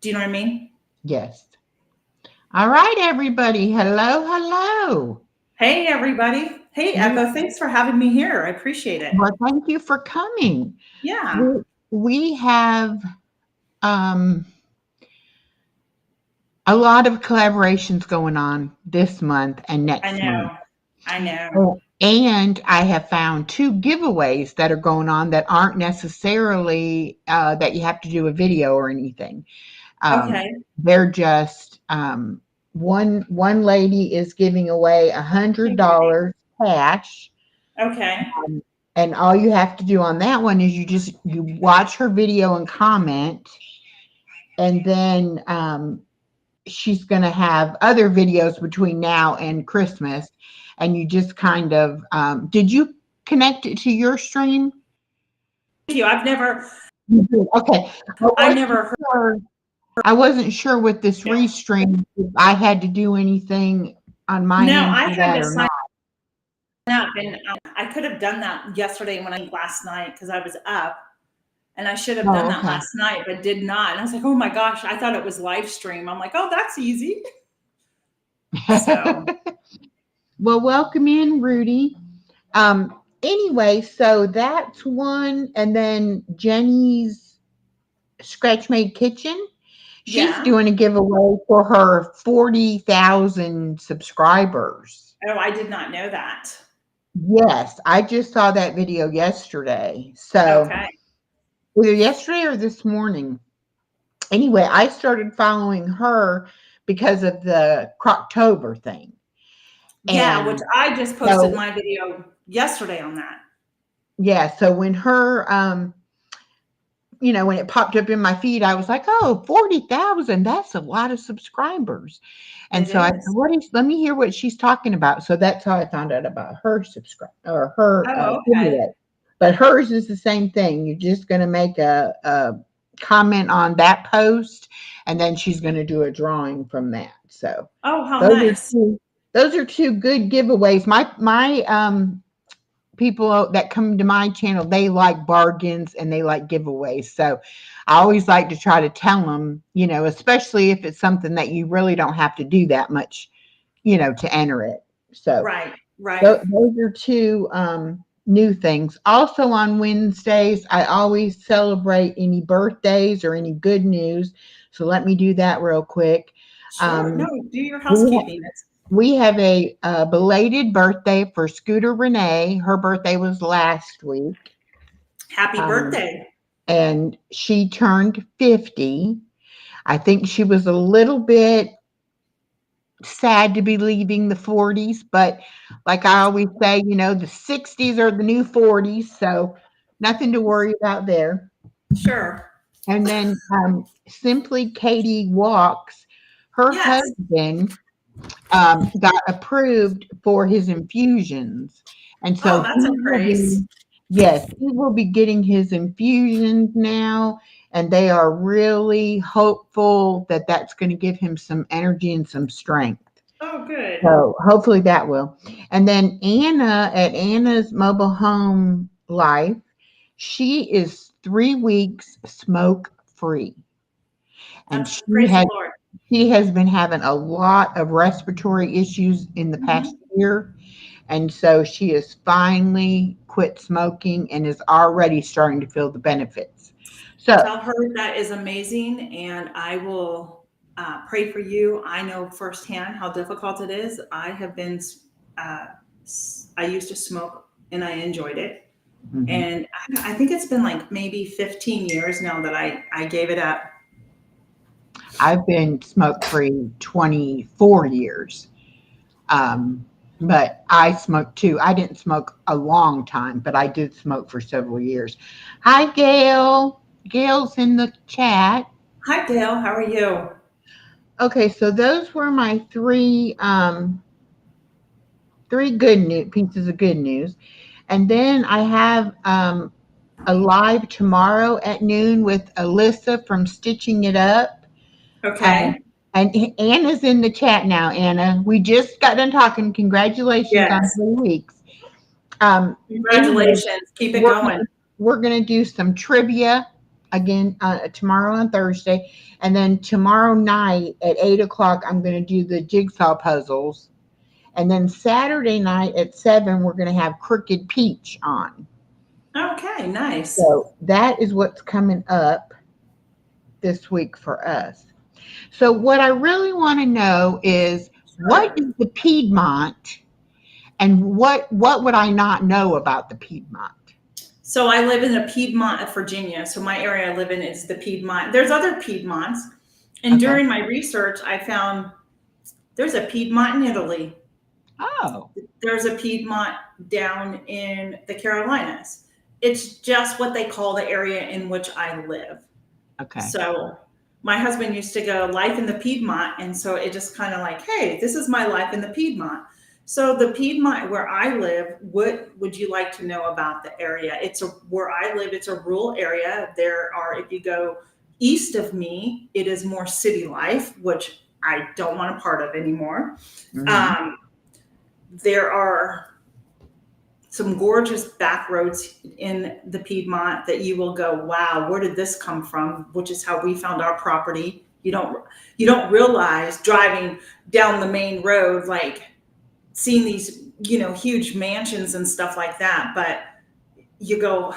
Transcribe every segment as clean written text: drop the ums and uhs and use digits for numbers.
Do you know what I mean? Yes. All right, everybody. Hello, hello. Hey, everybody. Hey, We- Echo. Thanks for having me here. I appreciate it. Well, thank you for coming. Yeah, We have um, a lot of collaborations going on this month and I next month. know. I know. Oh, and I have found two giveaways that are going on that aren't necessarily that you have to do a video or anything. Okay. They're just one lady is giving away $100 cash, Okay. and all you have to do on that one is you watch her video and comment, and then she's going to have other videos between now and Christmas, and you just kind of did you connect it to your stream? Thank you. You did. Okay. I I wasn't never heard. sure. I wasn't sure with this Yeah. restream if I had to do anything on my No, end I for had that to or sign not. up, and I could have done that yesterday last night because I was up, and I should have done Oh, that okay. last night, but did not. And I was like, oh my gosh, I thought it was live stream. I'm like, oh, that's easy. So, Well, welcome in, Rudy. Anyway, so that's one, and then Jenny's Scratch Made Kitchen. She's yeah. doing a giveaway for her 40,000 subscribers. Oh, I did not know that. Yes, I just saw that video yesterday. So Okay. either yesterday or this morning. Anyway, I started following her because of the Croctober thing. Yeah, which And I just posted so my video yesterday on that. yeah, so when her when it popped up in my feed, I was like, oh, 40,000, that's a lot of subscribers. And It so I said, is. let me hear what she's talking about. So that's how I found out about her subscribe or her Oh, okay. giveaway. But hers is the same thing. You're just going to make a comment on that post, and then she's going to do a drawing from that. So Oh, how those are nice. those are two good giveaways. My people that come to my channel, they like bargains and they like giveaways. So I always like to try to tell them, especially if it's something that you really don't have to do that much, to enter it. So Right, right. those are two new things. Also on Wednesdays, I always celebrate any birthdays or any good news. So let me do that real quick. Sure. No, Um, do your we housekeeping. we have a belated birthday for Scooter Renee. Her birthday was last week, Happy um, birthday. and she turned 50. I think she was a little bit sad to be leaving the 40s, but like I always say, the 60s are the new 40s, so nothing to worry about there. Sure. And then Simply Katie Walks, her Yes. husband got approved for his infusions. And Oh, so that's a praise. he will be getting his infusions now. And they are really hopeful that that's going to give him some energy and some strength. Oh, good. So hopefully that will. And then Anna at Anna's Mobile Home Life, she is 3 weeks smoke free. And That's praise the Lord. she has been having a lot of respiratory issues in the past Mhm. year. And so she has finally quit smoking and is already starting to feel the benefits. So, Tell her that is amazing, and I will pray for you. I know firsthand how difficult it is. Uh, I used to smoke and I enjoyed it. mhm. And I think it's been like maybe 15 years now that I gave it up. I've been smoke free 24 years. Um, but I smoked too. I didn't smoke a long time, but I did smoke for several years. Hi, Gail. Gail's in the chat. Hi, Dale. How are you? Okay, so those were my three pieces of good news. And then I have a live tomorrow at noon with Alyssa from Stitching It Up. Um, Okay. and Anna's in the chat now, Anna. We just got done talking. Congratulations on Yes. 3 weeks. Um, anyway, Congratulations. Keep it we're going. we're gonna do some trivia again tomorrow and Thursday. And then tomorrow night at 8 o'clock, I'm going to do the jigsaw puzzles. And then Saturday night at 7, we're going to have Crooked Peach on. Okay, nice. So that is what's coming up this week for us. So what I really want to know is what is the Piedmont, and what would I not know about the Piedmont? So I live in the Piedmont of Virginia. So my area I live in is the Piedmont. There's other Piedmonts. And Okay. during my research, I found there's a Piedmont in Italy. Oh, There's a Piedmont down in the Carolinas. It's just what they call the area in which I live. okay. So my husband used to go life in the Piedmont. And so it just kind of like, hey, this is my life in the Piedmont. So the Piedmont where I live, what would you like to know about the area? Where I live, it's a rural area. If you go east of me, it is more city life, which I don't want a part of anymore. Mhm. There are some gorgeous back roads in the Piedmont that you will go, wow, where did this come from? Which is how we found our property. You don't realize driving down the main road, like seeing these, huge mansions and stuff like that. But you go,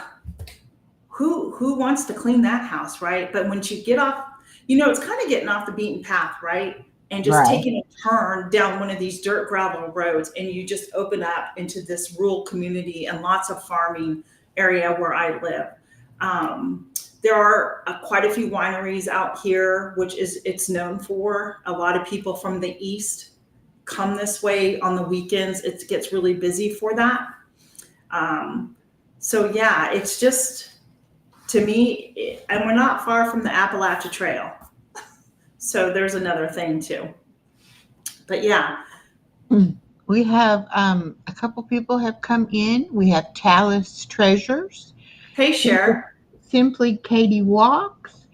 who wants to clean that house, right? But once you get off, it's kind of getting off the beaten path, right? And just Right. taking a turn down one of these dirt gravel roads, and you just open up into this rural community and lots of farming area where I live. There are quite a few wineries out here, which it's known for. A lot of people from the east come this way on the weekends. It gets really busy for that. So yeah, it's just, to me, and we're not far from the Appalachia Trail. So there's another thing too. But yeah. We have a couple people have come in. We have Talus Treasures, Hey, Cher. Simply Katie Walks,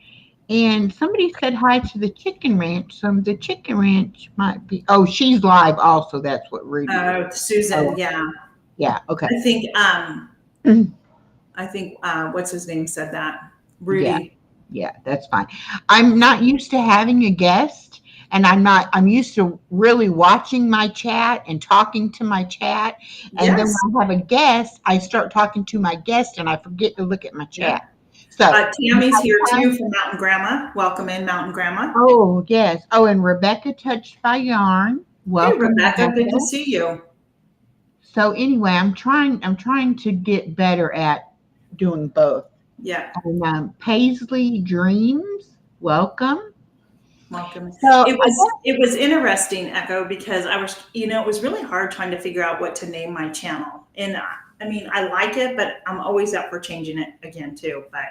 and somebody said hi to the Chicken Ranch. So the Chicken Ranch might be. Oh, she's live also. That's what Rudy is. Susan. Oh, Yeah. yeah. Okay. I think what's his name said that. Yeah. Rudy. Yeah, that's fine. I'm not used to having a guest, and I'm used to really watching my chat and talking to my chat. And then Yes. when I have a guest, I start talking to my guest and I forget to look at my Yeah. chat. So, Tammy's here too from Mountain Grandma. Welcome in, Mountain Grandma. oh, yes. Oh, and Rebecca Touched by Yarn. Hey, Welcome, Rebecca. Good to Rebecca. see you. So anyway, I'm trying to get better at doing both. Yeah. And Paisley Dreams, welcome. Welcome. So It was interesting, Echo, because I was, it was really hard trying to figure out what to name my channel. And I mean, I like it, but I'm always up for changing it again too. But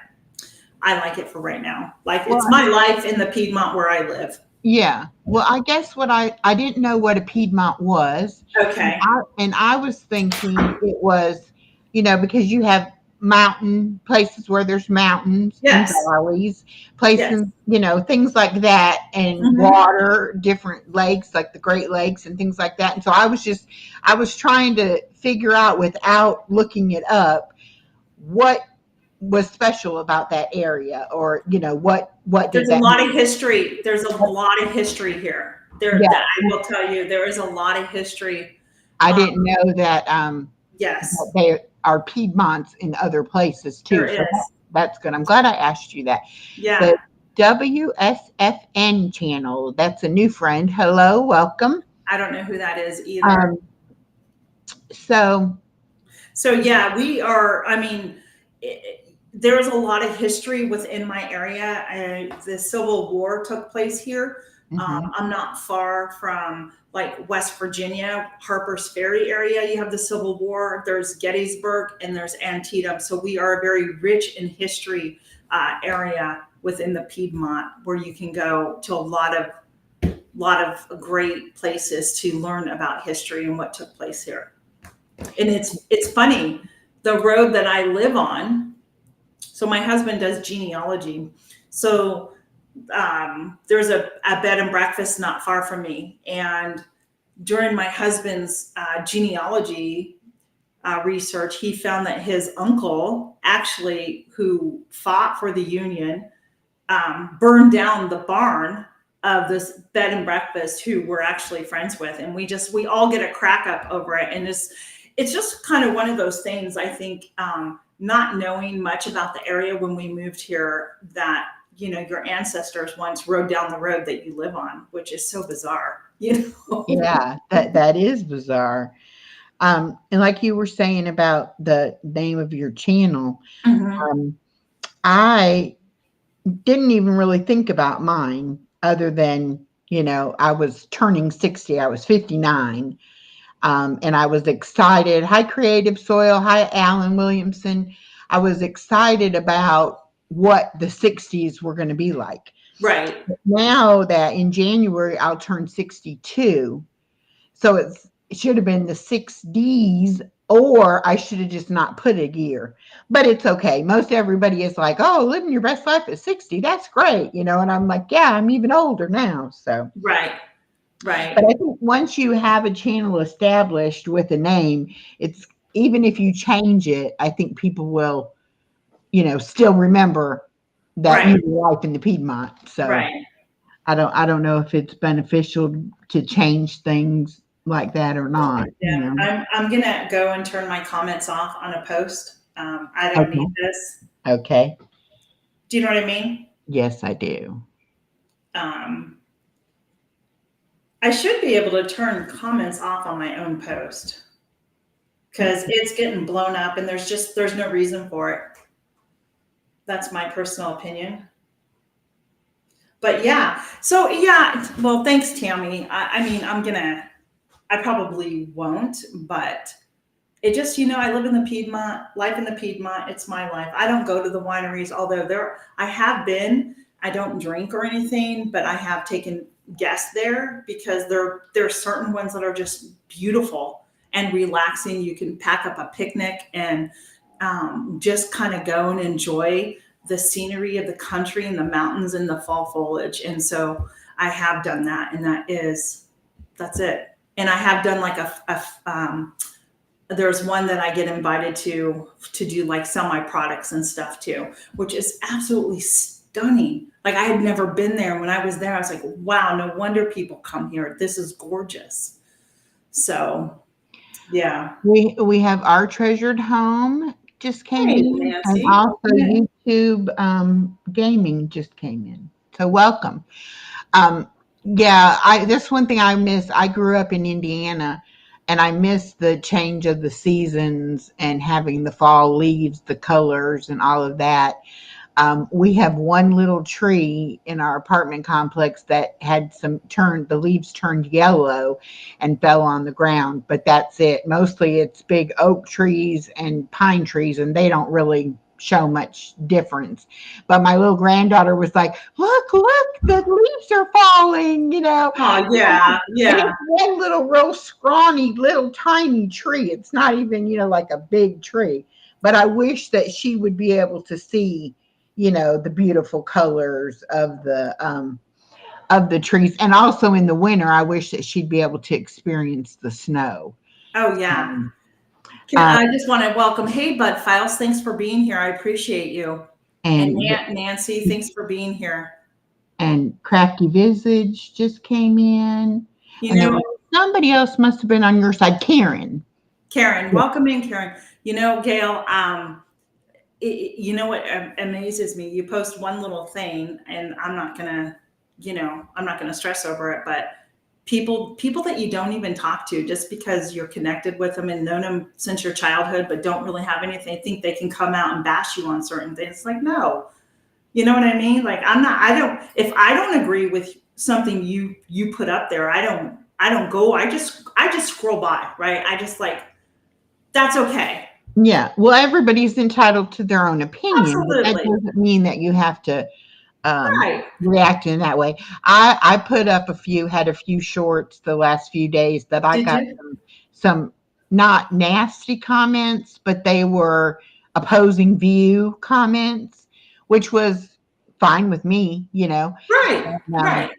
I like it for right now. It's my life in the Piedmont where I live. yeah. Well, I guess what I didn't know what a Piedmont was. Okay. And I was thinking it was, because you have mountain places where there's mountains Yes. and valleys, places, things like that, and Mhm. water, different lakes like the Great Lakes and things like that. And so I was trying to figure out without looking it up what was special about that area, or what did There's a that lot mean? of history. There's a lot of history here. Yeah. I will tell you, there is a lot of history. I didn't know that Yes. that they are Piedmonts in other places too. There So is. that's good. I'm glad I asked you that. Yeah. The WSFN channel, that's a new friend. Hello, welcome. I don't know who that is either. So yeah, we are, I mean, there's a lot of history within my area. The Civil War took place here. I'm not far from like West Virginia, Harper's Ferry area. You have the Civil War. There's Gettysburg and there's Antietam. So we are a very rich in history area within the Piedmont, where you can go to a lot of great places to learn about history and what took place here. And it's funny, the road that I live on. So my husband does genealogy. So there's a bed and breakfast not far from me. And during my husband's genealogy research, he found that his uncle, actually, who fought for the Union, burned down the barn of this bed and breakfast who we're actually friends with. And we all get a crack up over it. And it's just kind of one of those things, I think, not knowing much about the area when we moved here, that, your ancestors once rode down the road that you live on, which is so bizarre, Yeah, that is bizarre. And like you were saying about the name of your channel, I didn't even really think about mine other than, I was turning 60. I was 59. And I was excited. Hi, Creative Soil. Hi, Alan Williamson. I was excited about what the 60s were going to be like. Right. Now that in January, I'll turn 62. So it should have been the 6Ds, or I should have just not put a year. But it's okay. Most everybody is like, oh, living your best life at 60. That's great. And I'm like, yeah, I'm even older now. So. Right. Right. But I think once you have a channel established with a name, it's, even if you change it, I think people will, still remember that you were life in the Piedmont. So I don't know if it's beneficial to change things like that or not. Yeah. I'm gonna go and turn my comments off on a post. I don't need this. Okay. Do you know what I mean? Yes, I do. I should be able to turn comments off on my own post, because it's getting blown up and there's no reason for it. That's my personal opinion. But yeah, so yeah, well, thanks, Tammy. I mean, I probably won't, but it just, I live in the Piedmont, life in the Piedmont. It's my life. I don't go to the wineries, although I have been. I don't drink or anything, but I have taken guests there, because there are certain ones that are just beautiful and relaxing. You can pack up a picnic and just kind of go and enjoy the scenery of the country and the mountains and the fall foliage. And so I have done that, and that's it. And I have done like there's one that I get invited to do, like, sell my products and stuff too, which is absolutely stunning. Like, I had never been there. When I was there, I was like, wow, no wonder people come here. This is gorgeous. So yeah. We have Our Treasured Home just came in, Nancy. and also YouTube Gaming just came in. So welcome. Yeah, that's one thing I miss. I grew up in Indiana, and I miss the change of the seasons and having the fall leaves, the colors, and all of that. We have one little tree in our apartment complex that had the leaves turned yellow and fell on the ground, but that's it. Mostly it's big oak trees and pine trees, and they don't really show much difference. But my little granddaughter was like, look, the leaves are falling, Oh, yeah, yeah. And it's one little real scrawny little tiny tree. It's not even, like a big tree. But I wish that she would be able to see, the beautiful colors of the trees. And also in the winter, I wish that she'd be able to experience the snow. Oh, yeah. I just want to welcome, hey, Bud Files, thanks for being here. I appreciate you. And Nancy, thanks for being here. And Crafty Visage just came in. Somebody else must have been on your side. Karen, welcome in, Karen. Gail, what amazes me? You post one little thing, and I'm not gonna stress over it, but people that you don't even talk to, just because you're connected with them and known them since your childhood, but don't really have anything, think they can come out and bash you on certain things. It's like, no, you know what I mean? Like, if I don't agree with something you put up there, I don't go, I just scroll by, right? I just, like, that's okay. Yeah. Well, everybody's entitled to their own opinion. Absolutely. But that doesn't mean that you have to react in that way. I put up had a few shorts the last few days that I got some not nasty comments, but they were opposing view comments, which was fine with me, Right. Right.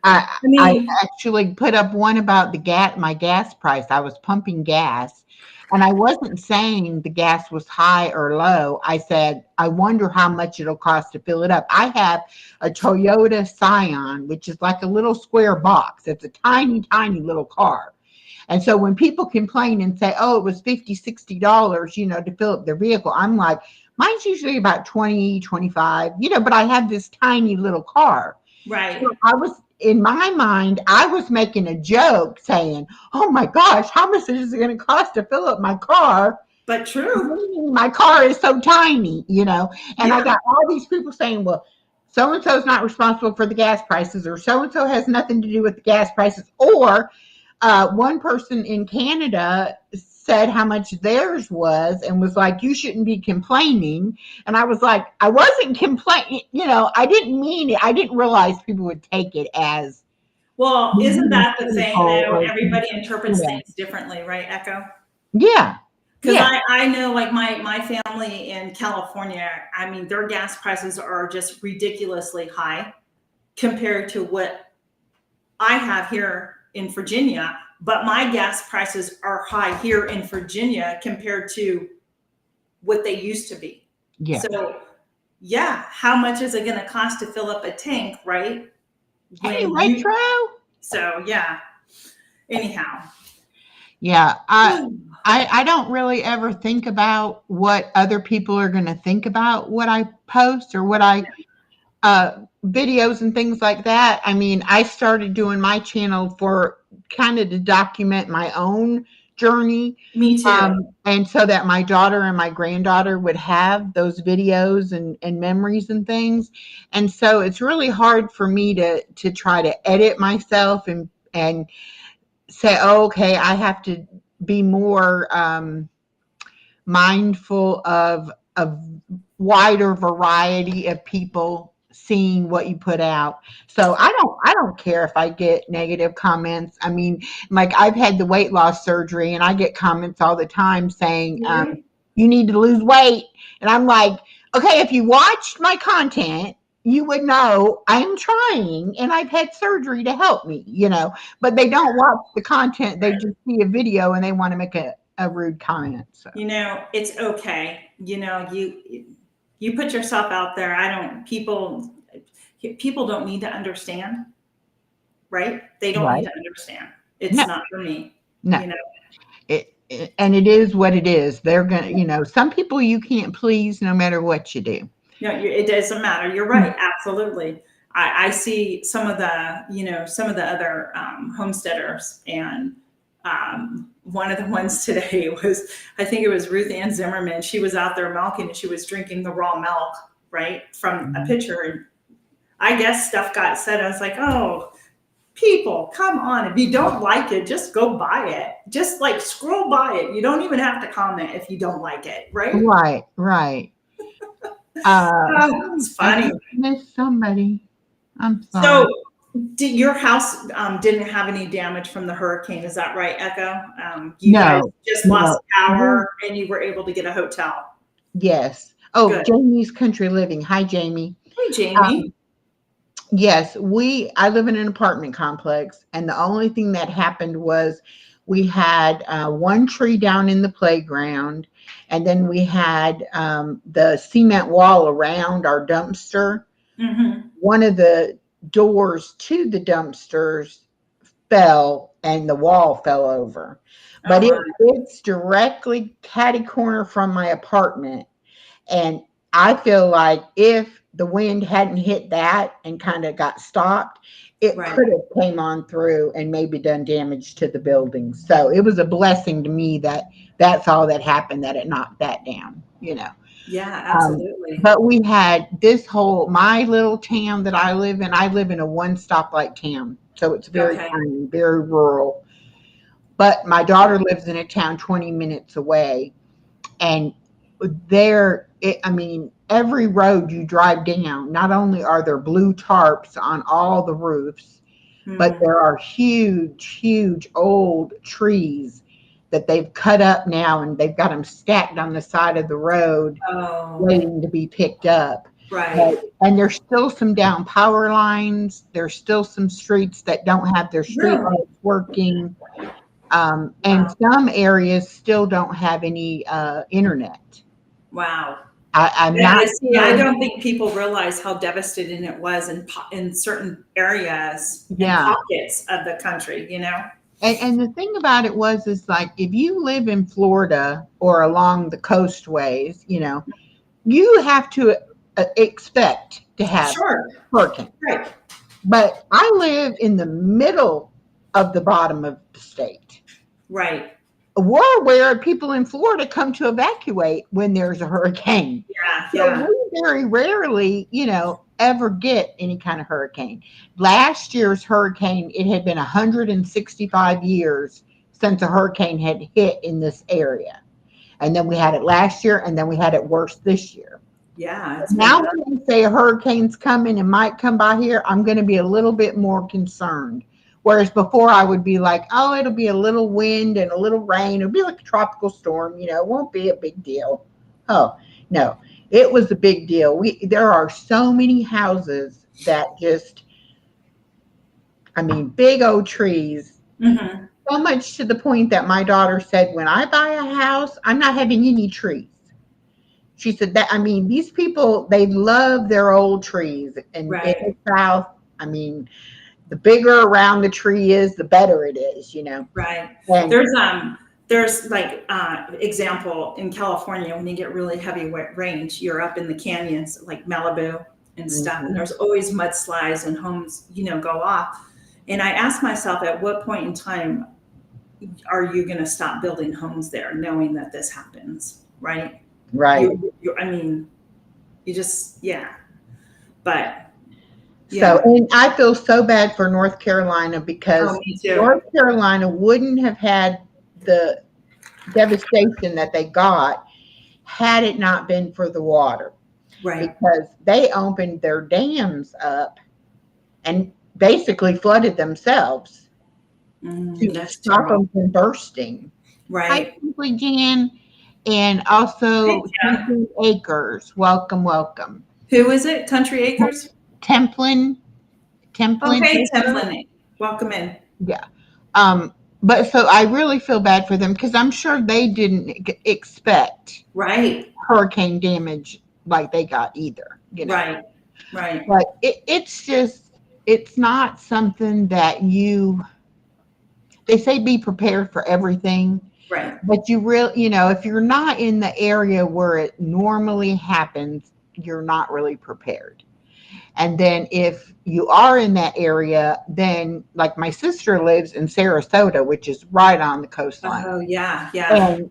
I I I mean, actually put up one about my gas price. I was pumping gas, and I wasn't saying the gas was high or low. I said, I wonder how much it'll cost to fill it up. I have a Toyota Scion, which is like a little square box. It's a tiny, tiny little car. And so when people complain and say, oh, it was $50, $60, to fill up their vehicle, I'm like, mine's usually about 20, 25, but I have this tiny little car. right. So I was, in my mind, I was making a joke saying, oh my gosh, how much is it going to cost to fill up my car? But true. Meaning my car is so tiny, and I Yeah. got all these people saying, well, so and so is not responsible for the gas prices, or so and so has nothing to do with the gas prices, or one person in Canada said how much theirs was and was like, you shouldn't be complaining. And I was like, I wasn't complaining. I didn't mean it. I didn't realize people would take it as Well, isn't being that the thing critical though? or, Everybody interprets yeah. things differently, right, Echo? Yeah. Because Yeah. I know like my family in California, I mean, their gas prices are just ridiculously high compared to what I have here in Virginia. But my gas prices are high here in Virginia compared to what they used to be. Yeah. So, yeah, how much is it going to cost to fill up a tank, right? Hey, When you, Retro. so yeah, anyhow. Yeah. I don't really ever think about what other people are going to think about what I post or what I videos and things like that. I mean, I started doing my channel for kind of to document my own journey. Me too. And so that my daughter and my granddaughter would have those videos and memories and things. And so it's really hard for me to try to edit myself and say, oh, okay, I have to be more mindful of a wider variety of people seeing what you put out. So I don't care if I get negative comments. I mean, like I've had the weight loss surgery and I get comments all the time saying, Right. you need to lose weight. And I'm like, okay, if you watched my content, you would know I'm trying and I've had surgery to help me, but they don't watch the content. They just see a video and they want to make a rude comment. So It's okay. You put yourself out there. I don't people don't need to understand, right? They don't need right. to understand. No, It's not for me, no. you know. And it is what it is. They're gonna, some people you can't please no matter what you do. No, it doesn't matter. You're right. Absolutely. I see some of the other homesteaders, and one of the ones today was, I think it was Ruth Ann Zimmerman. She was out there milking and she was drinking the raw milk, right, from a pitcher. And I guess stuff got said. I was like, oh, people, come on. If you don't like it, just go buy it. Just like scroll by it. You don't even have to comment if you don't like it, right? Right, right. Oh, it's I funny. just missed somebody. I'm sorry. So, your house didn't have any damage from the hurricane? Is that right, Echo? You guys No, just lost no. power, and you were able to get a hotel. Yes. Oh, Good. Jamie's Country Living. Hi, Jamie. Hey, Jamie. Yes, I live in an apartment complex, and the only thing that happened was we had one tree down in the playground, and then we had the cement wall around our dumpster. Mm-hmm. One of the doors to the dumpsters fell, and the wall fell over. Oh But my. it's directly catty corner from my apartment. And I feel like if the wind hadn't hit that and kind of got stopped, it Right. could have came on through and maybe done damage to the building. So it was a blessing to me that that's all that happened, that it knocked that down. Yeah, Um, absolutely. but we had my little town that I live in a one stoplight town. So it's very Okay. tiny, very rural. But my daughter lives in a town 20 minutes away. And I mean, every road you drive down, not only are there blue tarps on all the roofs, but Mm-hmm. there are huge, huge old trees that they've cut up now and they've got them stacked on the side of the road Oh, waiting to be picked up. Right. And there's still some down power lines. There's still some streets that don't have their street Really? lights working. And Wow. some areas still don't have any internet. Wow. I'm Yeah, not I see. I sure. don't think people realize how devastating it was in certain areas and Yeah. pockets of the country, you know? And the thing about it is like if you live in Florida or along the coastways, you have to expect to have Sure. hurricanes. Right. But I live in the middle of the bottom of the state. Right. We're aware people in Florida come to evacuate when there's a hurricane. Yeah. So Yeah. we very rarely, ever get any kind of hurricane. Last year's hurricane, it had been 165 years since a hurricane had hit in this area. And then we had it last year, and then we had it worse this year. Yeah. It's Now, been, when they say a hurricane's coming and might come by here, I'm going to be a little bit more concerned. Whereas before, I would be like, oh, it'll be a little wind and a little rain. It'll be like a tropical storm. It won't be a big deal. Oh, no, it was a big deal. There are so many houses that big old trees. mm-hmm. So much to the point that my daughter said, when I buy a house, I'm not having any trees. She said that, these people, they love their old trees. And in Right. the South, the bigger around the tree is, the better it is, Right. And There's like example in California when you get really heavy rains, you're up in the canyons like Malibu and stuff, and there's always mudslides and homes, go off. And I asked myself, at what point in time are you going to stop building homes there, knowing that this happens, right? right. You just, yeah. But So, and I feel so bad for North Carolina because me too. North Carolina wouldn't have had the devastation that they got had it not been for the water. Right. Because they opened their dams up and basically flooded themselves to stop them from bursting. Right. Hi, Simply Jan. And also Templin Acres. Welcome, welcome. Who is it? Country Acres? Templin. Okay, Templin. Welcome in. Yeah. But so I really feel bad for them because I'm sure they didn't expect hurricane damage like they got either. Right. But it's not something that they say be prepared for everything. Right. But if you're not in the area where it normally happens, you're not really prepared. And then if you are in that area, then like my sister lives in Sarasota, which is right on the coastline. Oh, yeah. And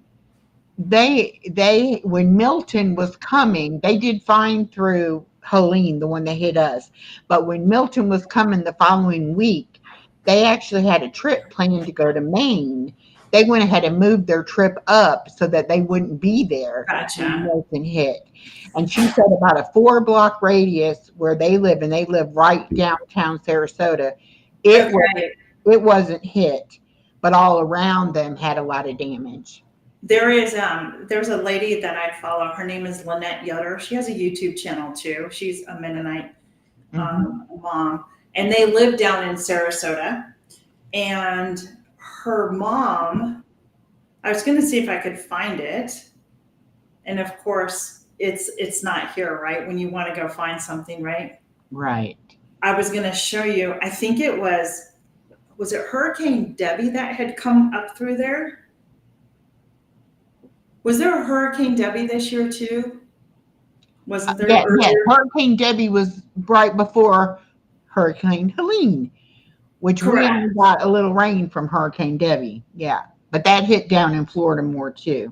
they when Milton was coming, they did fine through Helene, the one that hit us. But when Milton was coming the following week, they actually had a trip planned to go to Maine. They went ahead and moved their trip up so that they wouldn't be there when Milton hit. And she said about a 4-block radius where they live, and they live right downtown Sarasota, it wasn't hit, but all around them had a lot of damage. There's a lady that I follow. Her name is Lynette Yoder. She has a YouTube channel too. She's a Mennonite mom, and they live down in Sarasota. And her mom, I was going to see if I could find it, and of course it's not here, right? When you want to go find something, right? Right. I was going to show you. I think it was it Hurricane Debbie that had come up through there? Was there a Hurricane Debbie this year too? Wasn't there? Yeah, Hurricane Debbie was right before Hurricane Helene, which we only got a little rain from Hurricane Debbie. Yeah, but that hit down in Florida more too.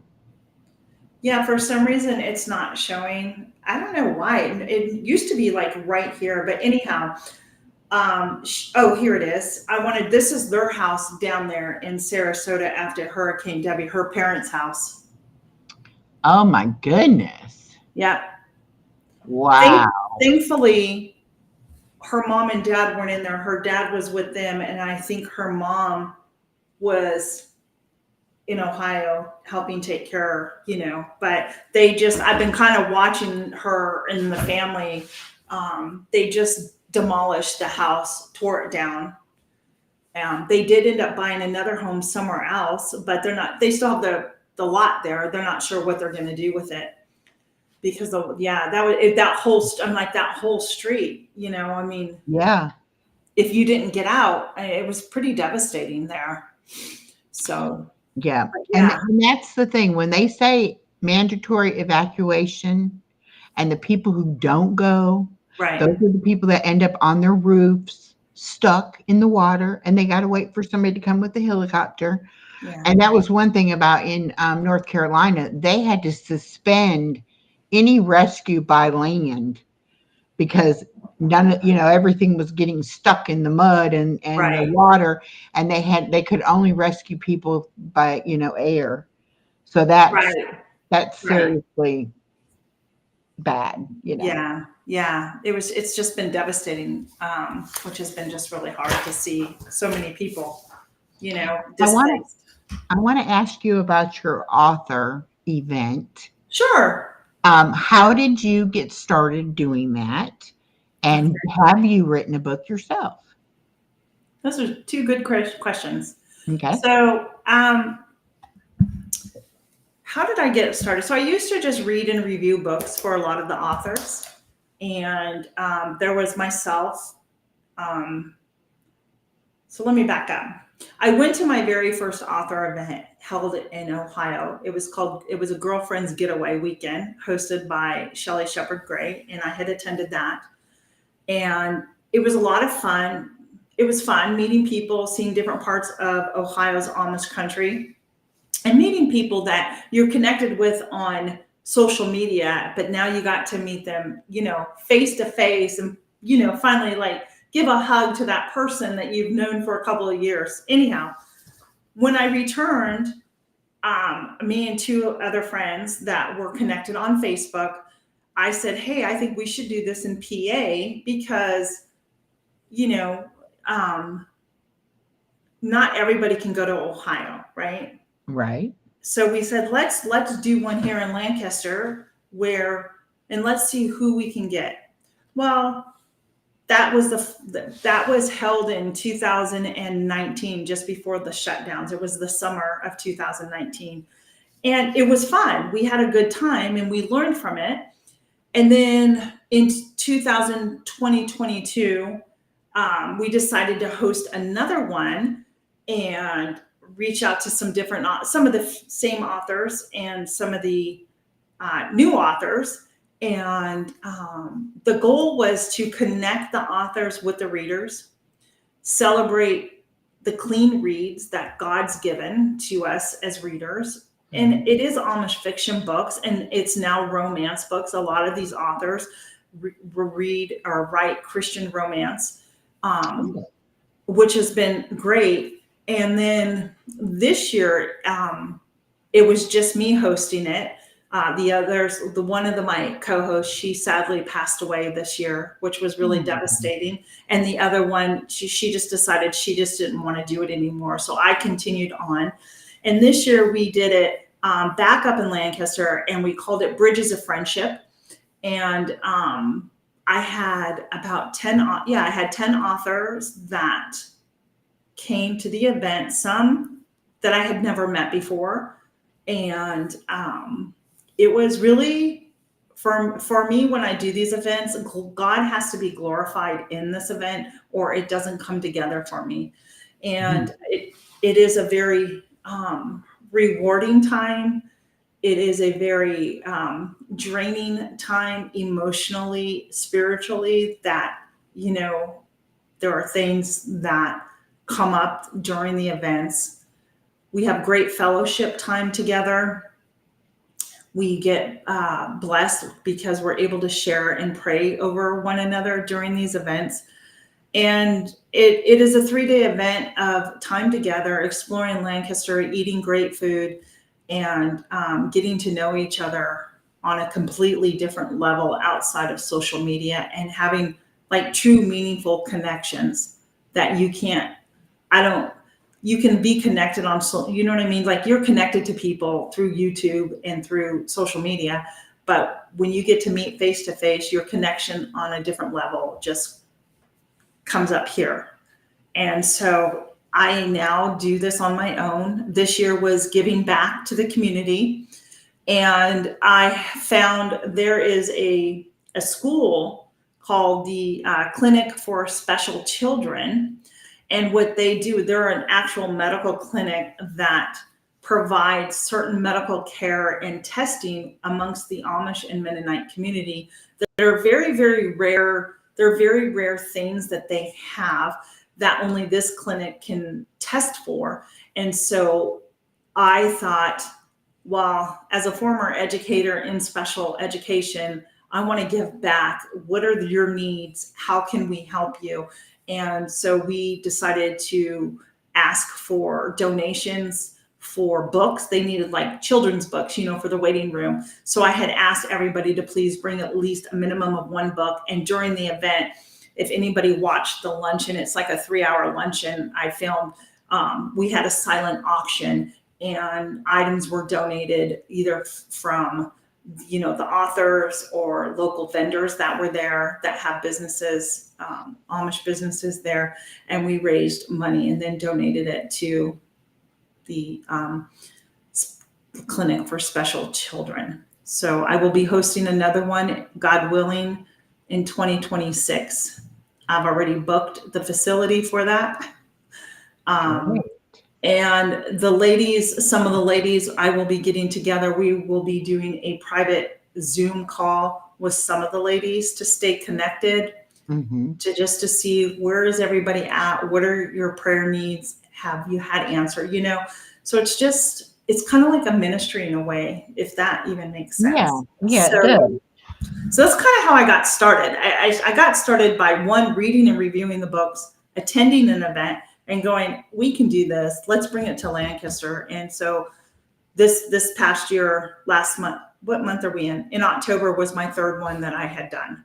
Yeah, for some reason it's not showing. I don't know why. It used to be like right here, but anyhow. Here it is. This is their house down there in Sarasota after Hurricane Debbie, her parents' house. Oh my goodness. Yeah. Wow. Thankfully, her mom and dad weren't in there. Her dad was with them, and I think her mom was in Ohio helping take care, but I've been kind of watching her and the family. They just demolished the house, tore it down. They did end up buying another home somewhere else, but they still have the lot there. They're not sure what they're going to do with it because I'm like that whole street, I mean, Yeah. if you didn't get out, it was pretty devastating there. So, Yeah. yeah, And that's the thing. When they say mandatory evacuation and the people who don't go, right. those are the people that end up on their roofs, stuck in the water, and they got to wait for somebody to come with a helicopter. Yeah. And that was one thing about in North Carolina, they had to suspend any rescue by land because everything was getting stuck in the mud and Right. the water, and they could only rescue people by air. So that's Right. Right. seriously bad. Yeah. Yeah. It's just been devastating, which has been just really hard to see so many people, displaced. I want to ask you about your author event. Sure. How did you get started doing that? And have you written a book yourself? Those are two good questions. Okay. So, how did I get started? So I used to just read and review books for a lot of the authors, and there was myself. So let me back up. I went to my very first author event held in Ohio. It was a Girlfriend's Getaway Weekend hosted by Shelley Shepherd Gray, and I had attended that. And it was a lot of fun. It was fun meeting people, seeing different parts of Ohio's Amish country, and meeting people that you're connected with on social media, but now you got to meet them, face to face, and, finally give a hug to that person that you've known for a couple of years. Anyhow, when I returned, me and two other friends that were connected on Facebook, I said, hey, I think we should do this in PA because, not everybody can go to Ohio, right? Right. So we said, let's do one here in Lancaster and let's see who we can get. Well, that was held in 2019, just before the shutdowns. It was the summer of 2019. And it was fun. We had a good time and we learned from it. And then in 2022, we decided to host another one and reach out to some of the same authors and some of the new authors. And the goal was to connect the authors with the readers, celebrate the clean reads that God's given to us as readers. And it is Amish fiction books, and it's now romance books. A lot of these authors read or write Christian romance, which has been great. And then this year, it was just me hosting it. One of my co-hosts, she sadly passed away this year, which was really devastating. And the other one, she just decided she just didn't want to do it anymore. So I continued on. And this year we did it back up in Lancaster, and we called it Bridges of Friendship. And I had about 10 authors that came to the event, some that I had never met before. And it was really, for me, when I do these events, God has to be glorified in this event or it doesn't come together for me. And it is a very rewarding time. It is a very draining time emotionally, spiritually, that, there are things that come up during the events. We have great fellowship time together. We get blessed because we're able to share and pray over one another during these events. And it is a 3-day event of time together, exploring Lancaster, eating great food, and getting to know each other on a completely different level outside of social media, and having true meaningful connections that you can be connected on, you know what I mean? Like you're connected to people through YouTube and through social media, but when you get to meet face to face, your connection on a different level just comes up here. And so I now do this on my own. This year was giving back to the community. And I found there is a school called the Clinic for Special Children. And what they do, they're an actual medical clinic that provides certain medical care and testing amongst the Amish and Mennonite community that are very, very rare. They're very rare things that they have that only this clinic can test for. And so I thought, well, as a former educator in special education, I want to give back. What are your needs? How can we help you? And so we decided to ask for donations for books. They needed like children's books, for the waiting room. So I had asked everybody to please bring at least a minimum of one book. And during the event, if anybody watched the luncheon, it's like a 3-hour luncheon I filmed. We had a silent auction and items were donated either from, the authors or local vendors that were there that have businesses, Amish businesses there. And we raised money and then donated it to the Clinic for Special Children. So I will be hosting another one, God willing, in 2026. I've already booked the facility for that. And the ladies, some of the ladies I will be getting together, we will be doing a private Zoom call with some of the ladies to stay connected, to see where is everybody at? What are your prayer needs? Have you had answer? So it's kind of like a ministry in a way, if that even makes sense. Yeah, so, it does. So that's kind of how I got started. I got started by reading and reviewing the books, attending an event, and going, we can do this. Let's bring it to Lancaster. And so this past year, last month, what month are we in? In October was my third one that I had done.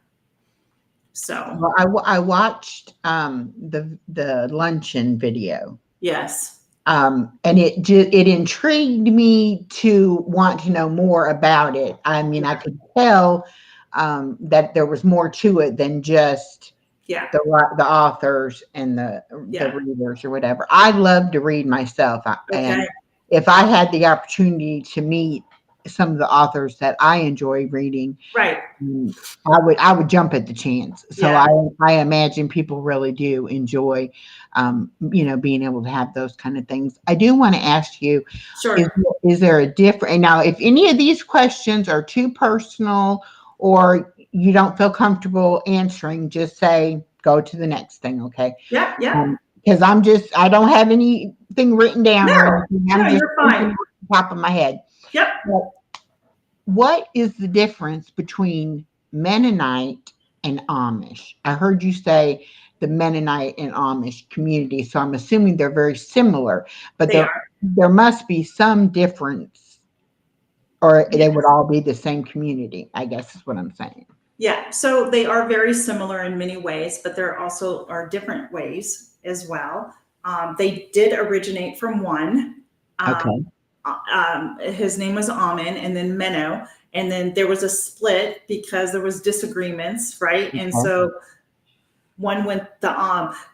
So well, I watched the luncheon video. Yes. And it intrigued me to want to know more about it. I mean, I could tell that there was more to it than just the authors and the readers or whatever. I love to read myself. And if I had the opportunity to meet some of the authors that I enjoy reading, right, I would jump at the chance. So I imagine people really do enjoy, being able to have those kind of things. I do want to ask you, is there a different, and now if any of these questions are too personal or you don't feel comfortable answering, just say, go to the next thing. Okay. Yeah. Because I don't have anything written down. No, I'm just you're fine. on the top of my head. Yep. But what is the difference between Mennonite and Amish? I heard you say the Mennonite and Amish community, so I'm assuming they're very similar, but there must be some difference, or they would all be the same community, I guess is what I'm saying. Yeah, so they are very similar in many ways, but there also are different ways as well. They did originate from one. Okay. His name was Amen, and then Menno, and then there was a split because there was disagreements, right? Okay. And so one went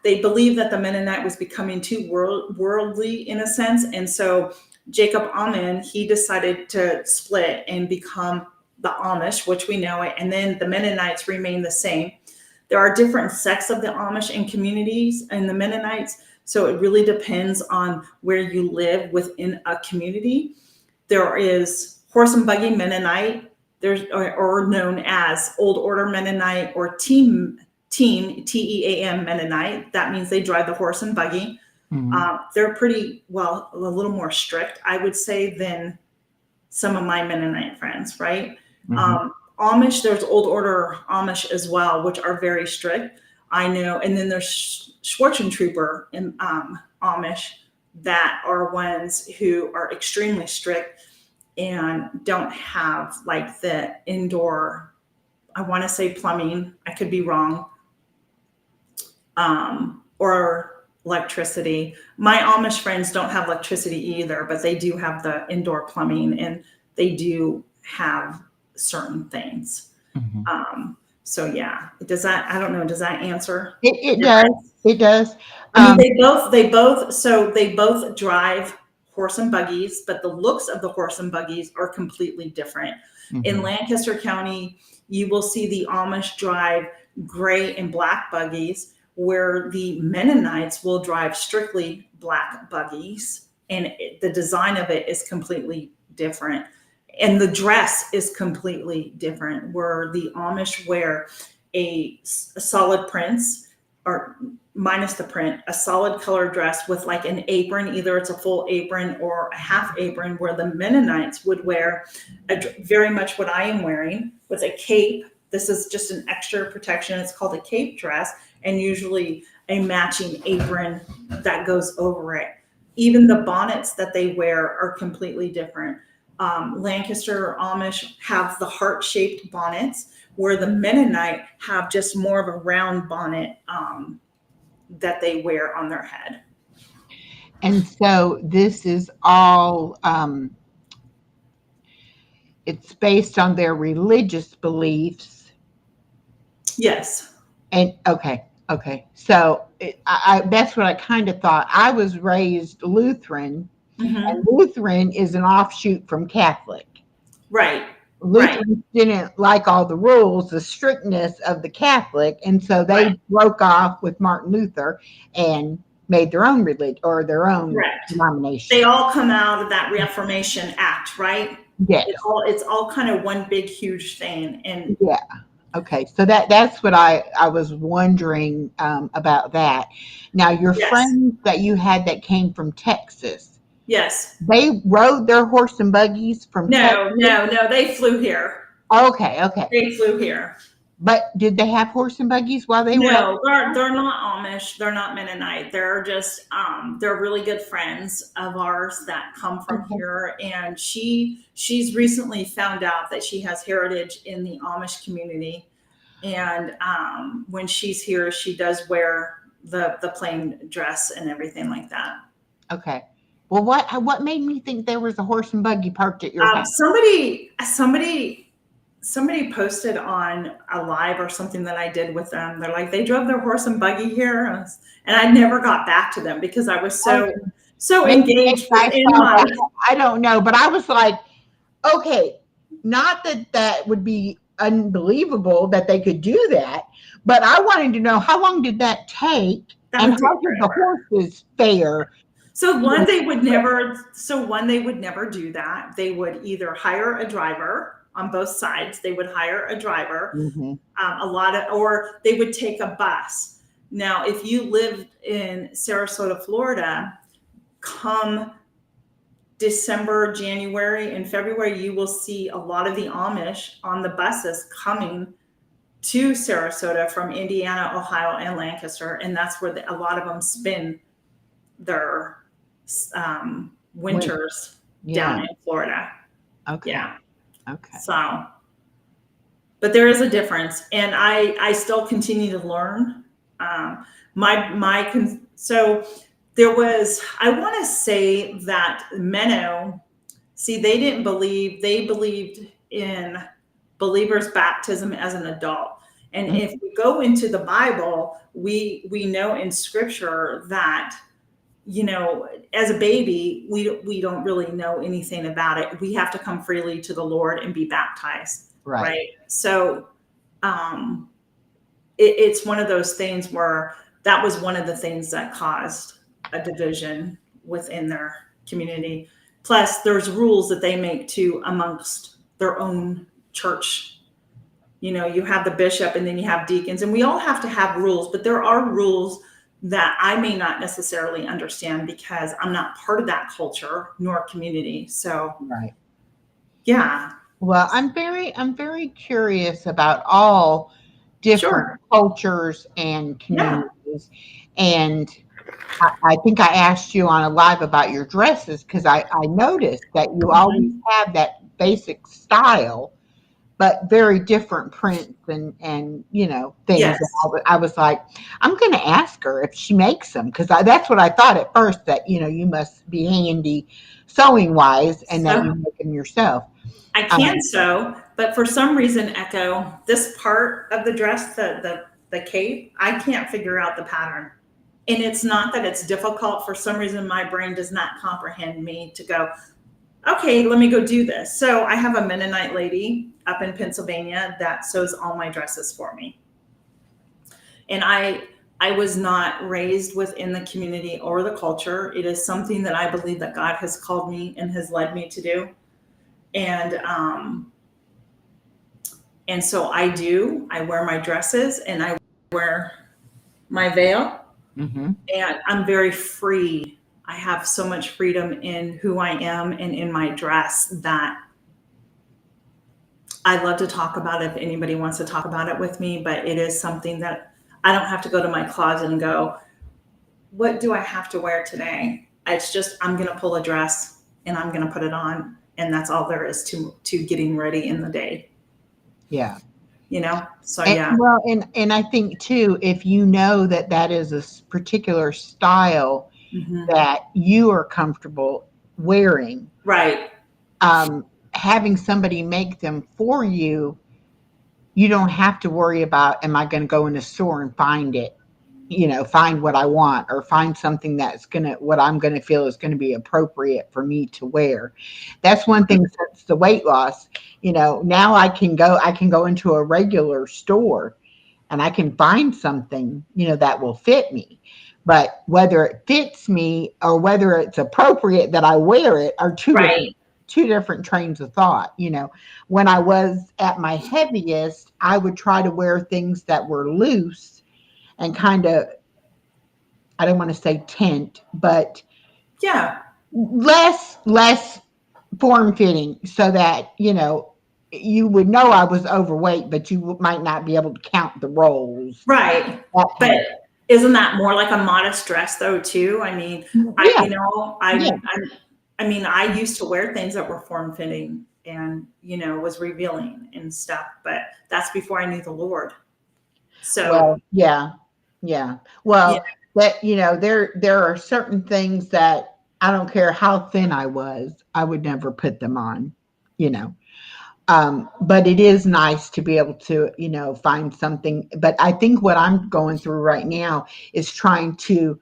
they believed that the Mennonite was becoming too worldly in a sense, and so Jacob Amen, he decided to split and become the Amish, which we know it, and then the Mennonites remain the same. There are different sects of the Amish and communities and the Mennonites, so it really depends on where you live within a community. There is horse and buggy Mennonite, or known as Old Order Mennonite or Team TEAM Mennonite. That means they drive the horse and buggy. Mm-hmm. They're pretty, a little more strict, I would say, than some of my Mennonite friends, right? Mm-hmm. Amish, there's Old Order Amish as well, which are very strict. I know. And then there's Schwarzentrooper and Amish that are ones who are extremely strict and don't have like the indoor, I want to say plumbing. I could be wrong. electricity. My Amish friends don't have electricity either, but they do have the indoor plumbing and they do have certain things. So yeah, does that, I don't know, does that answer? It does. It does. I mean, they both drive horse and buggies, but the looks of the horse and buggies are completely different. In Lancaster County, you will see the Amish drive gray and black buggies, where the Mennonites will drive strictly black buggies, and the design of it is completely different. And the dress is completely different, where the Amish wear a solid prints, or minus the print, a solid color dress with like an apron, either it's a full apron or a half apron, where the Mennonites would wear very much what I am wearing, with a cape. This is just an extra protection. It's called a cape dress, and usually a matching apron that goes over it. Even the bonnets that they wear are completely different. Lancaster Amish have the heart-shaped bonnets, where the Mennonite have just more of a round bonnet that they wear on their head. And so this is all, it's based on their religious beliefs. Yes. And okay. So that's what I kind of thought. I was raised Lutheran, and Lutheran is an offshoot from Catholic. Right. Lutherans didn't like all the rules, the strictness of the Catholic, and so they broke off with Martin Luther and made their own religion or their own denomination. They all come out of that Reformation Act, right? Yeah. It's all kind of one big huge thing. And yeah. Okay, so that's what I was wondering about that. Now, your friends that you had that came from Texas. Yes. They rode their horse and buggies from Texas? No, they flew here. Okay. They flew here. But did they have horse and buggies while they were? No, they're not Amish. They're not Mennonite. They're just they're really good friends of ours that come from here. And she's recently found out that she has heritage in the Amish community. And when she's here, she does wear the plain dress and everything like that. Okay. Well, what made me think there was a horse and buggy parked at your house? Somebody posted on a live or something that I did with them. They're like, they drove their horse and buggy here, and I never got back to them because I was so engaged in my. I don't know, but I was like, okay, not that would be unbelievable that they could do that, but I wanted to know, how long did that take, and how did the horses fare? So one, they would never do that. They would either hire a driver on both sides. They would hire a driver, or they would take a bus. Now, if you lived in Sarasota, Florida, come December, January, and February, you will see a lot of the Amish on the buses coming to Sarasota from Indiana, Ohio, and Lancaster. And that's where a lot of them spend their winters down in Florida. Okay. Yeah. Okay. So, but there is a difference, and I still continue to learn. So there was, I want to say that Menno, they believed in believer's baptism as an adult. And if we go into the Bible, we know in scripture that, as a baby, we don't really know anything about it. We have to come freely to the Lord and be baptized. Right. So it's one of those things where that was one of the things that caused a division within their community. Plus, there's rules that they make too amongst their own church. You have the bishop and then you have deacons, and we all have to have rules, but there are rules that I may not necessarily understand because I'm not part of that culture nor community. So, yeah. Well, I'm very curious about all different cultures and communities. And I think I asked you on a live about your dresses because I noticed that you always have that basic style but very different prints and things. Yes. And I was like, I'm going to ask her if she makes them, because that's what I thought at first, that you must be handy sewing wise and that you So make them yourself. I can sew, but for some reason, Echo, this part of the dress, the cape, I can't figure out the pattern. And it's not that it's difficult. For some reason, my brain does not comprehend me to go, okay, let me go do this. So I have a Mennonite lady up in Pennsylvania that sews all my dresses for me. And I was not raised within the community or the culture. It is something that I believe that God has called me and has led me to do. And so I wear my dresses and I wear my veil, Mm-hmm. and I'm very free. I have so much freedom in who I am and in my dress that I love to talk about it if anybody wants to talk about it with me, but it is something that I don't have to go to my closet and go, what do I have to wear today? It's just, I'm going to pull a dress and I'm going to put it on. And that's all there is to getting ready in the day, Yeah. So And, yeah. well, and I think too, if you know that is a particular style Mm-hmm. that you are comfortable wearing, Right. Having somebody make them for you, you don't have to worry about, am I going to go in a store and find it, find what I want, or find something what I'm going to feel is going to be appropriate for me to wear. That's one thing since the weight loss, now I can go into a regular store and I can find something, that will fit me. But whether it fits me or whether it's appropriate that I wear it are Right. two different trains of thought. When I was at my heaviest, I would try to wear things that were loose and kind of, I don't want to say tent, but Yeah. less form fitting, so that you would know I was overweight, but you might not be able to count the rolls. Right. That kind But isn't that more like a modest dress though too? I mean, Yeah. I used to wear things that were form fitting and was revealing and stuff, but that's before I knew the Lord. So Well, yeah. yeah. Well, that there are certain things that I don't care how thin I was, I would never put them on. You know, but it is nice to be able to find something. But I think what I'm going through right now is trying to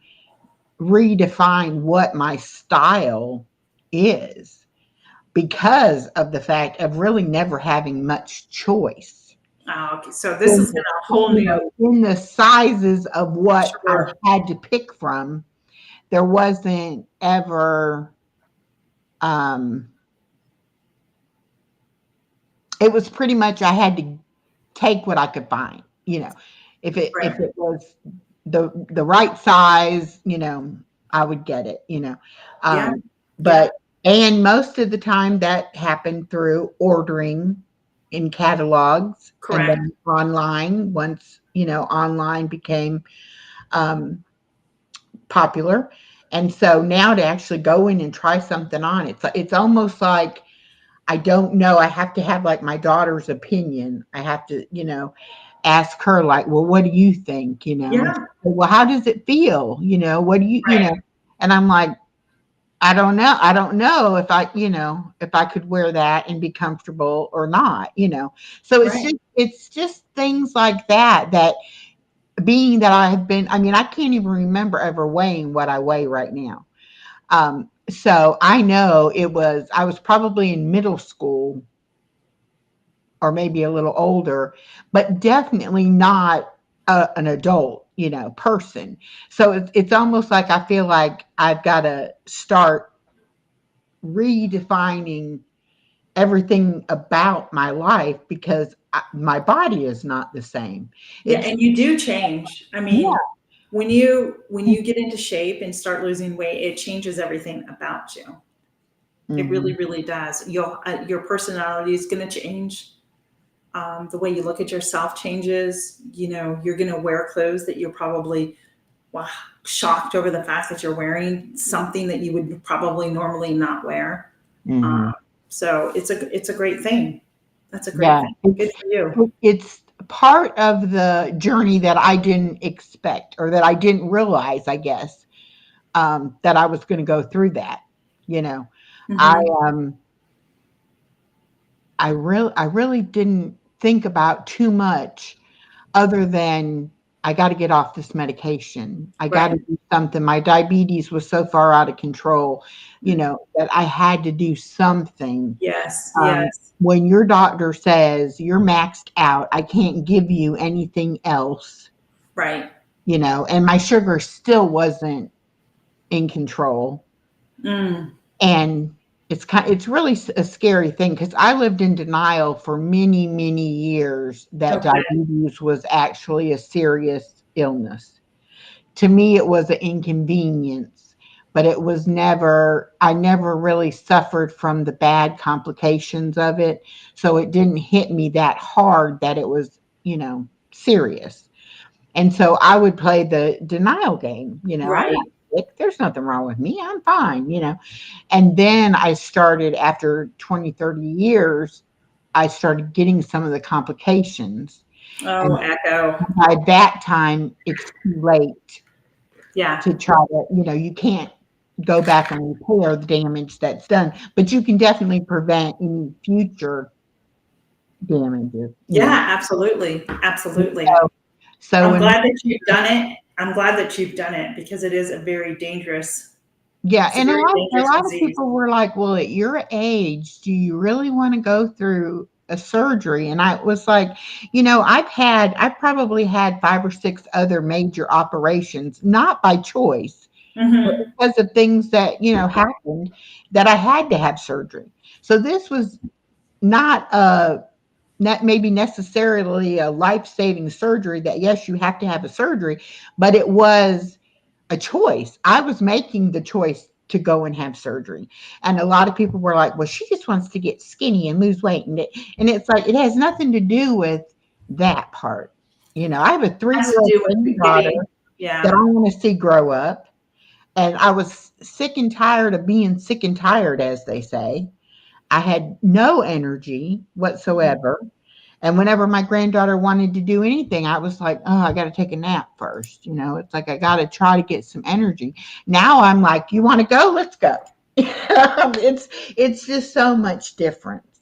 redefine what my style is, because of the fact of really never having much choice Okay. So this is gonna a whole new. in the sizes of what Sure. I had to pick from. There wasn't ever it was pretty much, I had to take what I could find. If it was the right size, I would get it. Yeah. But and most of the time that happened through ordering in catalogs, and Correct. then online, once online became popular. And so now to actually go in and try something on, it's almost like, I don't know. I have to have like my daughter's opinion. I have to, ask her, like, well, what do you think? Yeah. Well, how does it feel? What do Right. and I'm like, I don't know. I don't know if I could wear that and be comfortable or not. So Right. it's just things like that, being that I mean, I can't even remember ever weighing what I weigh right now. So I know I was probably in middle school or maybe a little older, but definitely not an adult, person. So it's almost like I feel like I've got to start redefining everything about my life, because my body is not the same. Yeah. It's And you do change. I Yeah. mean, when you get into shape and start losing weight, it changes everything about you. It really, Mhm. really does. Your personality is going to change. The way you look at yourself changes. You're going to wear clothes that you're probably wow, shocked over the fact that you're wearing something that you would probably normally not wear. Mhm. So it's a great thing. That's a great Yeah, thing. Good for you. it's part of the journey that I didn't expect or that I didn't realize, I guess, that I was going to go through that. You know, I Hmm. um I really didn't think about too much other than I got to get off this medication. I got Right. to do something. My diabetes was so far out of control, that I had to do something. Yes. Um, Yes. when your doctor says you're maxed out, I can't give you anything else, Right. and my sugar still wasn't in control. Mm. And it's really a scary thing because I lived in denial for many, many years that Okay. diabetes was actually a serious illness. To me, it was an inconvenience, but I never really suffered from the bad complications of it. So it didn't hit me that hard that it was, serious. And so I would play the denial game, I'm not Right. sick. There's nothing wrong with me. I'm fine. And then I started, after 20, 30 years, I started getting some of the complications. Oh, And echo. by that time, it's too late Yeah. to try to, you can't go back and repair the damage that's done, but you can definitely prevent any future damages. Yeah, absolutely. Absolutely. So, so I'm when glad that you've done it. I'm glad that you've done it because it is a very dangerous, Yeah, it's a and a very lot a dangerous lot of disease. people were like, "Well, at your age, do you really want to go through a surgery?" And I was like, I've probably had 5 or 6 other major operations, not by choice, but Hmm. because of things that, happened that I had to have surgery. So this was not not maybe necessarily a life-saving surgery that yes, you have to have a surgery, but it was a choice. I was making the choice to go and have surgery. And a lot of people were like, well, she just wants to get skinny and lose weight. And it's like, it has nothing to do with that part. I have a Has to 3-year-old do with granddaughter getting, that yeah. I want to see grow up. And I was sick and tired of being sick and tired, as they say. I had no energy whatsoever. And whenever my granddaughter wanted to do anything, I was like, oh, I got to take a nap first. It's like I got to try to get some energy. Now I'm like, you want to go? Let's go. It's just so much difference.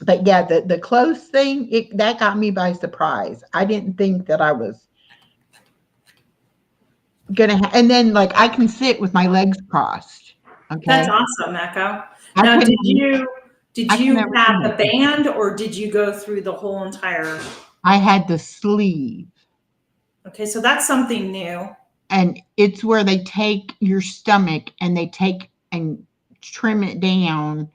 But yeah, the clothes thing, that got me by surprise. I didn't think that I was gonna. And then like I can sit with my legs crossed. That's Okay, awesome, Echo. I Now, couldn't. did I can you never have do a that. band or did you go through the whole entire? I had the sleeve. Okay, so that's something new. And it's where they take your stomach and they take and trim it down,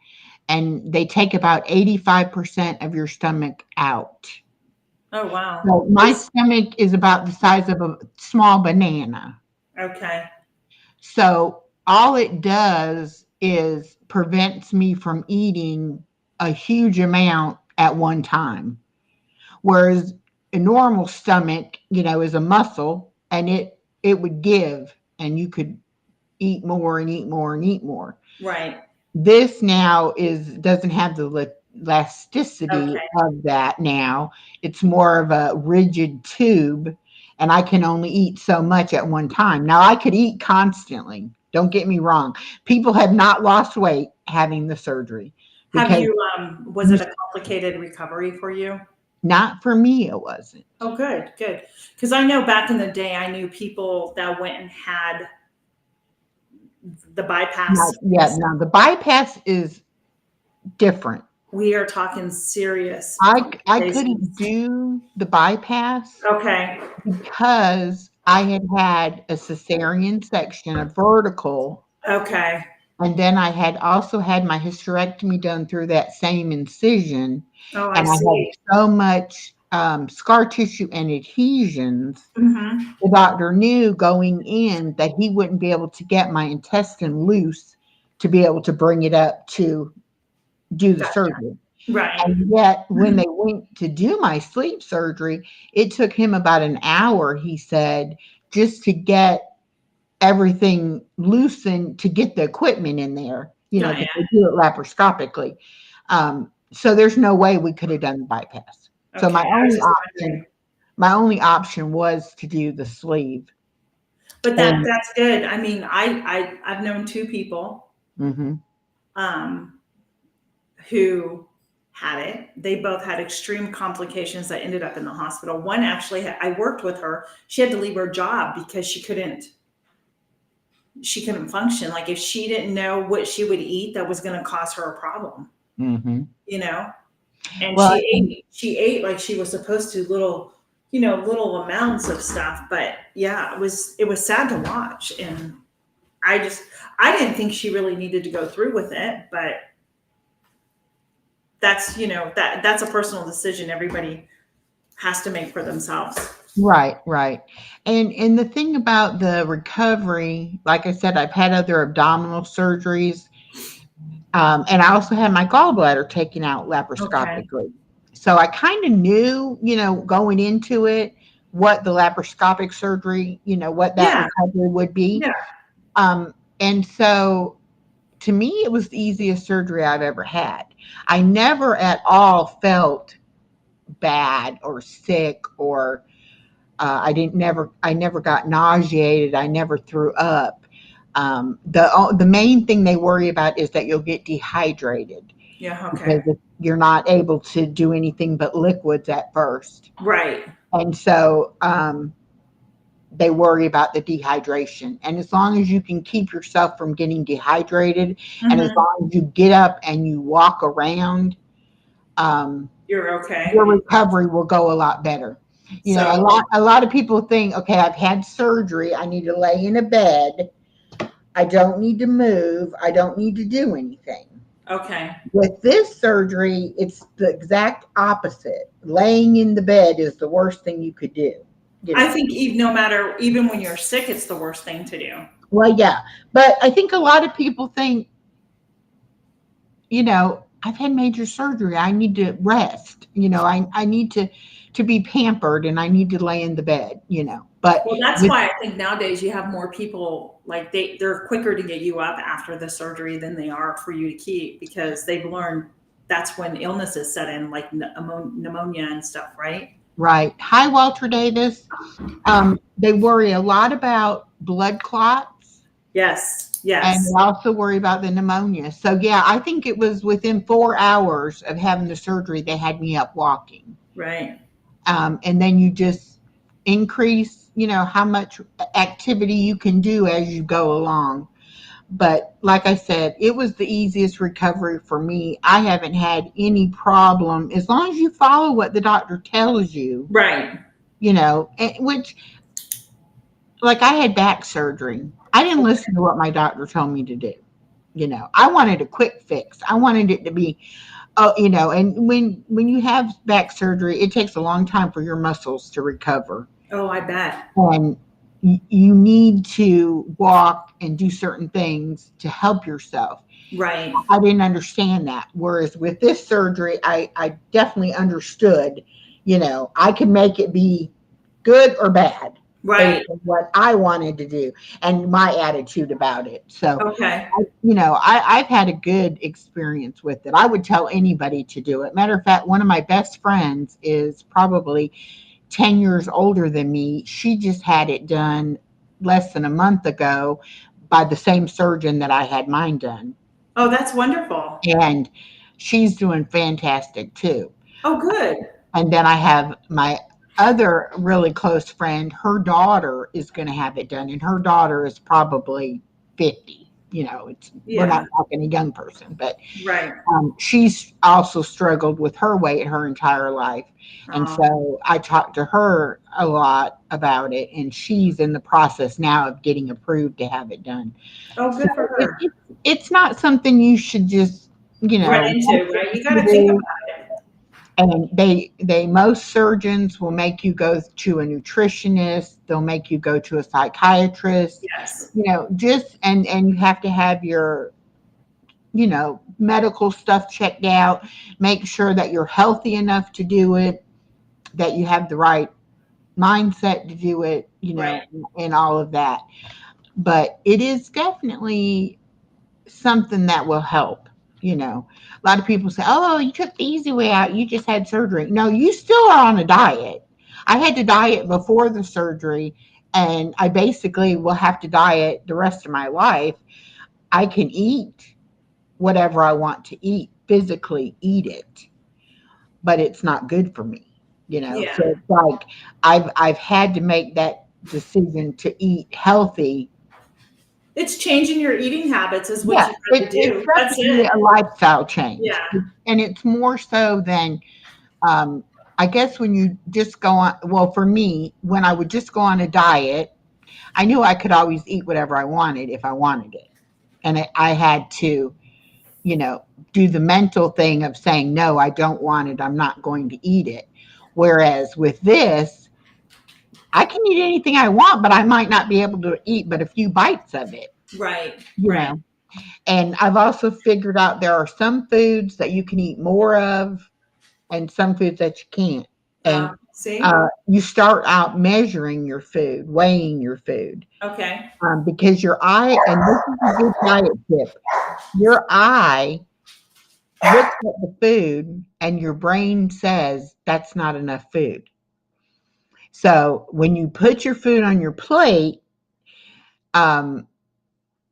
and they take about 85% of your stomach out. Oh, wow. So my stomach is about the size of a small banana. Okay. So all it does is prevents me from eating a huge amount at one time. Whereas a normal stomach, is a muscle, and it would give, and you could eat more and eat more and eat more. Right. This now doesn't have the elasticity Okay. of that now. It's more of a rigid tube, and I can only eat so much at one time. Now I could eat constantly. Don't get me wrong. People have not lost weight having the surgery Have because you, was you, it a complicated recovery for you? not for me, it wasn't. Oh, good, good. Because I know back in the day, I knew people that went and had the bypass. Yeah, no, the bypass is different. We are talking serious I couldn't complications. do the bypass Okay. because I had a cesarean section, a vertical, Okay. and then I had also had my hysterectomy done through that same incision, Oh, I and I had see. so much scar tissue and adhesions. Hmm. The doctor knew going in that he wouldn't be able to get my intestine loose to be able to bring it up to do the Gotcha. surgery. Right. And yet, when they went to do my sleep surgery, it took him about an hour, he said, just to get everything loosened to get the equipment in there, Oh, because yeah. they do it laparoscopically. So there's no way we could have done the bypass. So Okay, I was just wondering. my only option was to do the sleeve. But And that's good. I mean, I've known two people mhm, um, who had it. They both had extreme complications that ended up in the hospital. One actually, I worked with her. She had to leave her job because she couldn't function. Like if she didn't know what she would eat, that was going to cause her a problem. mhm. You know, and Well, she ate like she was supposed to, little amounts of stuff. But yeah, it was sad to watch, and I didn't think she really needed to go through with it, but that's a personal decision everybody has to make for themselves. right, right. And the thing about the recovery, like I said, I've had other abdominal surgeries, and I also had my gallbladder taken out Okay. laparoscopically. So I kind of knew, going into it, what the laparoscopic surgery, what that Yeah. recovery would be. Yeah. And so to me, it was the easiest surgery I've ever had. I never at all felt bad or sick, or I never got nauseated. I never threw up. The main thing they worry about is that you'll get dehydrated, Yeah. because Okay. if you're not able to do anything but liquids at first. Right. And so they worry about the dehydration. And as long as you can keep yourself from getting dehydrated, and as Hmm. long as you get up and you walk around, um, You're okay. your recovery will go a lot better. So A lot of people think, okay, I've had surgery. I need to lay in a bed. I don't need to move. I don't need to do anything. okay. With this surgery, it's the exact opposite. Laying in the bed is the worst thing you could do. You I know, think even no matter, even when you're sick, it's the worst thing to do. well, yeah, but I think a lot of people think, I've had major surgery. I need to rest. I need to be pampered, and I need to lay in the bed. But Well, that's with why I think nowadays you have more people, like they're quicker to get you up after the surgery than they are for you to keep, because they've learned that's when illnesses set in, like pneumonia and stuff, right? right, hi Walter Davis. They worry a lot about blood clots, Yes. and Yes. they also worry about the pneumonia. So yeah, I think it was within 4 hours of having the surgery they had me up walking. Right. And then you just increase, how much activity you can do as you go along. But like I said, it was the easiest recovery for me. I haven't had any problem as long as you follow what the doctor tells you, Right. which, like, I had back surgery. I didn't listen to what my doctor told me to do. I wanted a quick fix. I wanted it to be, and when you have back surgery, it takes a long time for your muscles to recover. Oh, I bet. And you need to walk and do certain things to help yourself. Right. I didn't understand that. Whereas with this surgery, I definitely understood, I could make it be good or bad based Right. on what I wanted to do and my attitude about it. So, Okay. I've had a good experience with it. I would tell anybody to do it. Matter of fact, one of my best friends is probably 10 years older than me. She just had it done less than a month ago by the same surgeon that I had mine done. Oh, that's wonderful. And she's doing fantastic too. Oh, good. And then I have my other really close friend, her daughter is going to have it done, and her daughter is probably 50. We're Yeah. not talking a young person, but Right. she's also struggled with her weight her entire life. And Oh, so I talked to her a lot about it, and she's in the process now of getting approved to have it done. oh, So good for her. it's not something you should just, Run into, right? You got to think do. about it. And they most surgeons will make you go to a nutritionist, they'll make you go to a psychiatrist, Yes. just and you have to have your medical stuff checked out, make sure that you're healthy enough to do it, that you have the right mindset to do it, Right. and all of that. But it is definitely something that will help. A lot of people say, oh, you took the easy way out. You just had surgery. No, you still are on a diet. I had to diet before the surgery, and I basically will have to diet the rest of my life. I can eat whatever I want to eat, physically eat it, but it's not good for me. Yeah. So it's like I've had to make that decision to eat healthy. It's changing your eating habits is what Yeah, you got to it's do. That's definitely it. a lifestyle change. Yeah. And it's more so than, um, I guess, when you just go on, well, for me, when I would just go on a diet, I knew I could always eat whatever I wanted if I wanted it. And I had to, you know, do the mental thing of saying, no, I don't want it. I'm not going to eat it. Whereas with this, I can eat anything I want, but I might not be able to eat but a few bites of it, Right. you Right. know. And I've also figured out there are some foods that you can eat more of and some foods that you can't. And See? you start out measuring your food, weighing your food, Okay. because your eye, and this is a good diet tip, your eye looks at the food and your brain says that's not enough food. So when you put your food on your plate, um,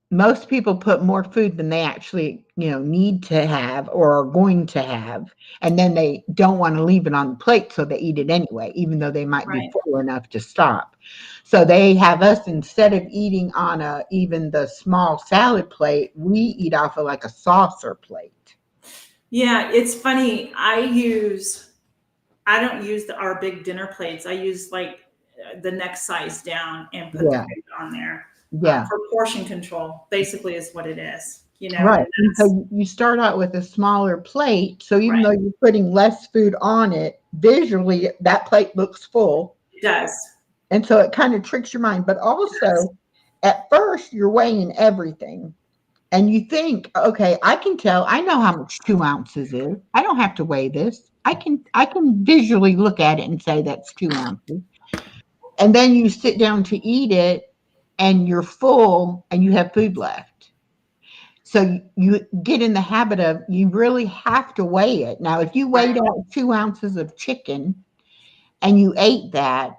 most people put more food than they actually, need to have or are going to have. And then they don't want to leave it on the plate. So they eat it anyway, even though they might be Right. full enough to stop. So they have us, instead of eating on even the small salad plate, we eat off of like a saucer plate. Yeah. It's funny. I don't use our big dinner plates. I use like the next size down and put the Yeah. food on there Yeah. for portion control, basically, is what it is. Right. And And so you start out with a smaller plate. So even right. though you're putting less food on it, visually that plate looks full. It does. And so it kind of tricks your mind. But also, at first, you're weighing everything. And you think, okay, I know how much 2 ounces is. I don't have to weigh this. I can visually look at it and say that's 2 ounces. And then you sit down to eat it and you're full and you have food left. So you get in the habit of, you really have to weigh it. Now, if you weighed Right. out 2 ounces of chicken and you ate that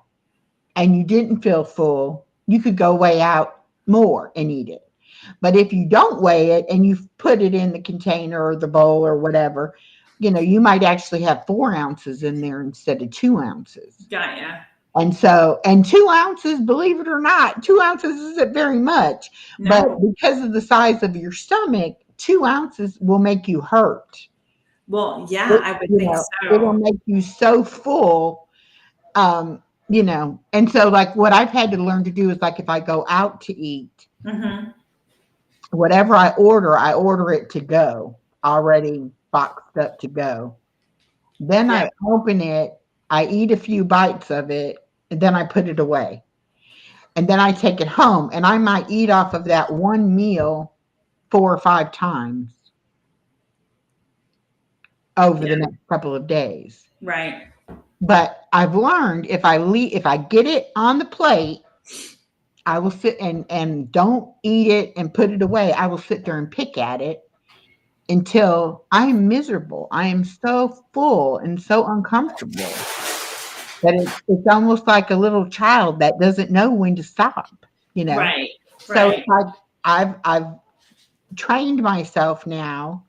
and you didn't feel full, you could go weigh out more and eat it. But if you don't weigh it and you put it in the container or the bowl or whatever, you might actually have 4 ounces in there instead of 2 ounces. Got ya. And 2 ounces, believe it or not, 2 ounces isn't very much. No. But because of the size of your stomach, 2 ounces will make you hurt. Well, yeah, I would think It'll so. make you so full. And so like what I've had to learn to do is, like, if I go out to eat, Mm-hmm. whatever I order it to go, already boxed up to go. Then Yeah. I open it, I eat a few bites of it, and then I put it away. And then I take it home, and I might eat off of that one meal 4 or 5 times over the next couple of days. Right. But I've learned, if I get it on the plate, I will sit and don't eat it and put it away. I will sit there and pick at it until I'm miserable. I am so full and so uncomfortable that it's almost like a little child that doesn't know when to stop. Right. So Right. it's like I've trained myself now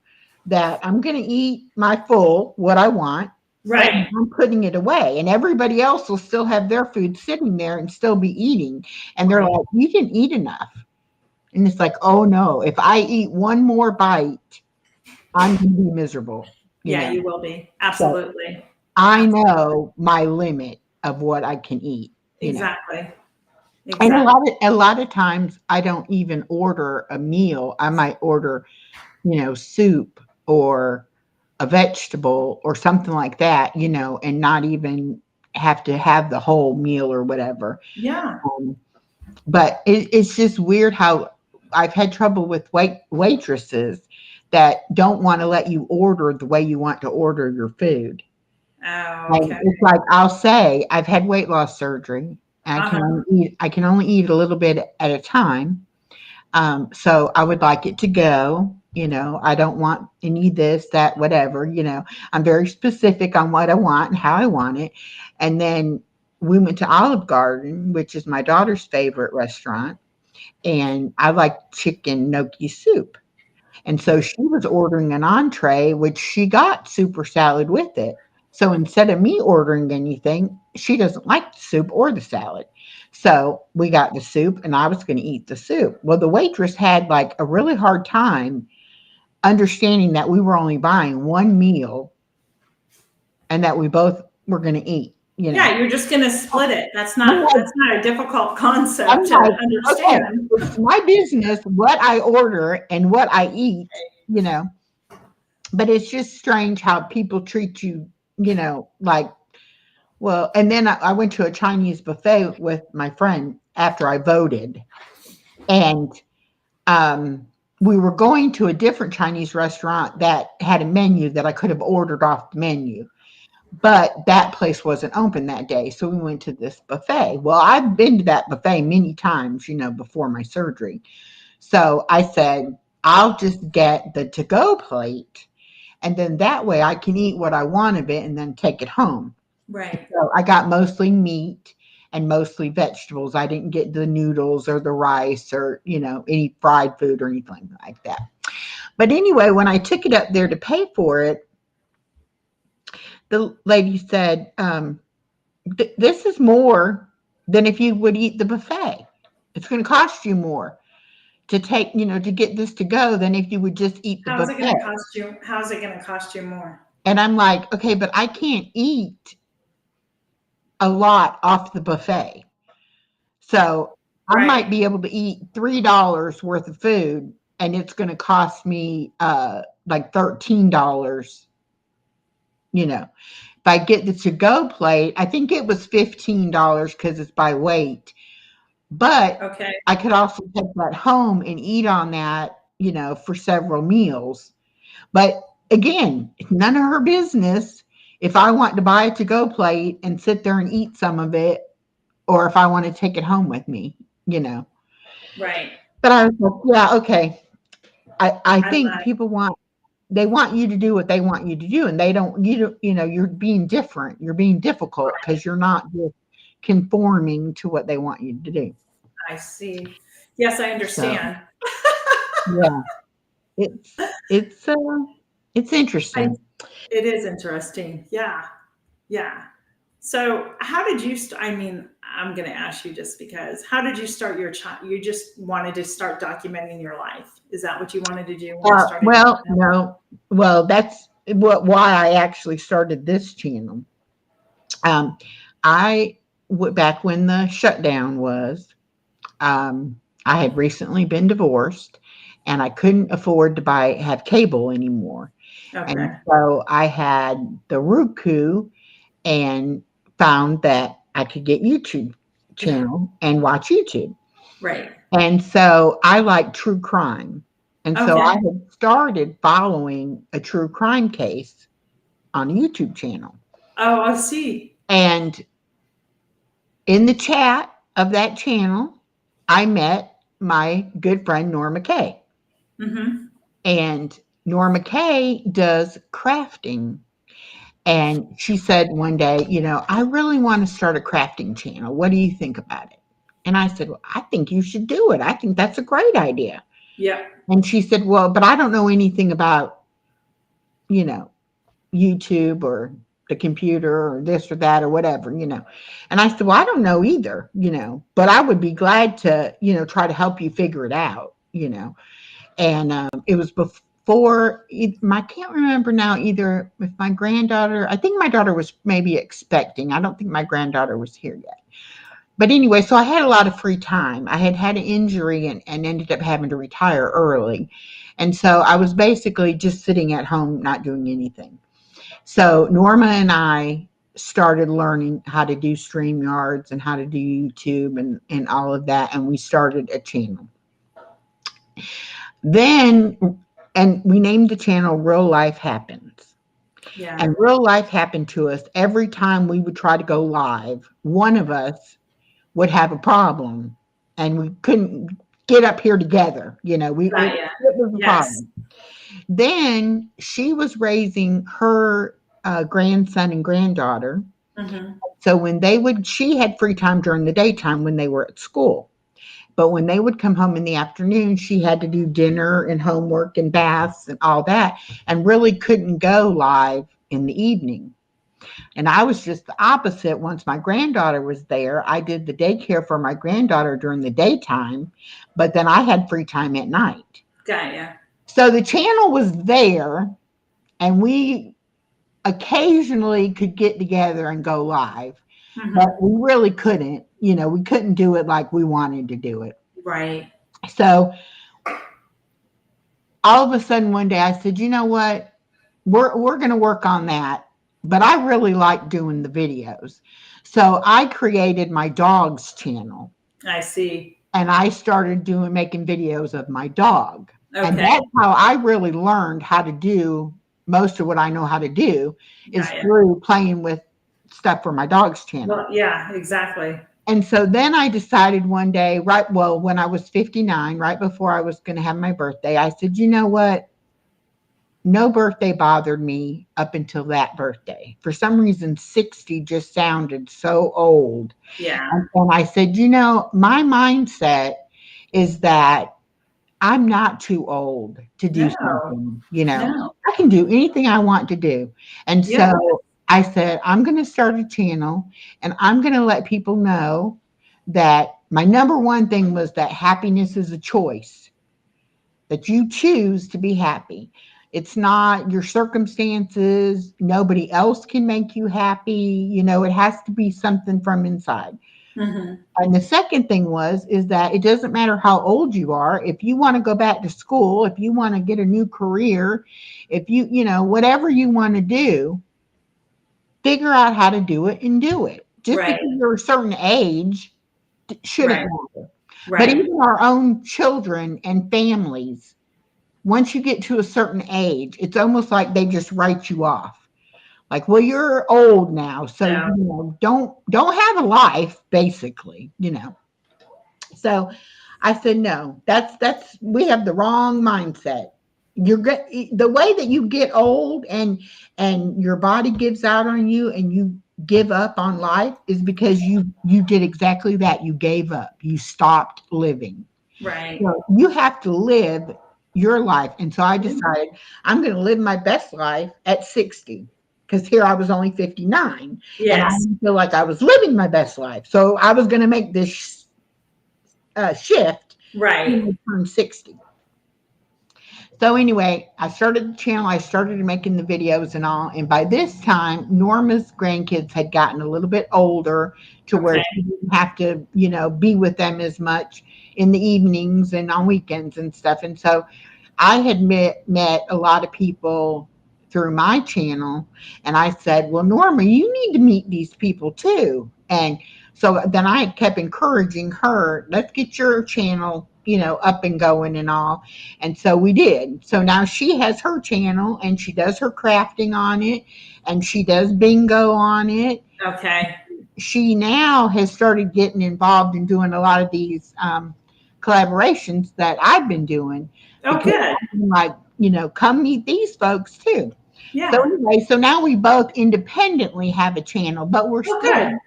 that I'm going to eat my full, what I want. Right. I'm putting it away, and everybody else will still have their food sitting there and still be eating. And they're like, you didn't eat enough. And it's like, oh no, if I eat one more bite, I'm going to be miserable. Yeah, you will be. Absolutely. So I know my limit of what I can eat. Exactly. And a lot of times I don't even order a meal. I might order, soup or a vegetable or something like that, and not even have to have the whole meal or whatever. Yeah. But it's just weird how I've had trouble with waitresses that don't want to let you order the way you want to order your food. Oh, And okay. it's like, I'll say, I've had weight loss surgery. And I can only eat a little bit at a time. So I would like it to go. I don't want any this, that, whatever. I'm very specific on what I want and how I want it. And then we went to Olive Garden, which is my daughter's favorite restaurant, and I like chicken gnocchi soup. And so she was ordering an entree, which she got super salad with it. So instead of me ordering anything, she doesn't like the soup or the salad. So we got the soup and I was going to eat the soup. Well, the waitress had like a really hard time understanding that we were only buying one meal and that we both were going to eat. Yeah, you're just gonna split it. That's not a difficult I'm concept to like, okay, understand. it's my business what I order and what I eat, you know. But it's just strange how people treat you, like, well, and then I went to a Chinese buffet with my friend after I voted. And we were going to a different Chinese restaurant that had a menu that I could have ordered off the menu. But that place wasn't open that day. So we went to this buffet. Well, I've been to that buffet many times, before my surgery. So I said, I'll just get the to-go plate. And then that way I can eat what I want of it and then take it home. Right. So I got mostly meat and mostly vegetables. I didn't get the noodles or the rice or, any fried food or anything like that. But anyway, when I took it up there to pay for it, the lady said, this is more than if you would eat the buffet. It's going to cost you more to take, to get this to go than if you would just eat the How's buffet. it going to cost you? How's it going to cost you more? And I'm like, okay, but I can't eat a lot off the buffet. So I might be able to eat $3 worth of food and it's going to cost me like $13. If I get the to-go plate, I think it was $15 because it's by weight. But okay, I could also take that home and eat on that, for several meals. But again, it's none of her business if I want to buy a to-go plate and sit there and eat some of it, or if I want to take it home with me, right. But I was like, yeah, okay. I think people want you to do what they want you to do, and they don't, you're being different. You're being difficult because you're not just conforming to what they want you to do. I see. Yes, I understand. So, yeah, it's interesting. It is interesting. Yeah. Yeah. So how did you I'm going to ask you just because, how did you start you just wanted to start documenting your life? Is that what you wanted to do when you started? No. Well, that's why I actually started this channel. I back when the shutdown was, I had recently been divorced and I couldn't afford to have cable anymore. Okay. And so I had the Roku and found that I could get YouTube channel and watch YouTube. Right. And so I like true crime. And so I had started following a true crime case on a YouTube channel. Oh, I see. And in the chat of that channel, I met my good friend, Norma Kay. Mm-hmm. And Norma Kay does crafting. And she said one day, I really want to start a crafting channel. What do you think about it? And I said, well, I think you should do it. I think that's a great idea. Yeah. And she said, well, but I don't know anything about, YouTube or the computer or this or that or whatever, And I said, well, I don't know either, but I would be glad to, try to help you figure it out, And it was before, I can't remember now either with my granddaughter. I think my daughter was maybe expecting. I don't think my granddaughter was here yet. But anyway, so I had a lot of free time. I had an injury and ended up having to retire early. And so I was basically just sitting at home, not doing anything. So Norma and I started learning how to do StreamYards and how to do YouTube and all of that. And we started a channel. And we named the channel Real Life Happens. Yeah. And real life happened to us every time we would try to go live. One of us would have a problem and we couldn't get up here together. It was a problem. Then she was raising her grandson and granddaughter. Mhm. So when she had free time during the daytime when they were at school. But when they would come home in the afternoon, she had to do dinner and homework and baths and all that, and really couldn't go live in the evening. And I was just the opposite. Once my granddaughter was there, I did the daycare for my granddaughter during the daytime, but then I had free time at night. Got ya. So the channel was there, and we occasionally could get together and go live, but Mhm. we really couldn't. We couldn't do it like we wanted to do it. Right. So all of a sudden one day I said, you know what? We're going to work on that. But I really like doing the videos. So I created my dog's channel, I see. and I started making videos of my dog. And Okay. that's how I really learned how to do most of what I know how to do, is Got ya. through playing with stuff for my dog's channel. Well, yeah, exactly. And so then I decided one day, when I was 59, right before I was going to have my birthday, I said, you know what? No birthday bothered me up until that birthday. For some reason, 60 just sounded so old. Yeah. And I said, my mindset is that I'm not too old to do No. something, No. I can do anything I want to do. And Yeah. so I said, I'm going to start a channel, and I'm going to let people know that my number one thing was that happiness is a choice, that you choose to be happy. It's not your circumstances. Nobody else can make you happy. It has to be something from inside. Mhm. And the second thing is that it doesn't matter how old you are. If you want to go back to school, if you want to get a new career, if whatever you want to do, figure out how to do it and do it. Just Right. because you're a certain age shouldn't Right. matter. But Right. even our own children and families, once you get to a certain age, it's almost like they just write you off. Like, well, you're old now, so No. don't have a life, basically. So I said, no, that's we have the wrong mindset. The way that you get old and your body gives out on you and you give up on life is because you did exactly that. You gave up. You stopped living. Right. So you have to live your life. And so I decided I'm going to live my best life at 60, because here I was only 59 and I Yes. didn't feel like I was living my best life. So I was going to make this shift Right. when I turned 60. So anyway, I started the channel. I started making the videos and all. And by this time, Norma's grandkids had gotten a little bit older to where Okay. she didn't have to, be with them as much in the evenings and on weekends and stuff. And so I had met a lot of people through my channel, and I said, well, Norma, you need to meet these people too. And so then I kept encouraging her, let's get your channel, up and going and all. And so we did. So now she has her channel, and she does her crafting on it, and she does bingo on it. Okay. She now has started getting involved in doing a lot of these collaborations that I've been doing, Oh, because good. I'm like, come meet these folks too. So Yeah. anyway, so now we both independently have a channel, but we're Oh, still good.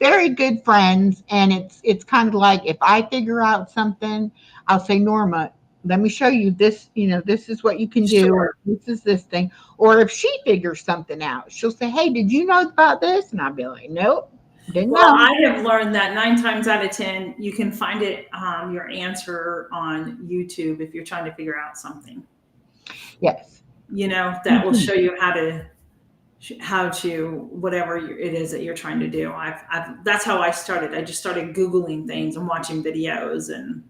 very good friends. And it's kind of like, if I figure out something, I'll say, Norma, let me show you this. This is what you can do, or Sure. this is this thing. Or if she figures something out, she'll say, hey, did you know about this? And I'll be like, nope, didn't Well, know. I have learned that 9 times out of 10, you can find it, your answer on YouTube if you're trying to figure out something, Yes. that will show you how to whatever it is that you're trying to do. That's how I started. I just started Googling things and watching videos and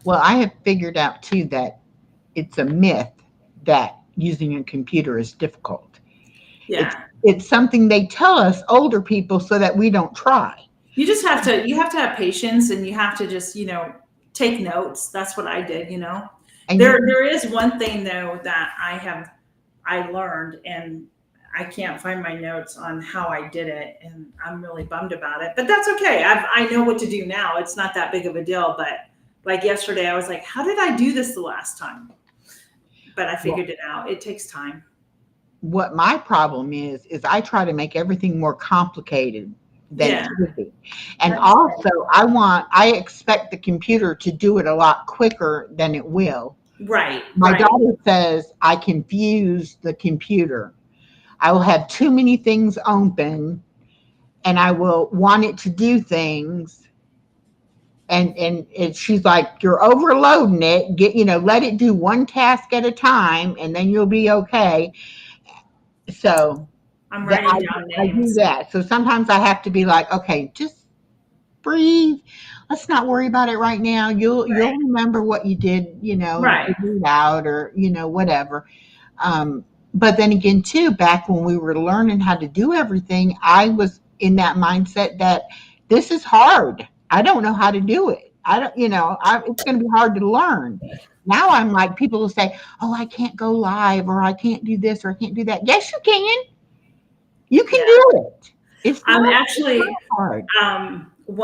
Well, I have figured out too that it's a myth that using a computer is difficult. It's yeah. it's something they tell us older people so that we don't try. You have to have patience, and you have to just, take notes. That's what I did. And There is one thing though that I learned, and I can't find my notes on how I did it, and I'm really bummed about it. But that's okay. I know what to do now. It's not that big of a deal. But like yesterday, I was like, how did I do this the last time? but I figured it out. It takes time. What my problem is I try to make everything more complicated than it Yeah. should be. And That's also I expect the computer to do it a lot quicker than it will. right. My Right. daughter says I confuse the computer. I will have too many things open and I will want it to do things. She's like, you're overloading it. Let it do one task at a time and then you'll be okay. So I'm that writing down I do names. that. So sometimes I have to be like, okay, just breathe. Let's not worry about it right now. You'll Right. remember what you did, Right. figure it out or whatever. But then again, too, back when we were learning how to do everything, I was in that mindset that this is hard. I don't know how to do it. I don't, it's going to be hard to learn. Now I'm like, people will say, oh, I can't go live or I can't do this or I can't do that. Yes, you can. You can Yeah. do it. It's I'm not actually, hard.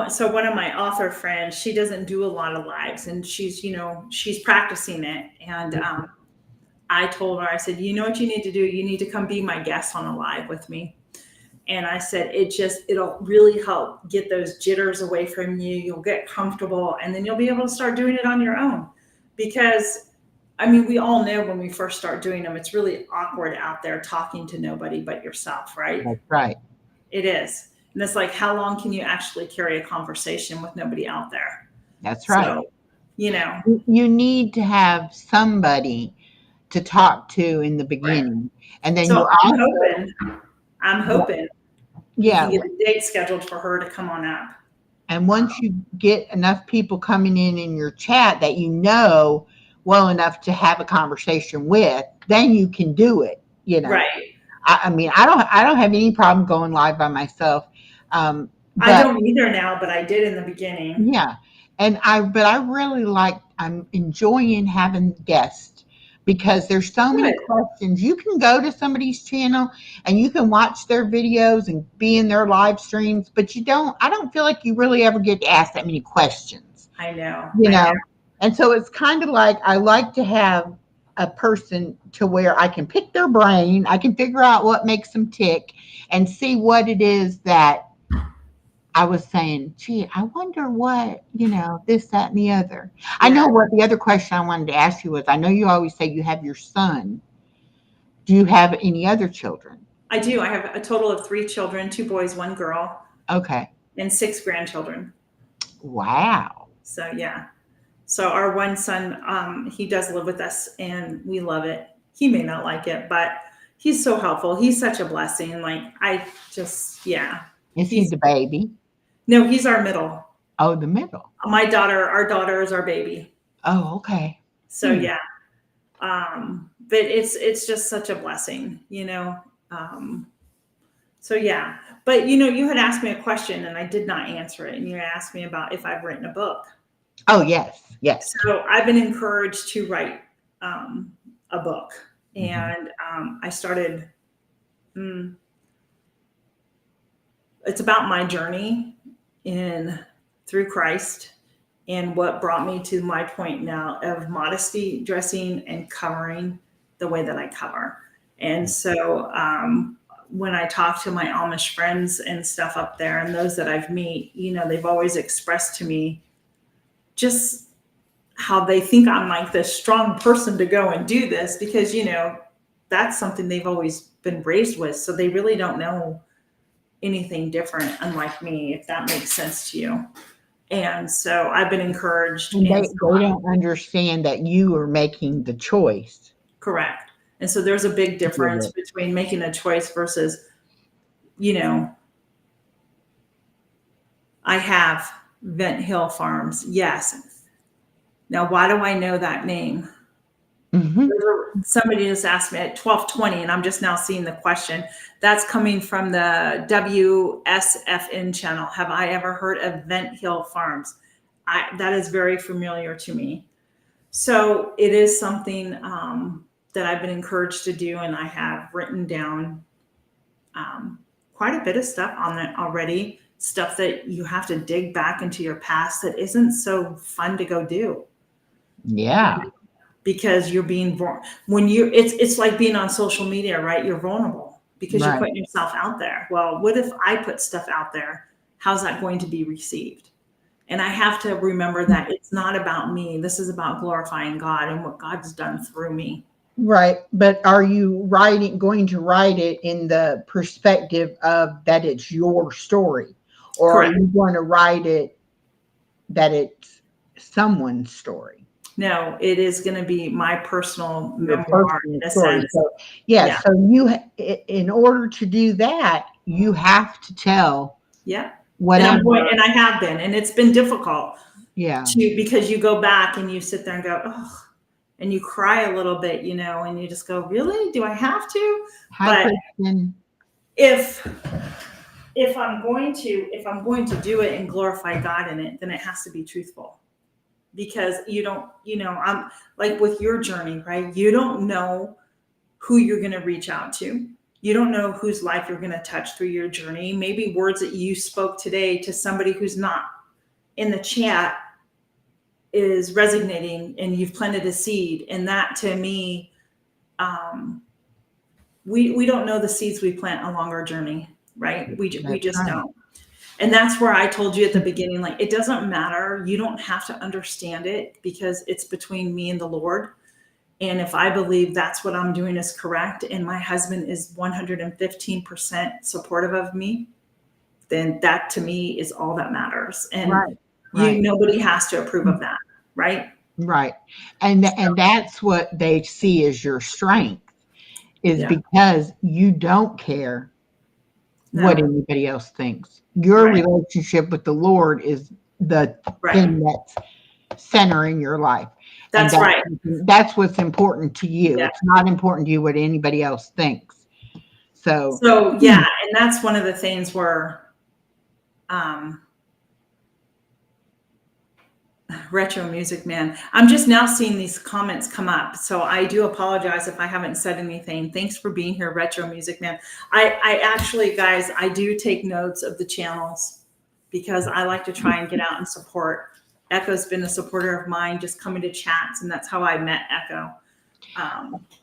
so one of my author friends, she doesn't do a lot of lives, and she's practicing it. And I told her, I said, you know what you need to do? You need to come be my guest on a live with me. And I said, it'll really help get those jitters away from you. You'll get comfortable, and then you'll be able to start doing it on your own. Because, I mean, we all know when we first start doing them, it's really awkward out there talking to nobody but yourself, right? That's right. It is. And it's like, how long can you actually carry a conversation with nobody out there? That's right. So, you need to have somebody to talk to in the beginning. And then so you I'm hoping we yeah. can get a date scheduled for her to come on up. And once you get enough people coming in your chat that you know well enough to have a conversation with, then you can do it. Right. I mean, I don't have any problem going live by myself. I But don't either now, but I did in the beginning. yeah, but I really I'm enjoying having guests because there's so many Good. questions. You can go to somebody's channel and you can watch their videos and be in their live streams, but I don't feel like you really ever get to ask that many questions, I know. you I know? know. And so it's kind of like I like to have a person to where I can pick their brain, I can figure out what makes them tick and see what it is that I was saying, gee, I wonder what, this, that, and the other. I know Yeah. what the other question I wanted to ask you was, I know you always say you have your son. Do you have any other children? I do. I have a total of 3 children, 2 boys, 1 girl, Okay. and 6 grandchildren. Wow. So yeah. So our one son, he does live with us and we love it. He may not like it, but he's so helpful. He's such a blessing. Like yeah. Is he the baby? No, he's our middle. Oh, the middle. Our daughter is our baby. Oh, okay. So yeah. But it's just such a blessing, so yeah. But you had asked me a question and I did not answer it. And you asked me about if I've written a book. Oh, yes. Yes. So I've been encouraged to write a book. And I started, it's about my journey through Christ and what brought me to my point now of modesty, dressing, and covering the way that I cover. And so when I talk to my Amish friends and stuff up there and those that I've met, they've always expressed to me just how they think I'm like this strong person to go and do this because, that's something they've always been raised with. So they really don't know anything different, unlike me, if that makes sense to you. And so I've been encouraged. And they don't understand that you are making the choice. Correct. And so there's a big difference between making a choice versus, I have Vent Hill Farms. Yes. Now, why do I know that name? Somebody just asked me at 12:20, and I'm just now seeing the question. That's coming from the WSFN channel. Have I ever heard of Vent Hill Farms? That is very familiar to me. So it is something that I've been encouraged to do, and I have written down quite a bit of stuff on it already, stuff that you have to dig back into your past that isn't so fun to go do. Yeah. because you're being when you it's like being on social media, right? You're vulnerable because you're Right. putting yourself out there. Well, what if I put stuff out there? How's that going to be received? And I have to remember that it's not about me. This is about glorifying God and what God's done through me. Right. But are you going to write it in the perspective of that it's your story? Or Correct. are you going to write it that it's someone's story? No, it is going to be my personal Your memoir personal in a story. sense. So, yeah. Yeah. So in order to do that, you have to tell Yeah. whatever. And I have been, and it's been difficult Yeah. because you go back and you sit there and go, oh, and you cry a little bit, and you just go, really? Do I have to? Hi, But Kristen. if I'm going to do it and glorify God in it, then it has to be truthful. Because I'm like with your journey, right? You don't know who you're going to reach out to. You don't know whose life you're going to touch through your journey. Maybe words that you spoke today to somebody who's not in the chat is resonating, and you've planted a seed. And that, to me, we don't know the seeds we plant along our journey, right? We just don't. And that's where I told you at the beginning, like, it doesn't matter. You don't have to understand it, because it's between me and the Lord. And if I believe that's what I'm doing is correct, and my husband is 115% supportive of me, then that to me is all that matters. And nobody has to approve of that, right? Right. And that's what they see as your strength, is because you don't care what anybody else thinks. Your relationship with the Lord is the thing that's centering your life. That's right. That's what's important to you. Yeah. It's not important to you what anybody else thinks. So yeah, and that's one of the things where Retro Music Man, I'm just now seeing these comments come up, so I do apologize if I haven't said anything. Thanks for being here, Retro Music Man. I actually, guys, I do take notes of the channels because I like to try and get out and support. Echo's been a supporter of mine, just coming to chats, and that's how I met Echo.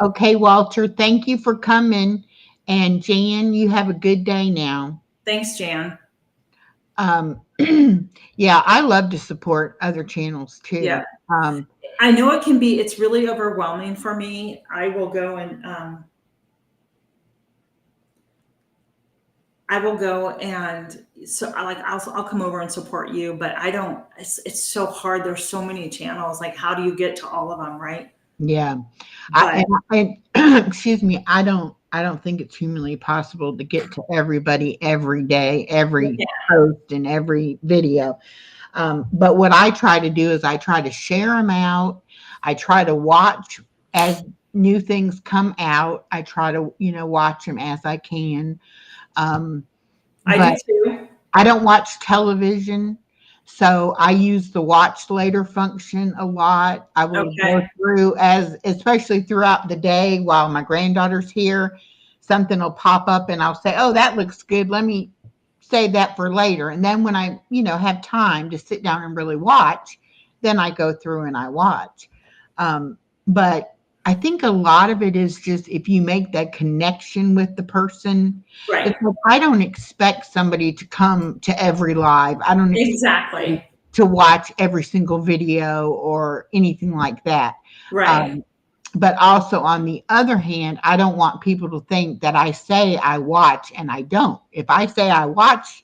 Okay, Walter, thank you for coming. And Jan, you have a good day now. Thanks, Jan. Yeah, I love to support other channels too. Yeah. I know it's really overwhelming for me. I will go and so I'll come over and support you, but I don't, it's so hard. There's so many channels. Like, how do you get to all of them? Right. Yeah. Excuse me. I don't think it's humanly possible to get to everybody every day, every post and every video. But what I try to do is I try to share them out. I try to watch as new things come out. I try to, watch them as I can. I do too. I don't watch television, so I use the watch later function a lot. I will go through, especially throughout the day while my granddaughter's here, something will pop up and I'll say, oh, that looks good. Let me save that for later. And then when I, have time to sit down and really watch, then I go through and I watch. But I think a lot of it is just if you make that connection with the person. Right. It's like, I don't expect somebody to come to every live. I don't expect to watch every single video or anything like that. Right. But also on the other hand, I don't want people to think that I say I watch and I don't. If I say I watch,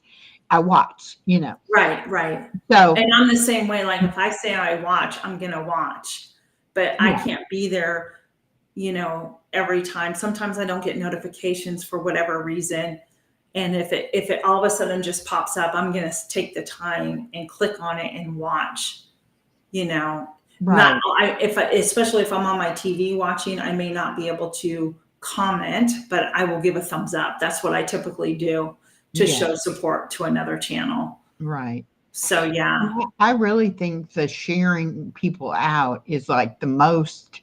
Right, right. So, and I'm the same way. Like, if I say I watch, I'm going to watch, but I can't be there, every time. Sometimes I don't get notifications for whatever reason. And if it all of a sudden just pops up, I'm going to take the time and click on it and watch, especially if I'm on my TV watching, I may not be able to comment, but I will give a thumbs up. That's what I typically do to show support to another channel. Right. So, yeah. I really think the sharing people out is like the most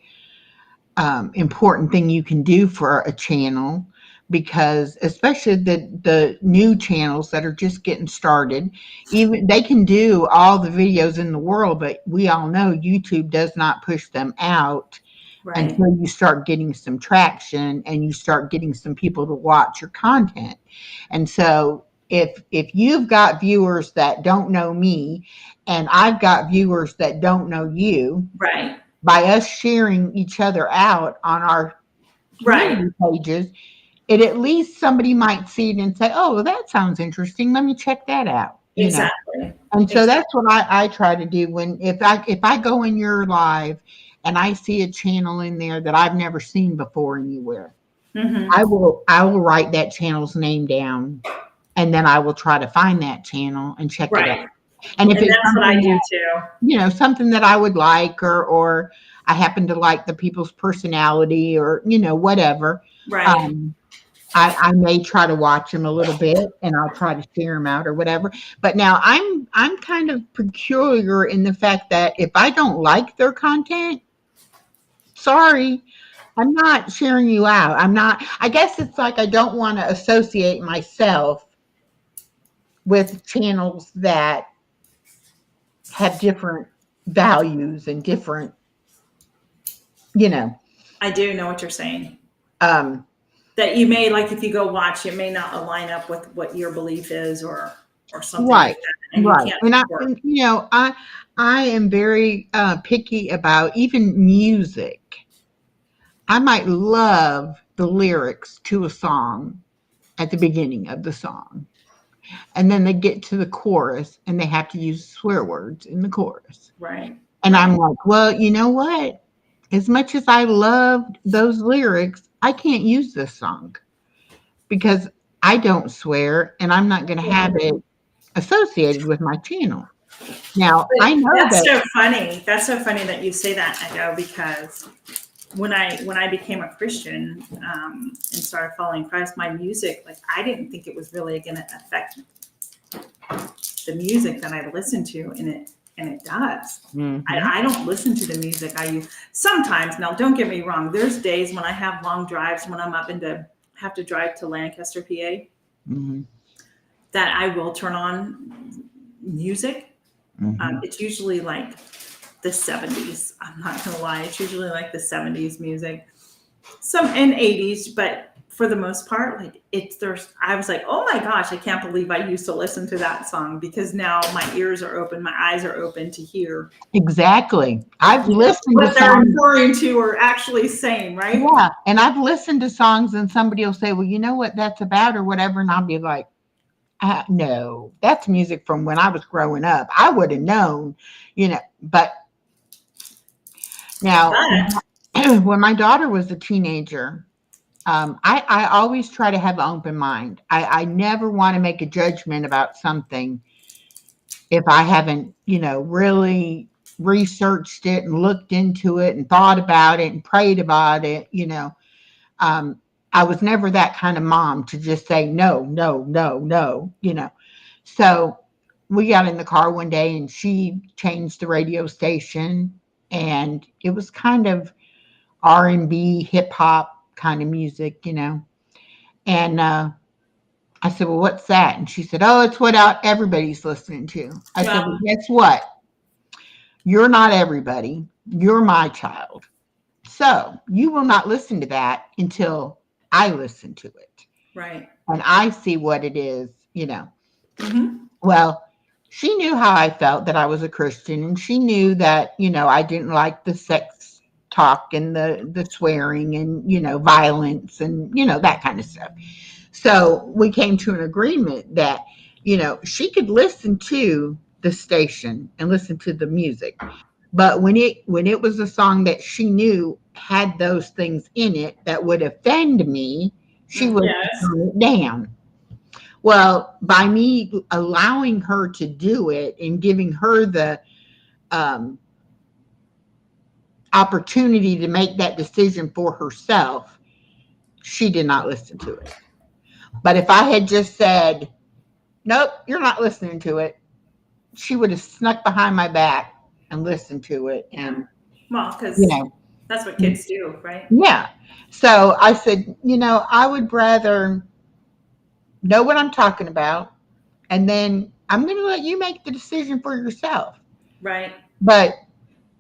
important thing you can do for a channel, because especially the new channels that are just getting started, even they can do all the videos in the world, but we all know YouTube does not push them out Right. until you start getting some traction and you start getting some people to watch your content. And so if you've got viewers that don't know me and I've got viewers that don't know you, Right. by us sharing each other out on our Right. community pages, it at least somebody might see it and say, "Oh, well, that sounds interesting. Let me check that out." Exactly. And so Exactly. that's what I try to do when if I go in your live and I see a channel in there that I've never seen before anywhere, Hmm. I will write that channel's name down, and then I will try to find that channel and check it out. Right. And if And it's that's what I something do that, too. something that I would like, or I happen to like the people's personality, or whatever, Right. um, I may try to watch them a little bit and I'll try to share them out or whatever. But now I'm kind of peculiar in the fact that if I don't like their content, sorry, I'm not sharing you out. I'm not, I guess it's like I don't want to associate myself with channels that have different values and different, you know, I do know what you're saying. um, That you may, like, if you go watch, it may not align up with what your belief is, or something like right, that, and you right. can't And support. I am very picky about even music. I might love the lyrics to a song at the beginning of the song, and then they get to the chorus and they have to use swear words in the chorus. Right. And I'm Right. like, well, you know what? As much as I loved those lyrics, I can't use this song because I don't swear and I'm not going to have it associated with my channel. Now, But I know that's that, so funny. That's so funny that you say that, Echo, because when I became a Christian, and started following Christ, my music, like, I didn't think it was really going to affect the music that I listen to, and it does. Mhm. I don't listen to the music I use sometimes. Now, don't get me wrong. There's days when I have long drives, when I'm up into have to drive to Lancaster, PA, Mhm. that I will turn on music. Mhm. It's usually like the 70s. I'm not gonna lie. It's usually like the 70s music, some and 80s, but for the most part, like, I was like, oh my gosh, I can't believe I used to listen to that song, because now my ears are open, my eyes are open to hear, Exactly. I've listened to what they're songs. referring to or actually saying, right? Yeah, and I've listened to songs and somebody will say, "Well, you know what that's about," or whatever, and I'll be like, no, that's music from when I was growing up. I would have known, but now But when my daughter was a teenager, I always try to have an open mind. I never want to make a judgment about something if I haven't, really researched it and looked into it and thought about it and prayed about it. Um, I was never that kind of mom to just say no, no, no, no. So we got in the car one day and she changed the radio station, and it was kind of R&B, hip hop kind of music. And I said, "Well, what's that?" And she said, "Oh, it's what everybody's listening to." I said, "Well, well, guess what? You're not everybody. You're my child. So you will not listen to that until I listen to it right. and I see what it is. Hmm. Well, she knew how I felt that I was a Christian, and she knew that, I didn't like the sex talk and the swearing and, violence and, that kind of stuff. So we came to an agreement that, she could listen to the station and listen to the music. But when it was a song that she knew had those things in it that would offend me, she would Yes. turn it down. Well, by me allowing her to do it and giving her the um, opportunity to make that decision for herself, she did not listen to it. But if I had just said, "Nope, you're not listening to it," she would have snuck behind my back and listened to it. Yeah. And, Well, you because know, That's what kids do, right? Yeah. So I said, I would rather know what I'm talking about, and then I'm going to let you make the decision for yourself. Right. But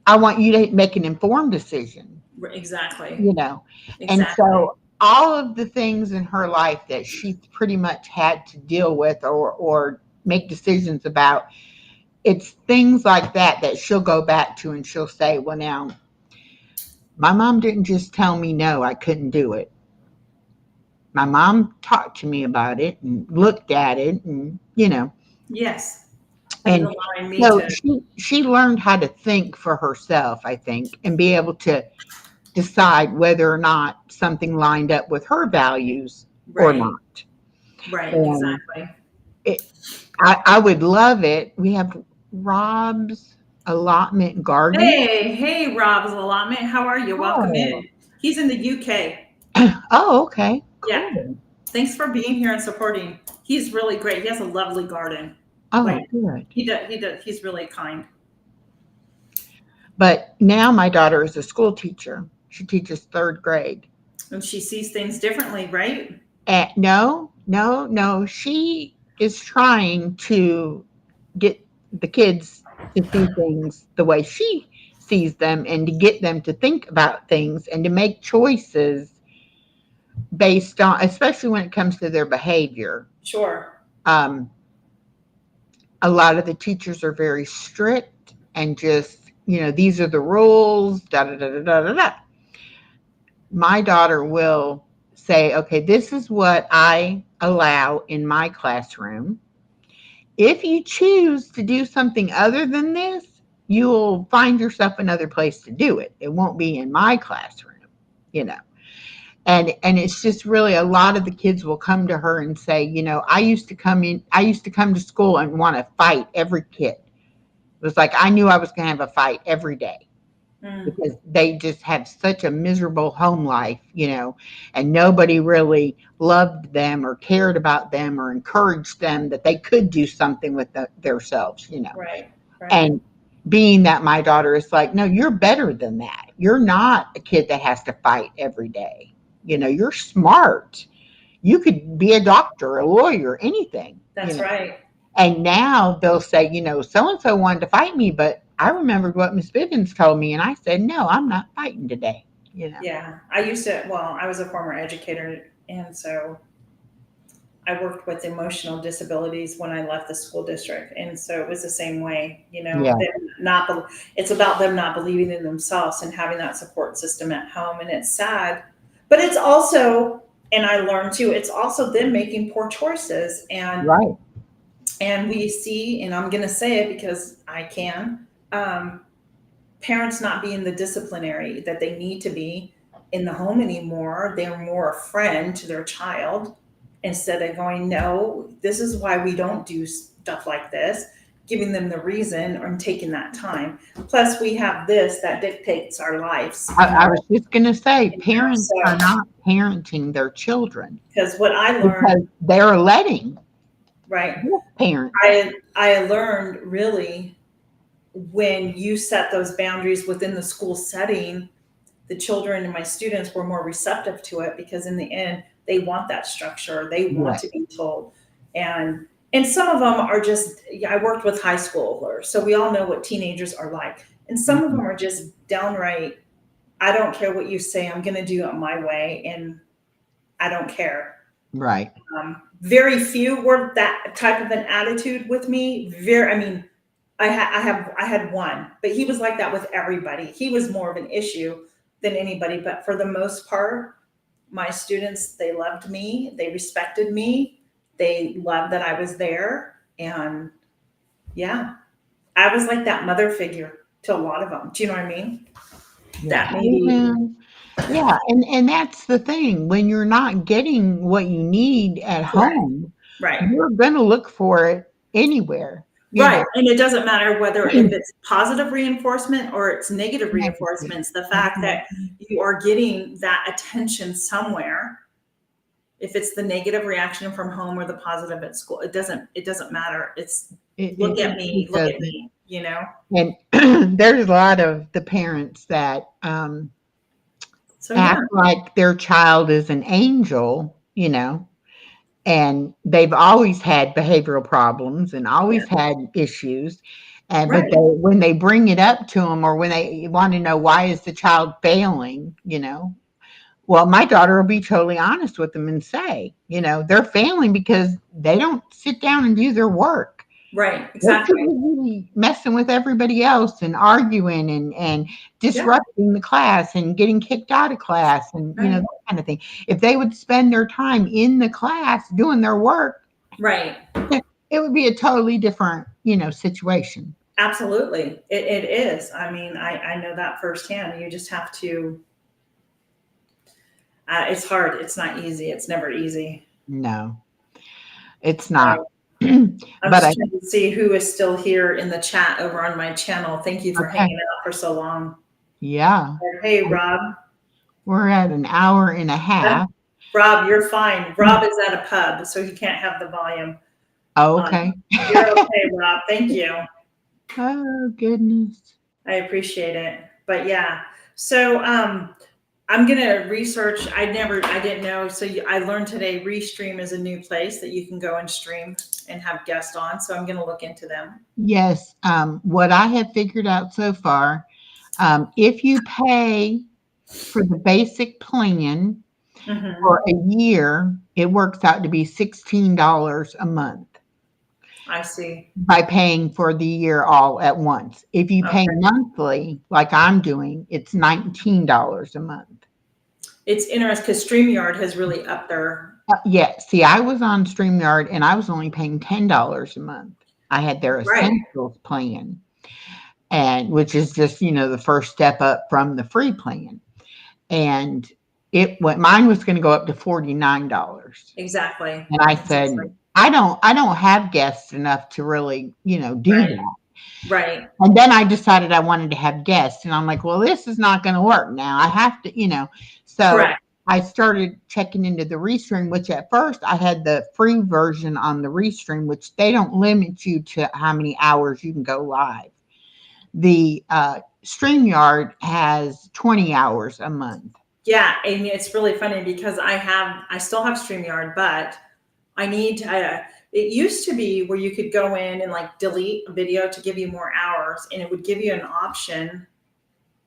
I want you to make an informed decision, Exactly. And Exactly. so all of the things in her life that she pretty much had to deal with or make decisions about, it's things like that she'll go back to and she'll say, well, now, my mom didn't just tell me no, I couldn't do it. My mom talked to me about it and looked at it and. Yes. He's And allowing me so to. she learned how to think for herself, I think, and be able to decide whether or not something lined up with her values or Right. not. Right. And Exactly. I would love it. We have Rob's allotment garden. Hey, Rob's allotment. How are you? Welcome Oh, in. He's in the UK. oh, okay, Yeah. cool. Thanks for being here and supporting. He's really great. He has a lovely garden. Oh, Like good. he does. He does. He's really kind. But now my daughter is a school teacher. She teaches third grade. And she sees things differently, right? No, no, no. She is trying to get the kids to see things the way she sees them and to get them to think about things and to make choices based on, especially when it comes to their behavior. Sure. Um, a lot of the teachers are very strict and just, these are the rules, da da da da da da da. My daughter will say, okay, this is what I allow in my classroom. If you choose to do something other than this, you'll find yourself another place to do it. It won't be in my classroom, you know. And it's just really a lot of the kids will come to her and say, I used to come to school and want to fight every kid. It was like I knew I was going to have a fight every day Mm, because they just had such a miserable home life, and nobody really loved them or cared about them or encouraged them that they could do something with themselves. right. Right. And being that my daughter is like, no, you're better than that. You're not a kid that has to fight every day. You're smart. You could be a doctor, a lawyer, anything. That's right. And now they'll say, so and so wanted to fight me, but I remembered what Miss Bivens told me, and I said, no, I'm not fighting today. Yeah. I was a former educator, and so I worked with emotional disabilities when I left the school district. And so it was the same way, Yeah, it's about them not believing in themselves and having that support system at home. And it's sad, but it's also, and I learned too, it's also them making poor choices. right. And we see, and I'm going to say it because I can, parents not being the disciplinary that they need to be in the home anymore. They're more a friend to their child instead of going, no, this is why we don't do stuff like this, giving them the reason or taking that time. Plus, we have this that dictates our lives. I was just going to say, parents So, are not parenting their children because what I learned, because they're letting right, this parent. I learned really when you set those boundaries within the school setting, the children and my students were more receptive to it because in the end they want that structure, they want Right. to be told. And some of them are just, I worked with high schoolers, so we all know what teenagers are like, and some of them are just downright, I don't care what you say, I'm going to do it my way, and I don't care. Right. Very few were that type of an attitude with me. I mean, I had one, but he was like that with everybody. He was more of an issue than anybody. But for the most part, my students, they loved me, they respected me, they loved that I was there. And yeah, I was like that mother figure to a lot of them. Do you know what I mean? Yeah. That maybe, Amen. Yeah, and that's the thing. When you're not getting what you need at correct. home, Right. you're going to look for it anywhere. Right. And it doesn't matter whether if Mhm. it's positive reinforcement or it's negative reinforcements, the fact that you are getting that attention somewhere, if it's the negative reaction from home or the positive at school, it doesn't matter. It's look at me, It look at doesn't. me, And there's a lot of the parents that So yeah, act like their child is an angel, and they've always had behavioral problems and yeah, always had issues. And but right, when they bring it up to them, or when they want to know why is the child failing, well, my daughter will be totally honest with them and say, they're failing because they don't sit down and do their work. right, They're exactly. too busy messing with everybody else and arguing and Yeah, disrupting the class and getting kicked out of class and right, that kind of thing. If they would spend their time in the class doing their work, right. it would be a totally different, situation. Absolutely, it is. I mean, I know that firsthand. You just have to. It's hard. It's not easy. It's never easy. No, it's not. So I'm But just trying to see who is still here in the chat over on my channel. Thank you for okay, hanging out for so long. yeah, Hey, Rob. we're at an hour and a Uh, half. Rob, you're fine. Rob is at a pub, so he can't have the volume Oh, on. okay. You're okay, Rob. Thank you. Oh, goodness. I appreciate it. But yeah, so I'm gonna research. I didn't know. So I learned today. Restream is a new place that you can go and stream and have guests on. So I'm gonna look into them. Yes, what I have figured out so far, if you pay for the basic plan Hmm. for a year, it works out to be $16 a month I see. by paying for the year all at once. If you pay Okay. monthly, like I'm doing, it's $19 a month. It's interesting because StreamYard has really upped their. Yeah, see, I was on StreamYard and I was only paying $10 a month. I had their Right. essentials plan, and which is just, the first step up from the free plan. And mine was going to go up to $49. Exactly. And I said, Exactly. I don't have guests enough to really, do Right. that. Right. And then I decided I wanted to have guests. And I'm like, well, this is not going to work now. I have to. So Correct. I started checking into the Restream, which at first I had the free version on the Restream, which they don't limit you to how many hours you can go live. The StreamYard has 20 hours a month. Yeah, and it's really funny because I still have StreamYard, but I need to. It used to be where you could go in and like delete a video to give you more hours, and it would give you an option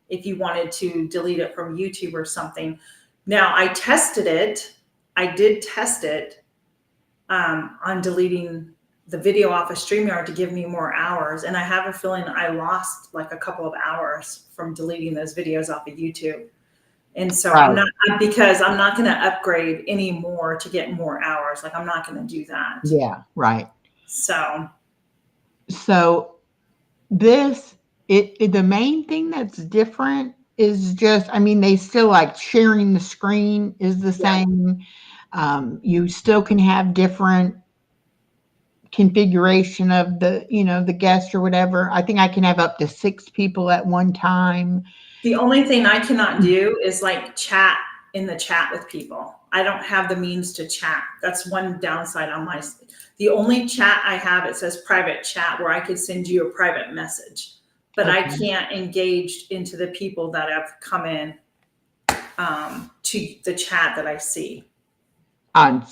if you wanted to delete it from YouTube or something. Now I tested it. I did test it on deleting the video off of StreamYard to give me more hours, and I have a feeling I lost like a couple of hours from deleting those videos off of YouTube. And so Right. because I'm not going to upgrade anymore to get more hours. Like I'm not going to do that. Yeah, right. So So the main thing that's different is just, I mean, they still like sharing the screen is the yeah, same. You still can have different configuration of the guest or whatever. I think I can have up to 6 people at one time. the only thing I cannot do is like chat in the chat with people. I don't have the means to chat. That's one downside on my. The only chat I have, it says private chat, where I could send you a private message, but I Okay. can't engage into the people that have come in to the chat that I see on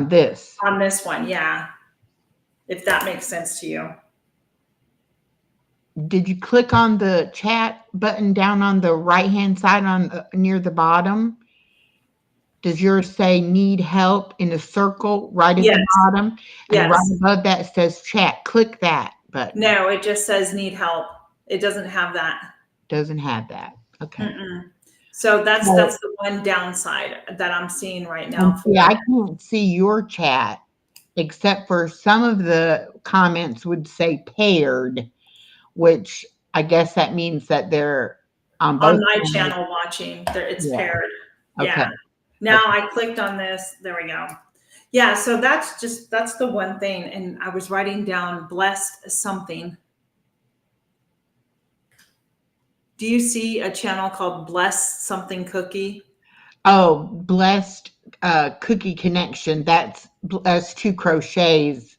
this. on this one. Yeah, if that makes sense to you. Did you click on the chat button down on the right-hand side near the bottom? Does yours say need help in a circle right at Yes. the bottom? And right Yes. above that says chat. Click that button. No, it just says need help. It doesn't have that. Doesn't have that. Okay. Mm-mm. So that's the one downside that I'm seeing right now. Yeah, I can't see your chat except for some of the comments would say paired, which I guess that means that they're on both On my sides. channel watching, it's Yeah. paired. Okay. Yeah. Now I clicked on this. There we go. Yeah. So that's the one thing. And I was writing down blessed something. Do you see a channel called Blessed Something Cookie? Oh, blessed cookie connection. That's 2 crochets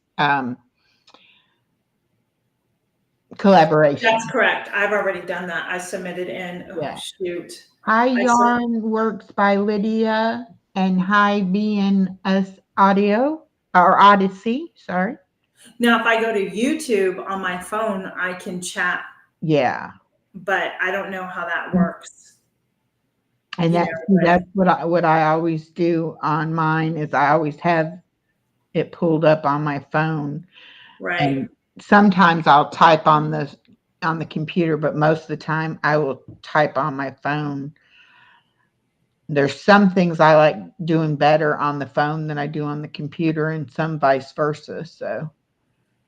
collaboration. That's correct. I've already done that. I submitted in. Oh, Yeah. shoot. Hi I said, Yarn Works by Lydia and Hi BNS Audio or Odyssey. Sorry. now if I go to YouTube on my phone, I can chat, Yeah. but I don't know how that works. And You know, that's what I always do on mine is I always have it pulled up on my phone. right. And sometimes I'll type on the computer, but most of the time I will type on my phone. There's some things I like doing better on the phone than I do on the computer, and some vice versa. So,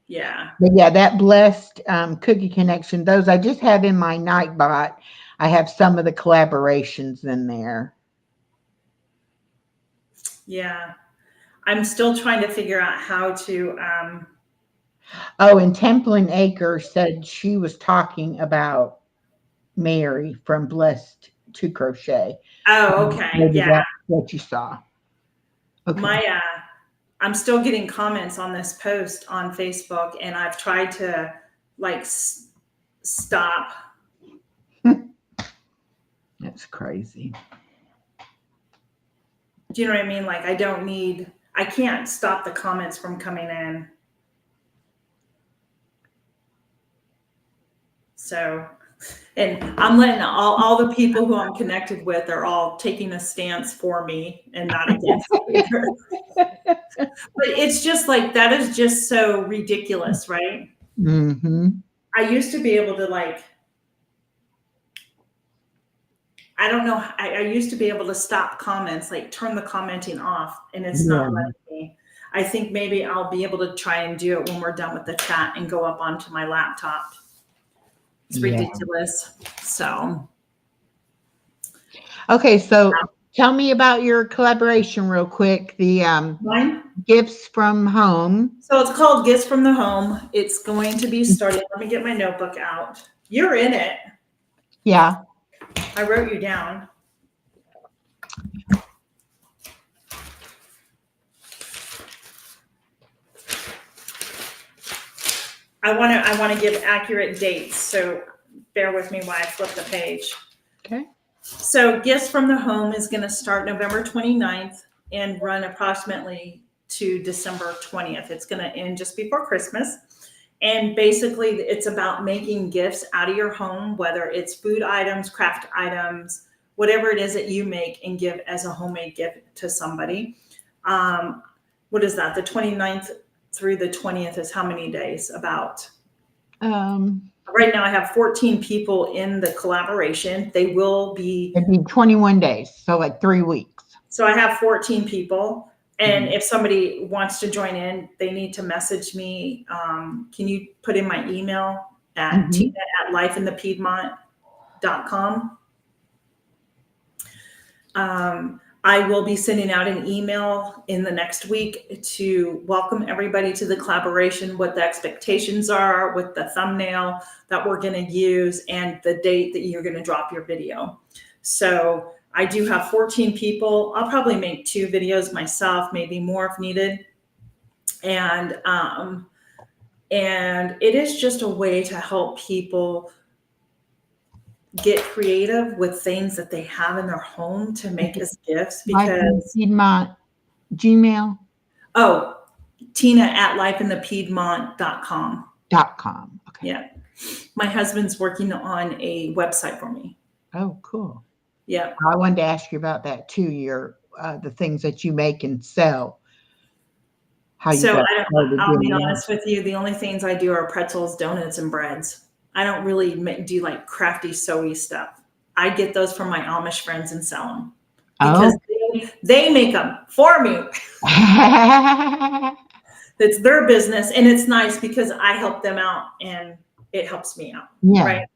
Yeah. but yeah, that blessed cookie connection, those I just have in my Nightbot. I have some of the collaborations in there. Yeah. I'm still trying to figure out how to, Oh, and Templin Acre said she was talking about Mary from Blessed to Crochet. oh, okay. Maybe Yeah. that's what you saw. Okay. My, I'm still getting comments on this post on Facebook, and I've tried to like stop. That's crazy. Do you know what I mean? Like, I can't stop the comments from coming in. So, and I'm letting all the people who I'm connected with are all taking a stance for me and not against me. But it's just like, that is just so ridiculous, right? Mm-hmm. I used to be able to like, I don't know. I used to be able to stop comments, like turn the commenting off, and it's Yeah. not letting me. I think maybe I'll be able to try and do it when we're done with the chat and go up onto my laptop. It's Yeah. ridiculous. So, Okay, so tell me about your collaboration real quick. The mine. gifts from home. So it's called Gifts from the Home. It's going to be starting. Let me get my notebook out. You're in it. Yeah. I wrote you down. I want to give accurate dates, so bear with me while I flip the page. Okay. So Gifts from the Home is going to start November 29th and run approximately to December 20th. It's going to end just before Christmas. And basically it's about making gifts out of your home, whether it's food items, craft items, whatever it is that you make and give as a homemade gift to somebody. What is that? The 29th through the 20th is how many days? About right now I have 14 people in the collaboration. They will be, It'd be 21 days, so like 3 weeks. so I have 14 people. And if somebody wants to join in, they need to message me. Can you put in my email at tina@lifeinthepiedmont.com? I will be sending out an email in the next week to welcome everybody to the collaboration, what the expectations are, with the thumbnail that we're going to use, and the date that you're going to drop your video. So I do have 14 people. I'll probably make 2 videos myself, maybe more if needed. And it is just a way to help people get creative with things that they have in their home to make as gifts. Because Piedmont Gmail. Oh, tina@lifeinthepiedmont.com. .com. Okay. Yeah. My husband's working on a website for me. Oh, cool. Yeah. I wanted to ask you about that too. Your the things that you make and sell. How you So got I'll be doing honest with you. The only things I do are pretzels, donuts, and breads. I don't really do like crafty, sewy stuff. I get those from my Amish friends and sell them because they make them for me. It's their business, and it's nice because I help them out and it helps me out. Yeah. Right.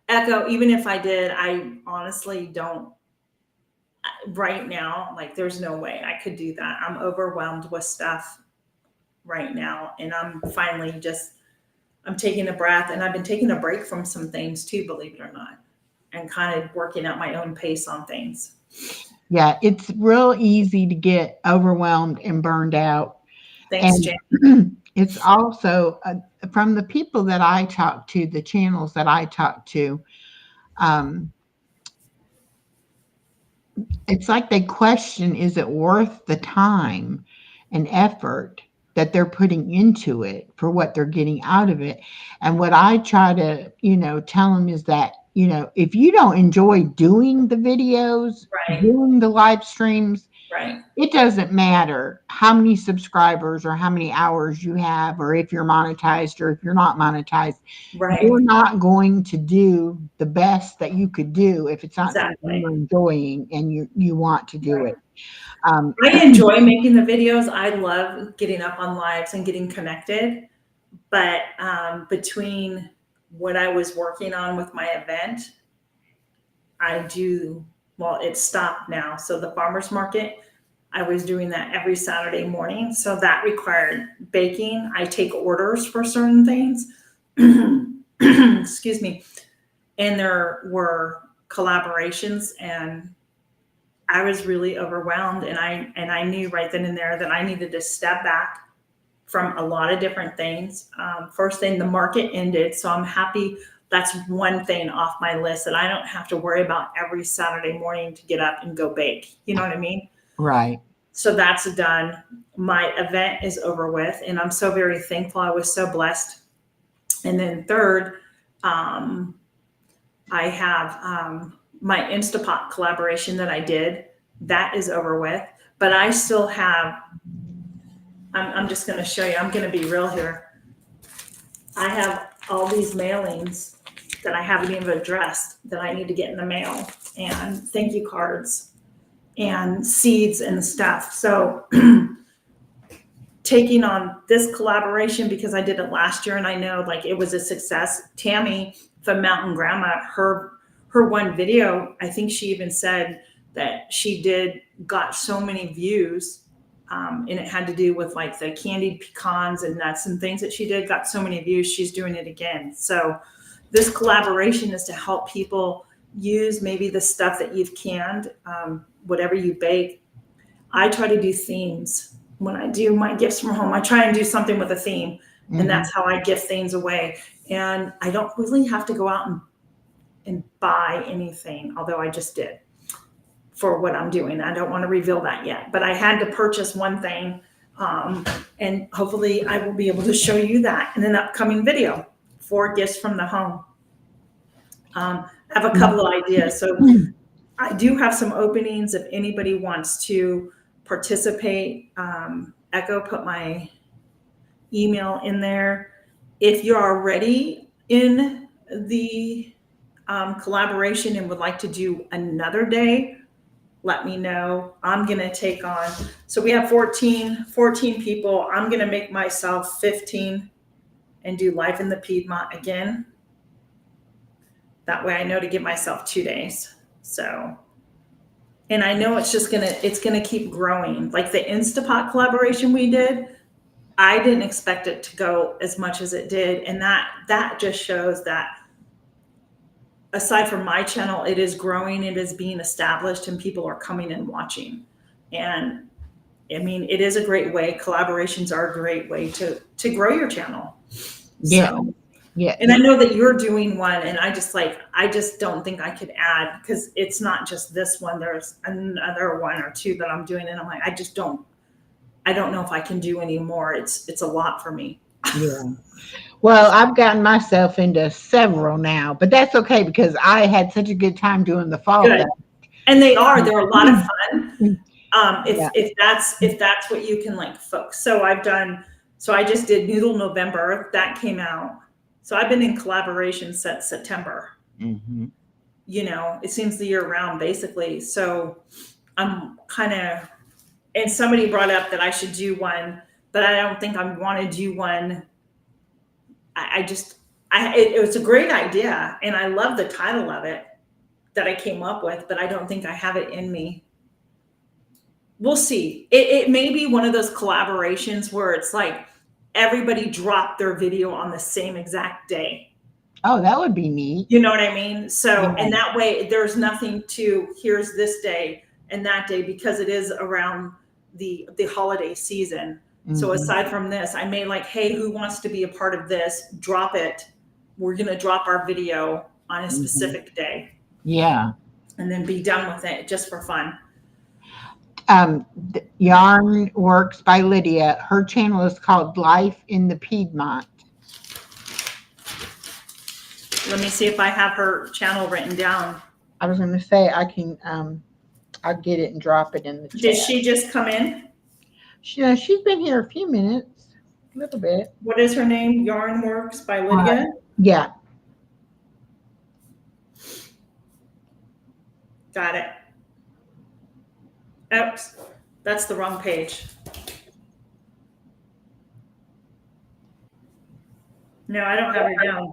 Echo, even if I did, I honestly don't right now. Like, there's no way I could do that. I'm overwhelmed with stuff right now. And I'm finally I'm taking a breath, and I've been taking a break from some things too, believe it or not, and kind of working at my own pace on things. Yeah. It's real easy to get overwhelmed and burned out. Thanks, and Jen. It's also from the people that I talk to, the channels that I talk to, it's like they question, is it worth the time and effort that they're putting into it for what they're getting out of it? And what I try to, tell them is that, if you don't enjoy doing the videos, Right. doing the live streams, Right. it doesn't matter how many subscribers or how many hours you have, or if you're monetized or if you're not monetized. Right. You're not going to do the best that you could do if it's not something Exactly. you're enjoying and you want to do Right. it. I enjoy making the videos. I love getting up on lives and getting connected. But between what I was working on with my event, it stopped now. So the farmer's market, I was doing that every Saturday morning. So that required baking. I take orders for certain things. Excuse me. And there were collaborations, and I was really overwhelmed. And I knew right then and there that I needed to step back from a lot of different things. First thing, the market ended. So I'm happy that's one thing off my list that I don't have to worry about every Saturday morning to get up and go bake. You know what I mean? Right. So that's done. My event is over with, and I'm so very thankful. I was so blessed. And then third, I have my Instapot collaboration that I did. That is over with. But I still have, I'm just going to show you. I'm going to be real here. I have all these mailings that I haven't even addressed that I need to get in the mail, and thank you cards and seeds and stuff. So taking on this collaboration, because I did it last year and I know like it was a success. Tammy from Mountain Grandma, her one video, I think she even said that she got so many views. And it had to do with like the candied pecans and nuts and things that she did, got so many views. She's doing it again. So this collaboration is to help people use maybe the stuff that you've canned, whatever you bake. I try to do themes when I do my gifts from home. I try and do something with a theme, and that's how I gift things away. And I don't really have to go out and buy anything, although I just did for what I'm doing. I don't want to reveal that yet, but I had to purchase one thing, and hopefully I will be able to show you that in an upcoming video for gifts from the home. I have a couple of ideas. So I do have some openings if anybody wants to participate. Echo put my email in there. If you're already in the collaboration and would like to do another day, let me know. I'm going to take on, so we have 14 people. I'm going to make myself 15 and do Life in the Piedmont again. That way I know to give myself 2 days. So, and I know it's going to keep growing. Like the Instapot collaboration we did, I didn't expect it to go as much as it did. And that just shows that aside from my channel, it is growing, it is being established, and people are coming and watching. And I mean, it is a great way. Collaborations are a great way to grow your channel. Yeah. So, yeah. And I know that you're doing one, and I just don't think I could add, because it's not just this one. There's another one or two that I'm doing, and I'm like, I don't know if I can do any more. It's a lot for me. Yeah. Well, I've gotten myself into several now, but that's okay because I had such a good time doing the fall Good. fest. And they're a lot of fun. Yeah. If that's what you can like focus. So I just did Noodle November, that came out. So I've been in collaboration since September. Mm-hmm. You know, it seems the year round basically. So I'm kind of, and somebody brought up that I should do one, but I don't think I want to do one. It was a great idea, and I love the title of it that I came up with, but I don't think I have it in me. We'll see. It may be one of those collaborations where it's like everybody dropped their video on the same exact day. Oh, that would be neat. You know what I mean? So, Yeah. And that way there's nothing to, here's this day and that day, because it is around the holiday season. Mm-hmm. So aside from this, I may like, hey, who wants to be a part of this? Drop it. We're going to drop our video on a specific day. Yeah. And then be done with it just for fun. Yarn Works by Lydia. Her channel is called Life in the Piedmont. Let me see if I have her channel written down. I was going to say I can. I'll get it and drop it in the chat. Did she just come in? She's been here a few minutes, a little bit. What is her name? Yarn Works by Lydia? Yeah. Got it. Oops, that's the wrong page. No, I don't have her down.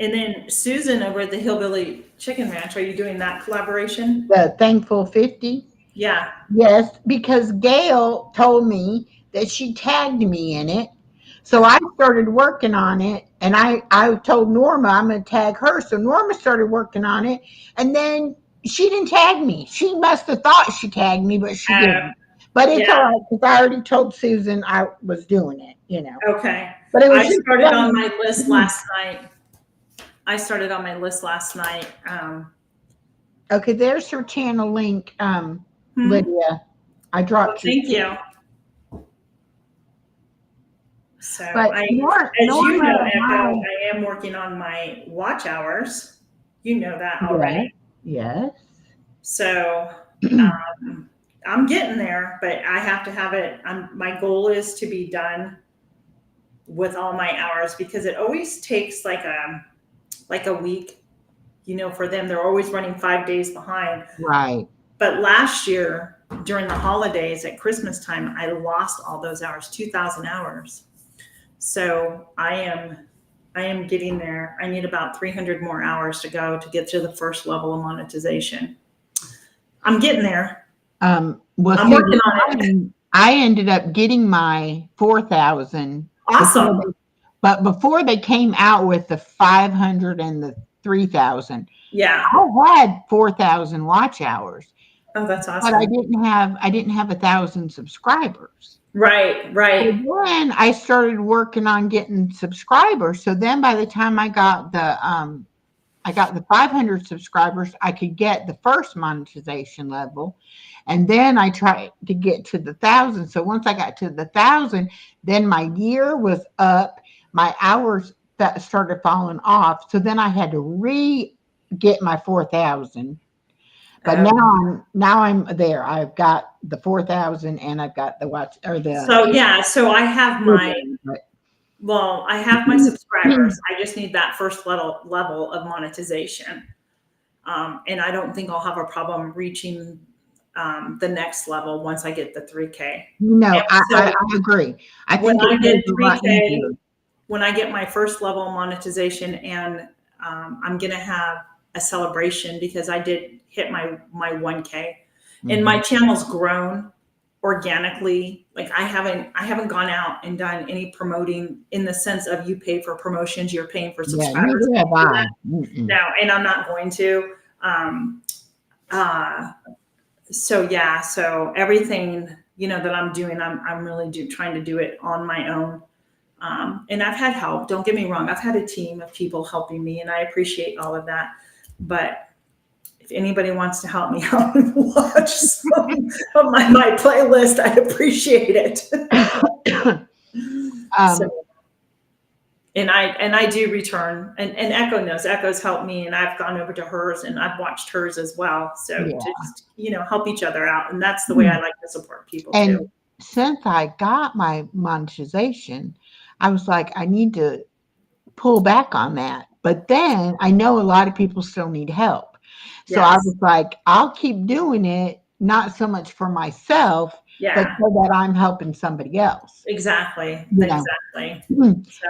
And then Susan over at the Hillbilly Chicken Ranch, are you doing that collaboration? The Thankful 50. Yeah. Yes, because Gail told me that she tagged me in it. So I started working on it, and I told Norma I'm going to tag her. So Norma started working on it, and then she didn't tag me. She must have thought she tagged me, but she didn't. But it's all right, because I already told Susan I was doing it, Okay. But it was I started on my list last night. Okay, there's her channel link, Lydia. I dropped Thank you. So, but as you know, Echo, I am working on my watch hours. You know that already. Yes. So I'm getting there, but I have to have it. My goal is to be done with all my hours, because it always takes like a week, for them. They're always running 5 days behind. Right. But last year during the holidays at Christmas time, I lost all those hours, 2,000 hours. So I am getting there. I need about 300 more hours to go to get to the first level of monetization. I'm getting there. Well, I'm working on it. I ended up getting my 4,000. Awesome. But before they came out with the 500 and the 3,000, yeah, I had 4,000 watch hours. Oh, that's awesome. But I didn't have 1,000 subscribers. Right. So then I started working on getting subscribers. So then by the time I got the 500 subscribers, I could get the first monetization level. And then I tried to get to the 1,000. So once I got to the 1,000, then my year was up. My hours that started falling off. So then I had to get my 4,000. But now I'm there. I've got the 4,000 and I've got the watch or the. So I have I have my subscribers. I just need that first level of monetization. And I don't think I'll have a problem reaching the next level once I get the 3K. No, I agree. I think when I get 3K, when I get my first level of monetization, and I'm going to have a celebration because I did hit my 1K, and my channel's grown organically. Like I haven't gone out and done any promoting in the sense of you pay for promotions, you're paying for subscribers. No, and I'm not going to. So everything that I'm doing, I'm really trying to do it on my own. And I've had help. Don't get me wrong. I've had a team of people helping me, and I appreciate all of that. But if anybody wants to help me out and watch some of my playlist, I appreciate it. And I do return, and Echo knows. Echo's helped me, and I've gone over to hers, and I've watched hers as well. So just help each other out, and that's the way I like to support people too. Since I got my monetization, I was like, I need to pull back on that. But then I know a lot of people still need help. So I was like, I'll keep doing it, not so much for myself, but so that I'm helping somebody else. Exactly. So,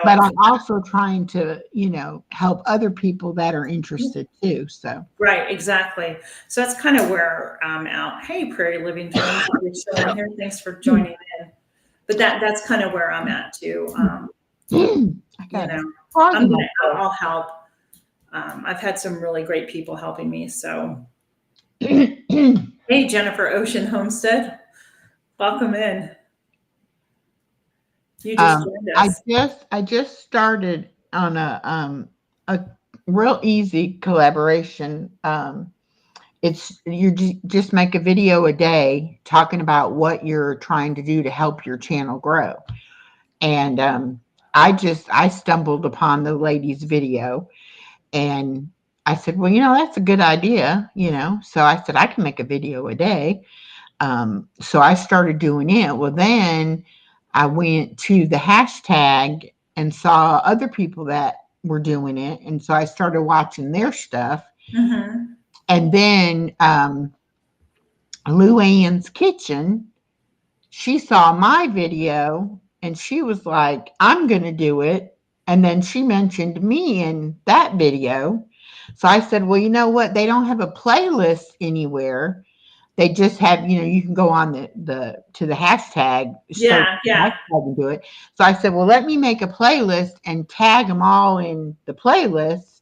but I'm also trying to, help other people that are interested too. So right, exactly. So that's kind of where I'm at. Hey, Prairie Living Dreams, you're still in here. Thanks for joining in. But that's kind of where I'm at too. I'll help. I've had some really great people helping me. So, hey, Jennifer Ocean Homestead, welcome in. You just joined us. I just started on a real easy collaboration. It's you just make a video a day talking about what you're trying to do to help your channel grow. And I stumbled upon the lady's video, and I said, well, that's a good idea, So I said I can make a video a day. So I started doing it. Well, then I went to the hashtag and saw other people that were doing it, and so I started watching their stuff. Mm-hmm. And then Lou Ann's Kitchen, she saw my video and she was like, I'm going to do it. And then she mentioned me in that video. So I said, well, you know what? They don't have a playlist anywhere. They just have, you can go on to the hashtag, search the Yeah. hashtag and do it. So I said, well, let me make a playlist and tag them all in the playlist,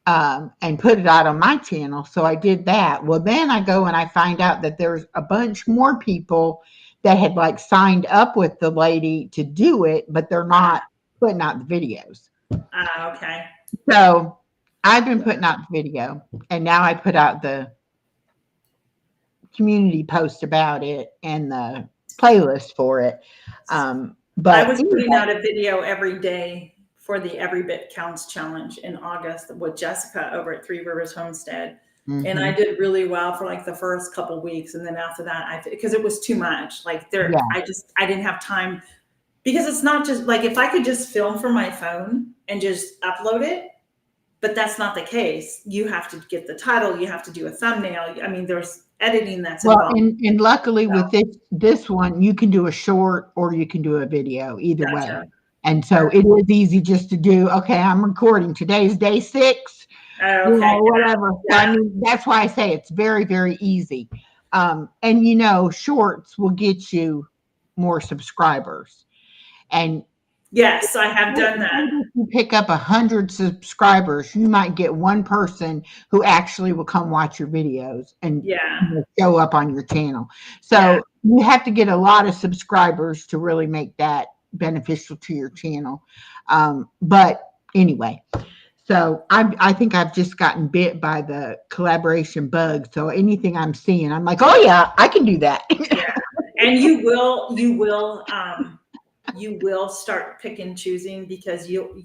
and put it out on my channel. So I did that. Well, then I go and I find out that there's a bunch more people that had like signed up with the lady to do it, but they're not putting out the videos. Okay. So I've been putting out the video, and now I put out the community post about it and the playlist for it. But I was putting out a video every day for the Every Bit Counts challenge in August with Jessica over at Three Rivers Homestead. Mm-hmm. And I did really well for like the first couple weeks. And then after that, because it was too much, like I didn't have time, because it's not just like, if I could just film from my phone and just upload it, but that's not the case. You have to get the title, you have to do a thumbnail. I mean, there's editing that's involved. And luckily with this one, you can do a short or you can do a video, either way. And so it is easy just to do, okay, I'm recording. Today's day 6. Okay. Whatever. Yeah. I mean, that's why I say it's very, very easy. And shorts will get you more subscribers. And yes, I have done that. If you pick up 100 subscribers, you might get one person who actually will come watch your videos and show up on your channel. So you have to get a lot of subscribers to really make that beneficial to your channel. But anyway, so I think I've just gotten bit by the collaboration bug. So anything I'm seeing, I'm like, oh yeah, I can do that. Yeah. And you will start pick and choosing, because you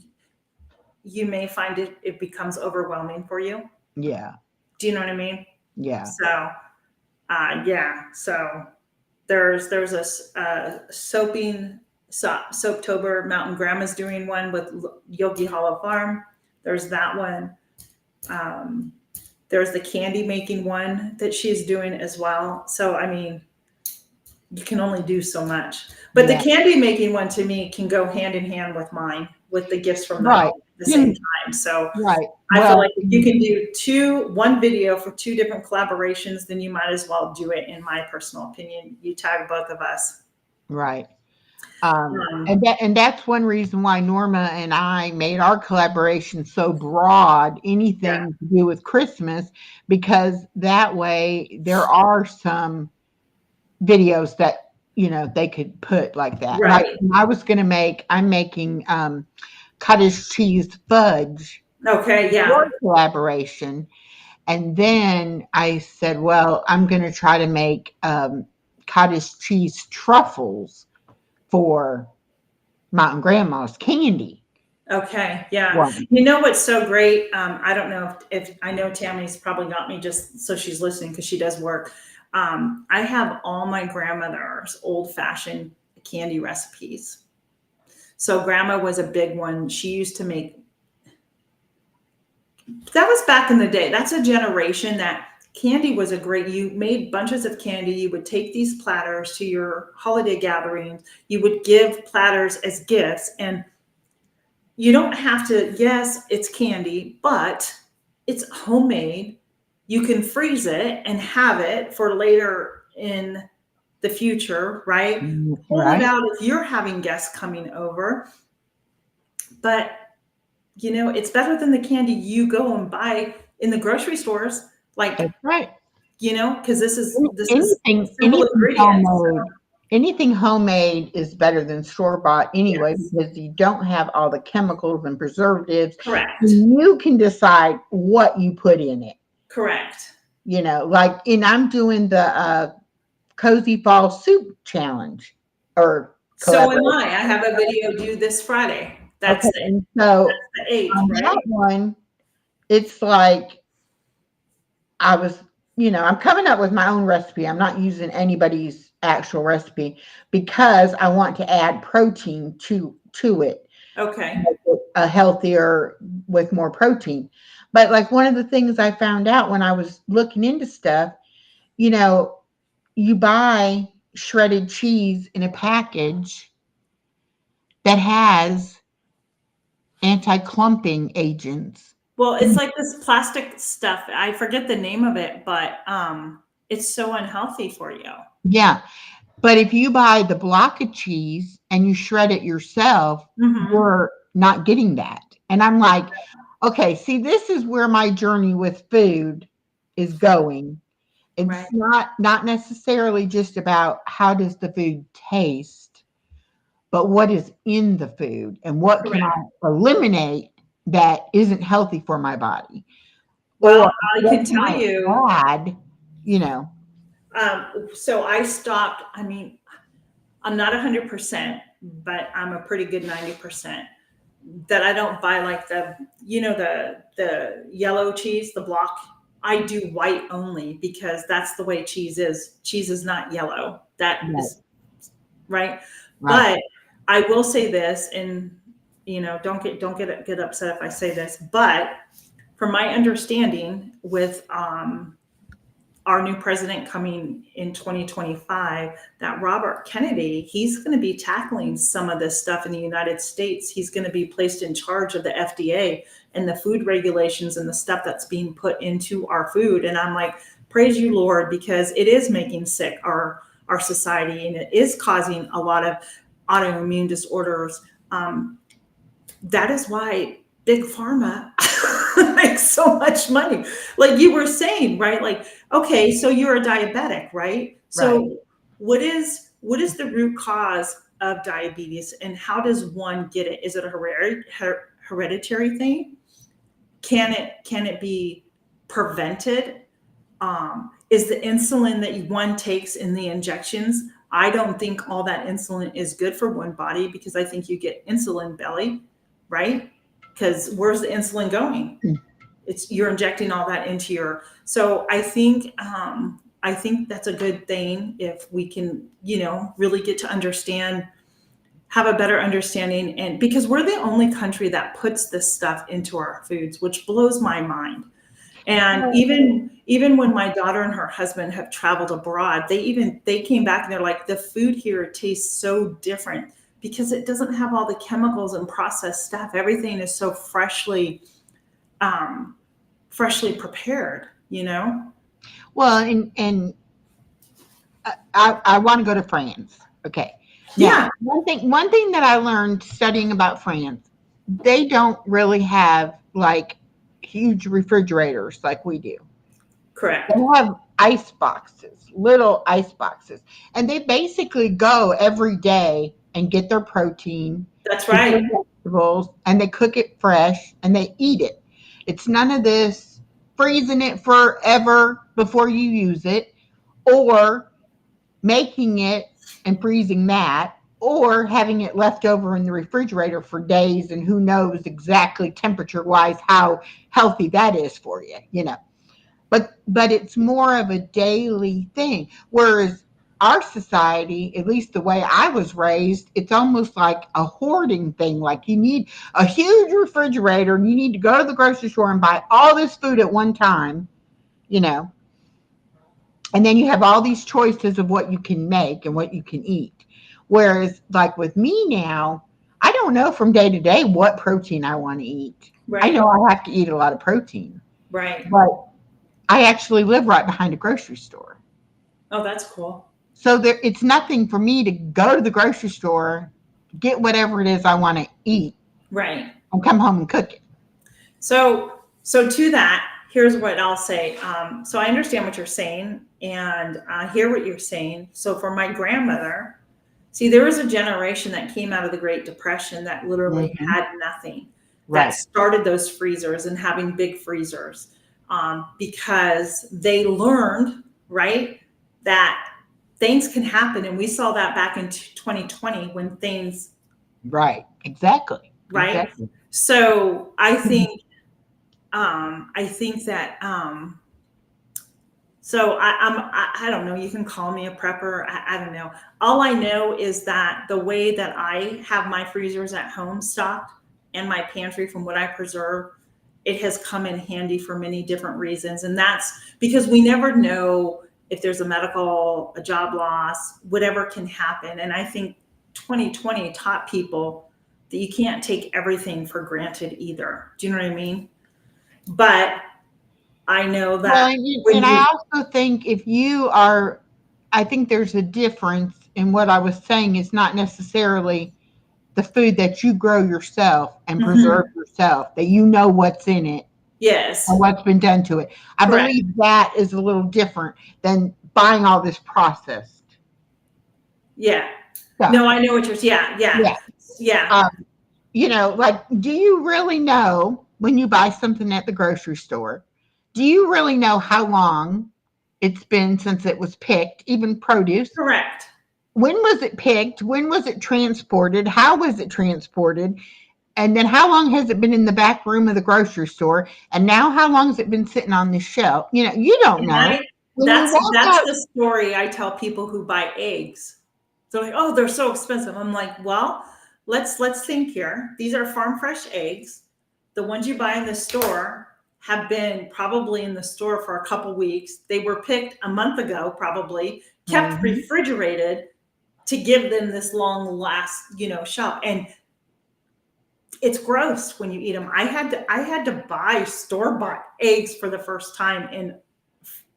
may find it becomes overwhelming for you. Yeah. Do you know what I mean? Yeah. So, So there's a Soaptober. Mountain Grandma's doing one with Yogi Hollow Farm. There's that one. There's the candy making one that she's doing as well. So, I mean, you can only do so much. But the candy making one, to me, can go hand in hand with mine, with the gifts from the same time. So I feel like if you can do one video for 2 different collaborations, then you might as well do it, in my personal opinion. You tag both of us. Right. And that's one reason why Norma and I made our collaboration so broad, anything to do with Christmas, because that way there are some videos that they could put like that. Right. Like I'm making cottage cheese fudge. Okay, yeah. For collaboration. And then I said, well, I'm going to try to make cottage cheese truffles for Mountain Grandma's candy. Okay, yeah. You know what's so great? I don't know if I know Tammy's probably got me just so she's listening, because she does work. I have all my grandmother's old-fashioned candy recipes. So Grandma was a big one. She used to make, that was back in the day. That's a generation that candy was you made bunches of candy. You would take these platters to your holiday gatherings. You would give platters as gifts, and you don't have to, yes, it's candy, but it's homemade. You can freeze it and have it for later in the future, right? Hold it out if you're having guests coming over. But, it's better than the candy you go and buy in the grocery stores. Like, that's right. Because this is anything homemade anything homemade is better than store-bought anyway, Yes. because you don't have all the chemicals and preservatives. Correct. And you can decide what you put in it. Correct. And I'm doing the Cozy Fall Soup Challenge or So am collaboration. I. I have a video due this Friday. That's Okay, and so the 8th, on right? that one, it's like I'm coming up with my own recipe. I'm not using anybody's actual recipe because I want to add protein to it, Okay. make it a healthier with more protein. But like one of the things I found out when I was looking into stuff, you know, you buy shredded cheese in a package that has anti-clumping agents. Well, it's like this plastic stuff. I forget the name of it, but it's so unhealthy for you. Yeah. But if you buy the block of cheese and you shred it yourself, Mhm. you're not getting that. And I'm like, okay, see, this is where my journey with food is going. Right. It's not necessarily just about how does the food taste, but what is in the food and what can Correct. I eliminate that isn't healthy for my body, Well, or I what can can tell you, I add, you know. so I stopped. I mean, I'm not 100%, but I'm a pretty good 90%. That I don't buy like the yellow cheese, the block. I do white only because that's the way cheese is. Cheese is not yellow. That Right, is right. right. But I will say this, and don't get upset if I say this, but from my understanding, with our new president coming in 2025, that Robert Kennedy, he's going to be tackling some of this stuff in the United States. He's going to be placed in charge of the FDA and the food regulations and the stuff that's being put into our food. And I'm like, praise you, Lord, because it is making sick our society, and it is causing a lot of autoimmune disorders. That is why big pharma makes so much money. Like you were saying, right? Like, okay, so you're a diabetic, right? Right. So what is the root cause of diabetes, and how does one get it? Is it a hereditary thing? Can it be prevented? Is the insulin that one takes in the injections? I don't think all that insulin is good for one body, because I think you get insulin belly, right? Because where's the insulin going? You're injecting all that into your. So I think that's a good thing if we can, really get to understand, have a better understanding, and because we're the only country that puts this stuff into our foods, which blows my mind. And Well, even when my daughter and her husband have traveled abroad, they came back and they're like, the food here tastes so different because it doesn't have all the chemicals and processed stuff. Everything is so um, freshly prepared, you know? well, and I want to go to France. Okay. Now, Yeah, one thing that I learned studying about France, they don't really have like huge refrigerators like we do. correct. They have ice boxes, little ice boxes, and they basically go every day and get their protein, That's get their right. vegetables, and they cook it fresh and they eat it. It's none of this freezing it forever before you use it, or making it and freezing that, or having it left over in the refrigerator for days, and who knows exactly temperature wise how healthy that is for you. But it's more of a daily thing, whereas our society, at least the way I was raised, it's almost like a hoarding thing. Like you need a huge refrigerator and you need to go to the grocery store and buy all this food at one time, you know and then you have all these choices of what you can make and what you can eat. Whereas, like with me now, I don't know from day to day what protein I want to eat. I Right. know I have to eat a lot of protein, Right. but I actually live right behind a grocery store. Oh, that's cool. So it's nothing for me to go to the grocery store, get whatever it is I want to eat, Right. and come home and cook it. So to that, here's what I'll say. So I understand what you're saying, and I hear what you're saying. So for my grandmother, See, there was a generation that came out of the Great Depression that literally Mhm. had nothing, that Right. started those freezers and having big freezers, because they learned, right, that things can happen. And we saw that back in 2020 when things, Right. Exactly. right? Exactly. So I think that, so I don't know, you can call me a prepper. I don't know. All I know is that the way that I have my freezers at home stocked and my pantry from what I preserve, it has come in handy for many different reasons. And that's because we never know if there's a job loss, whatever can happen. And I think 2020 taught people that you can't take everything for granted either. Do you know what I mean? But I know Well, that when and I you, also think if you are, I think there's a difference in what I was saying is not necessarily the food that you grow yourself and preserve Mhm. yourself, that you know what's in it and Yes, what's been done to it. I correct. believe that is a little different than buying all this processed Yeah. stuff. No, I know what you're, yeah, yeah, Yeah. yeah. Um, like, do you really know when you buy something at the grocery store? Do you really know how long it's been since it was picked, even produce? Correct. When was it picked? When was it transported? How was it transported? And then how long has it been in the back room of the grocery store? And now how long has it been sitting on the shelf? You don't And know. When you walk that's out, the story I tell people who buy eggs. They're like, "Oh, they're so expensive." I'm like, "Well, let's think here. These are farm fresh eggs. The ones you buy in the store have been probably in the store for a couple weeks. They were picked a month ago, probably kept Mhm. refrigerated to give them this long last, shelf. And it's gross when you eat them. I had to buy store bought eggs for the first time in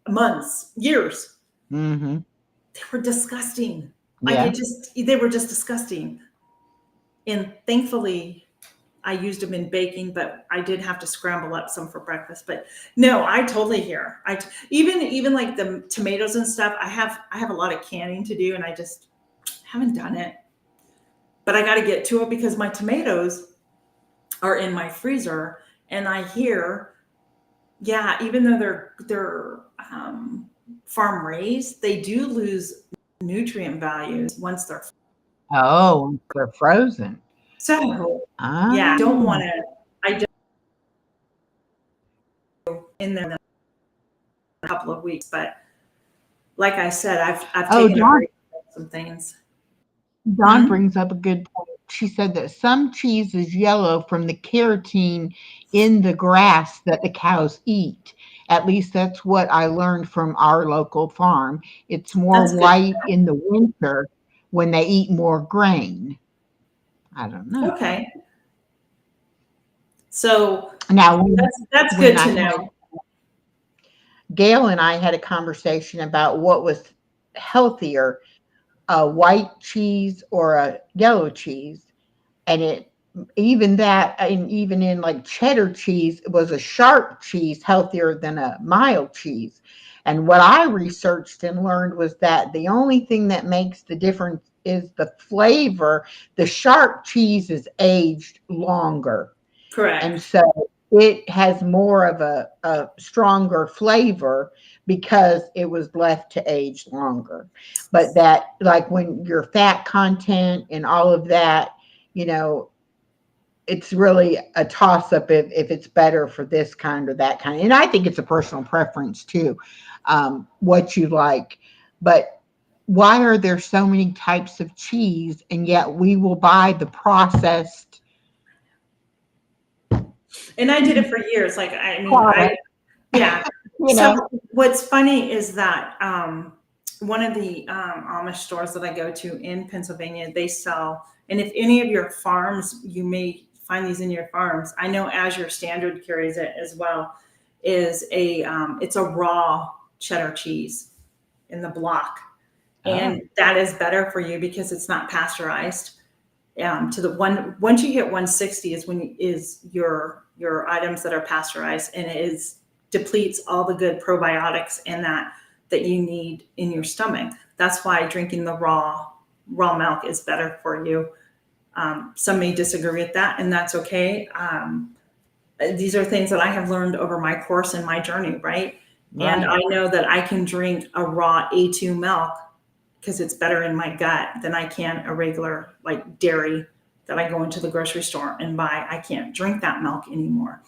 months, years. Mhm. They were disgusting. Yeah. They were just disgusting. And thankfully, I used them in baking, but I did have to scramble up some for breakfast. But no, I totally hear. Even like the tomatoes and stuff. I have a lot of canning to do, and I just haven't done it. But I got to get to it because my tomatoes are in my freezer, and I hear, yeah, even though they're farm raised, they do lose nutrient values once they're, Oh, they're frozen. so. Yeah, don't Ah. want to. I just in there in a couple of weeks, but like I said, I've Oh, taken a break from some things. Dawn Hmm? brings up a good point. She said that some cheese is yellow from the carotene in the grass that the cows eat. At least that's what I learned from our local farm. It's more That's good. white in the winter when they eat more grain. I don't know. Okay, so Now, that's when good I to had know. Gail and I had a conversation about what was healthier, a white cheese or a yellow cheese, and it even that and even in like cheddar cheese was a sharp cheese healthier than a mild cheese. And what I researched and learned was that the only thing that makes the difference is the flavor. The sharp cheese is aged longer, and Correct. so it has more of a stronger flavor because it was left to age longer. But that, like, when your fat content and all of that, you know it's really a toss up if it's better for this kind or that kind. And I think it's a personal preference too, what you like. But why are there so many types of cheese and yet we will buy the processed And I did it for years. Like, I mean, product, yeah. you So know? what's funny is that one of the Amish stores that I go to in Pennsylvania, they sell, and if any of your farms, you may find these in your farms. I know Azure Standard carries it as well. It's a raw cheddar cheese in the block, Oh, and that is better for you because it's not pasteurized. To the one once you hit 160 is your items that are pasteurized, and it is depletes all the good probiotics and that you need in your stomach. That's why drinking the raw raw milk is better for you. Some may disagree with that, and that's okay. These are things that I have learned over my course and my journey, right? And Right. I know that I can drink a raw A2 milk because it's better in my gut than I can a regular like dairy that I go into the grocery store and buy. I can't drink that milk anymore.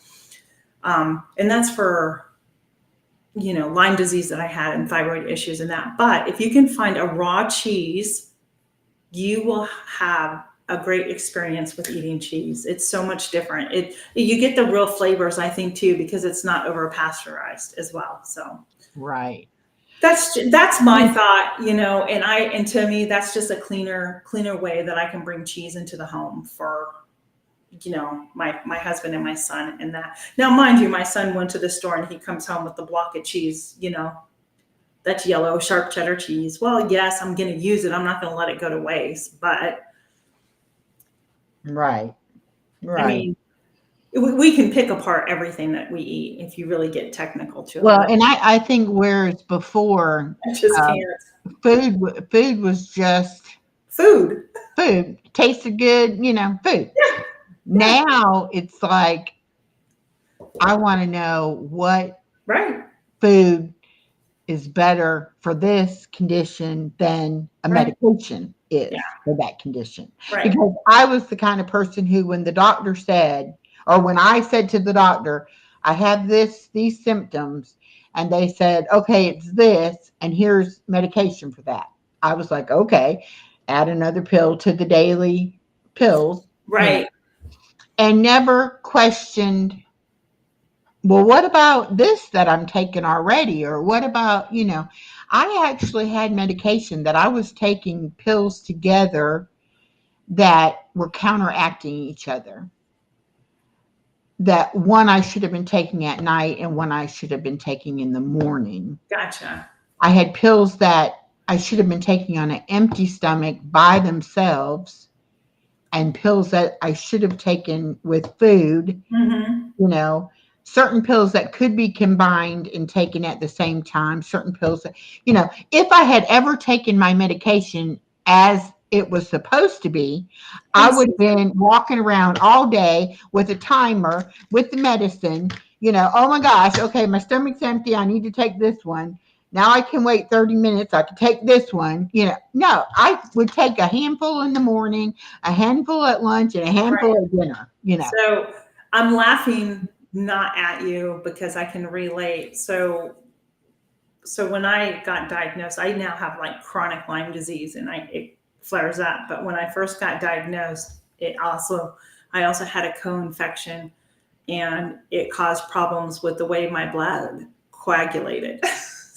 And that's for, Lyme disease that I had and thyroid issues and that. But if you can find a raw cheese, you will have a great experience with eating cheese. It's so much different. You get the real flavors, I think, too, because it's not over pasteurized as well. So Right. that's my thought, and to me, that's just a cleaner way that I can bring cheese into the home for, my husband and my son. And that, now, mind you, my son went to the store and he comes home with the block of cheese, that's yellow sharp cheddar cheese. Well, yes, I'm going to use it. I'm not going to let it go to waste, but Right. I Right. mean, we can pick apart everything that we eat if you really get technical to Well, it. and I think whereas before I just um, can't. food was just Food. food, tasted good, food. Yeah. Now it's like I want to know what Right. food is better for this condition than a Right. medication is Yeah. for that condition. Right. Because I was the kind of person who, when the doctor said, or when I said to the doctor, I have these symptoms, and they said, okay, it's this, and here's medication for that. I was like, okay, add another pill to the daily pills, Right. and never questioned, well, what about this that I'm taking already? Or what about, I actually had medication that I was taking pills together that were counteracting each other. That one I should have been taking at night and one I should have been taking in the morning. Gotcha. I had pills that I should have been taking on an empty stomach by themselves, and pills that I should have taken with food, Mm-hmm. certain pills that could be combined and taken at the same time, certain pills that, if I had ever taken my medication as it was supposed to be, I would have been walking around all day with a timer with the medicine, oh my gosh, okay, my stomach's empty. I need to take this one. Now I can wait 30 minutes. I can take this one. No, I would take a handful in the morning, a handful at lunch, and a handful Right. at dinner, So I'm laughing not at you because I can relate. So when I got diagnosed, I now have like chronic Lyme disease and it flares up. But when I first got diagnosed, I also had a co-infection and it caused problems with the way my blood coagulated.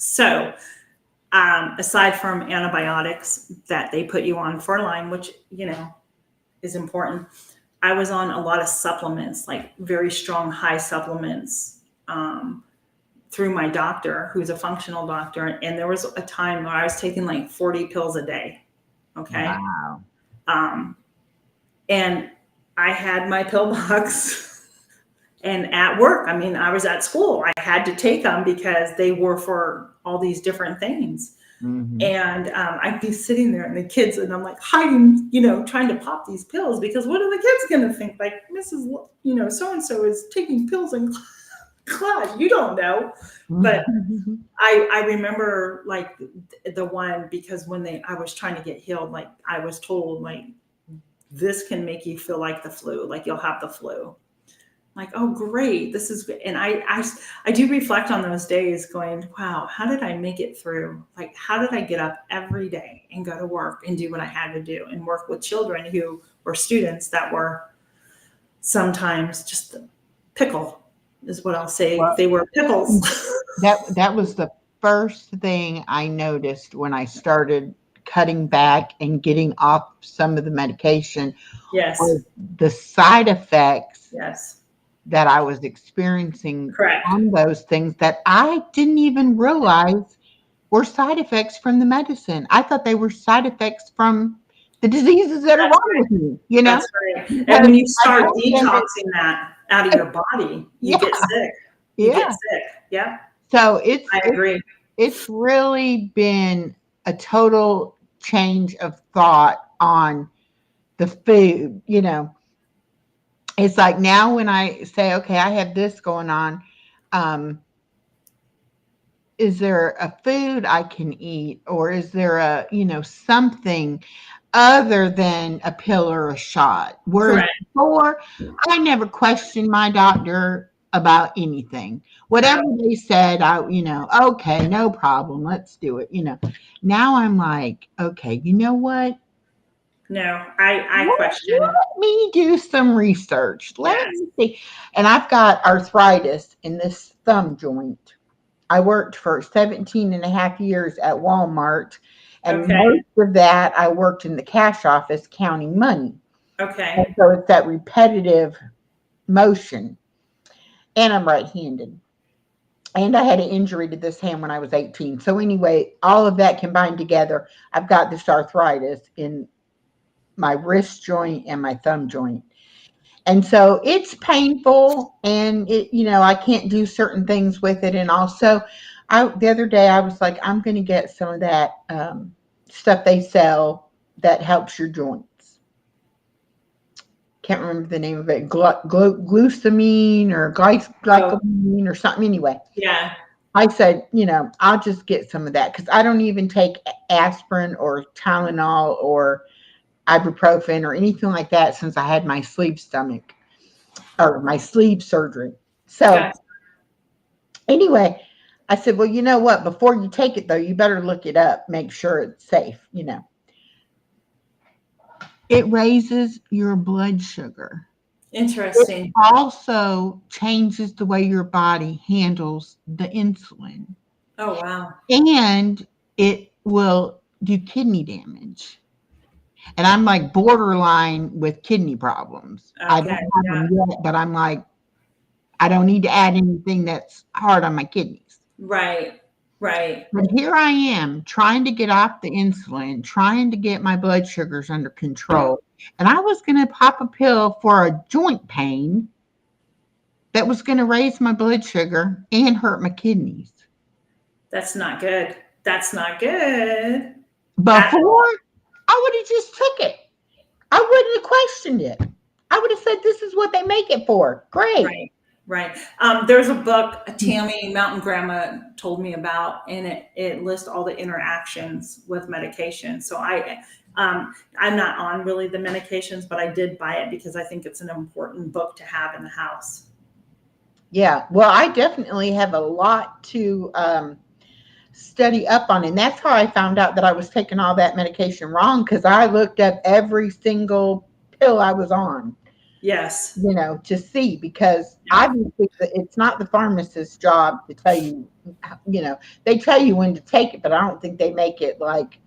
So aside from antibiotics that they put you on for Lyme, which, is important, I was on a lot of supplements, like very strong, high supplements, through my doctor, who's a functional doctor. And there was a time where I was taking like 40 pills a day. Okay. Wow. And I had my pill box and at work, I was at school. I had to take them because they were for all these different things. Mm-hmm. And I'd be sitting there and the kids, and I'm like hiding, trying to pop these pills because what are the kids going to think? Like, Mrs., so-and-so is taking pills in class. You don't know. But I remember like the one, because when I was trying to get healed, like I was told like, this can make you feel like the flu, like you'll have the flu. Like, oh, great. This is good. And I do reflect on those days going, wow, how did I make it through? Like, how did I get up every day and go to work and do what I had to do and work with children who were students that were sometimes just a pickle is what I'll say. Well, they were pickles. that was the first thing I noticed when I started cutting back and getting off some of the medication. Yes. Was the side effects. Yes. That I was experiencing. Correct. On those things that I didn't even realize were side effects from the medicine. I thought they were side effects from the diseases that are wrong with me, That's right. And when you start detoxing that out of your body, you get sick. You get sick. Yeah. So I agree. It's really been a total change of thought on the food. It's like now when I say, okay, I have this going on, is there a food I can eat, or is there something other than a pill or a shot? Whereas Correct. before, I never questioned my doctor about anything. Whatever they said, okay, no problem, let's do it. Now I'm like, okay, you know what? No, I question. Let me do some research. Let Yes. me see. And I've got arthritis in this thumb joint. I worked for 17 and a half years at Walmart. And Okay. most of that, I worked in the cash office counting money. Okay. And so it's that repetitive motion. And I'm right-handed. And I had an injury to this hand when I was 18. So anyway, all of that combined together, I've got this arthritis in my wrist joint and my thumb joint. And so it's painful, and I can't do certain things with it. And also the other day I was like, I'm going to get some of that stuff they sell that helps your joints. Can't remember the name of it. Glutamine or glycomine or something. Anyway, Yeah. I said, I'll just get some of that because I don't even take aspirin or Tylenol or ibuprofen or anything like that since I had my sleeve surgery. So Yes. anyway, I said, well, you know what? Before you take it, though, you better look it up, make sure it's safe. It raises your blood sugar. Interesting. It also changes the way your body handles the insulin. Oh, wow. And it will do kidney damage. And I'm like borderline with kidney problems. I don't Okay. have Yeah. them yet, but I'm like, I don't need to add anything that's hard on my kidneys. Right. Right. But here I am trying to get off the insulin, trying to get my blood sugars under control. And I was going to pop a pill for a joint pain that was going to raise my blood sugar and hurt my kidneys. That's not good. That's not good. Before, I would have just took it. I wouldn't have questioned it. I would have said, this is what they make it for. Great. Right. Right. There's a book Tammy Mountain Grandma told me about, and it lists all the interactions with medication. So I'm not on really the medications, but I did buy it because I think it's an important book to have in the house. Yeah. Well, I definitely have a lot to study up on. And that's how I found out that I was taking all that medication wrong, because I looked up every single pill I was on. Yes. To see, because obviously it's not the pharmacist's job to tell you, they tell you when to take it, but I don't think they make it like,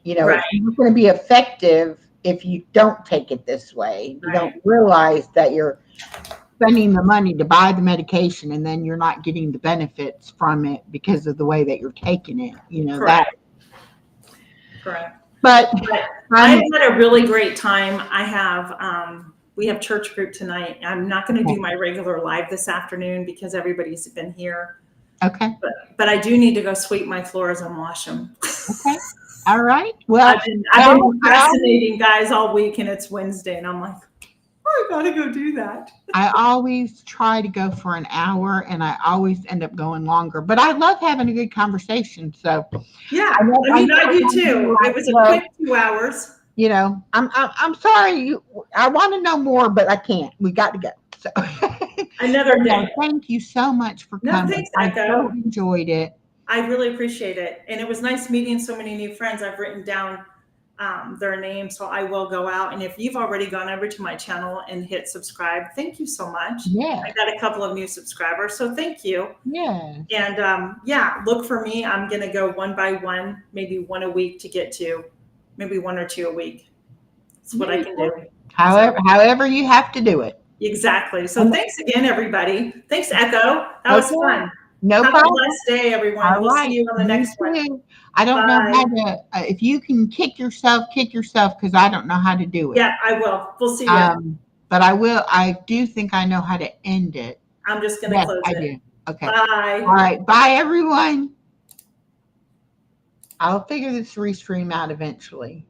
Right. it's not going to be effective if you don't take it this way. You don't realize that you're spending the money to buy the medication and then you're not getting the benefits from it because of the way that you're taking it. Correct. Correct. But I've had a really great time. We have church group tonight. I'm not going to do my regular live this afternoon because everybody's been here. Okay. But I do need to go sweep my floors and wash them. Okay. All right. Well, I've been procrastinating, guys, all week, and it's Wednesday, and I'm like, I gotta go do that. I always try to go for an hour, and I always end up going longer. But I love having a good conversation. So yeah, I do too. It was a quick 2 hours. I'm sorry. I want to know more, but I can't. We got to go. So another day. Thank you so much for coming. Thanks, I so enjoyed it. I really appreciate it, and it was nice meeting so many new friends. I've written down their names, so I will go out. And if you've already gone over to my channel and hit subscribe, thank you so much. Yeah, I got a couple of new subscribers, so thank you. Yeah, and look for me. I'm gonna go one by one, maybe one a week to get to, maybe 1 or 2 a week. That's what I can do. However you have to do it. Exactly. So thanks again, everybody. Thanks, Echo. That was fun. No Have problem. a blessed day, everyone. We'll see you on the next one. I don't know how to, if you can kick yourself, because I don't know how to do it. Yeah, I will. We'll see you. But I do think I know how to end it. I'm just going to close it. I do. Okay. Bye. All right. Bye, everyone. I'll figure this restream out eventually.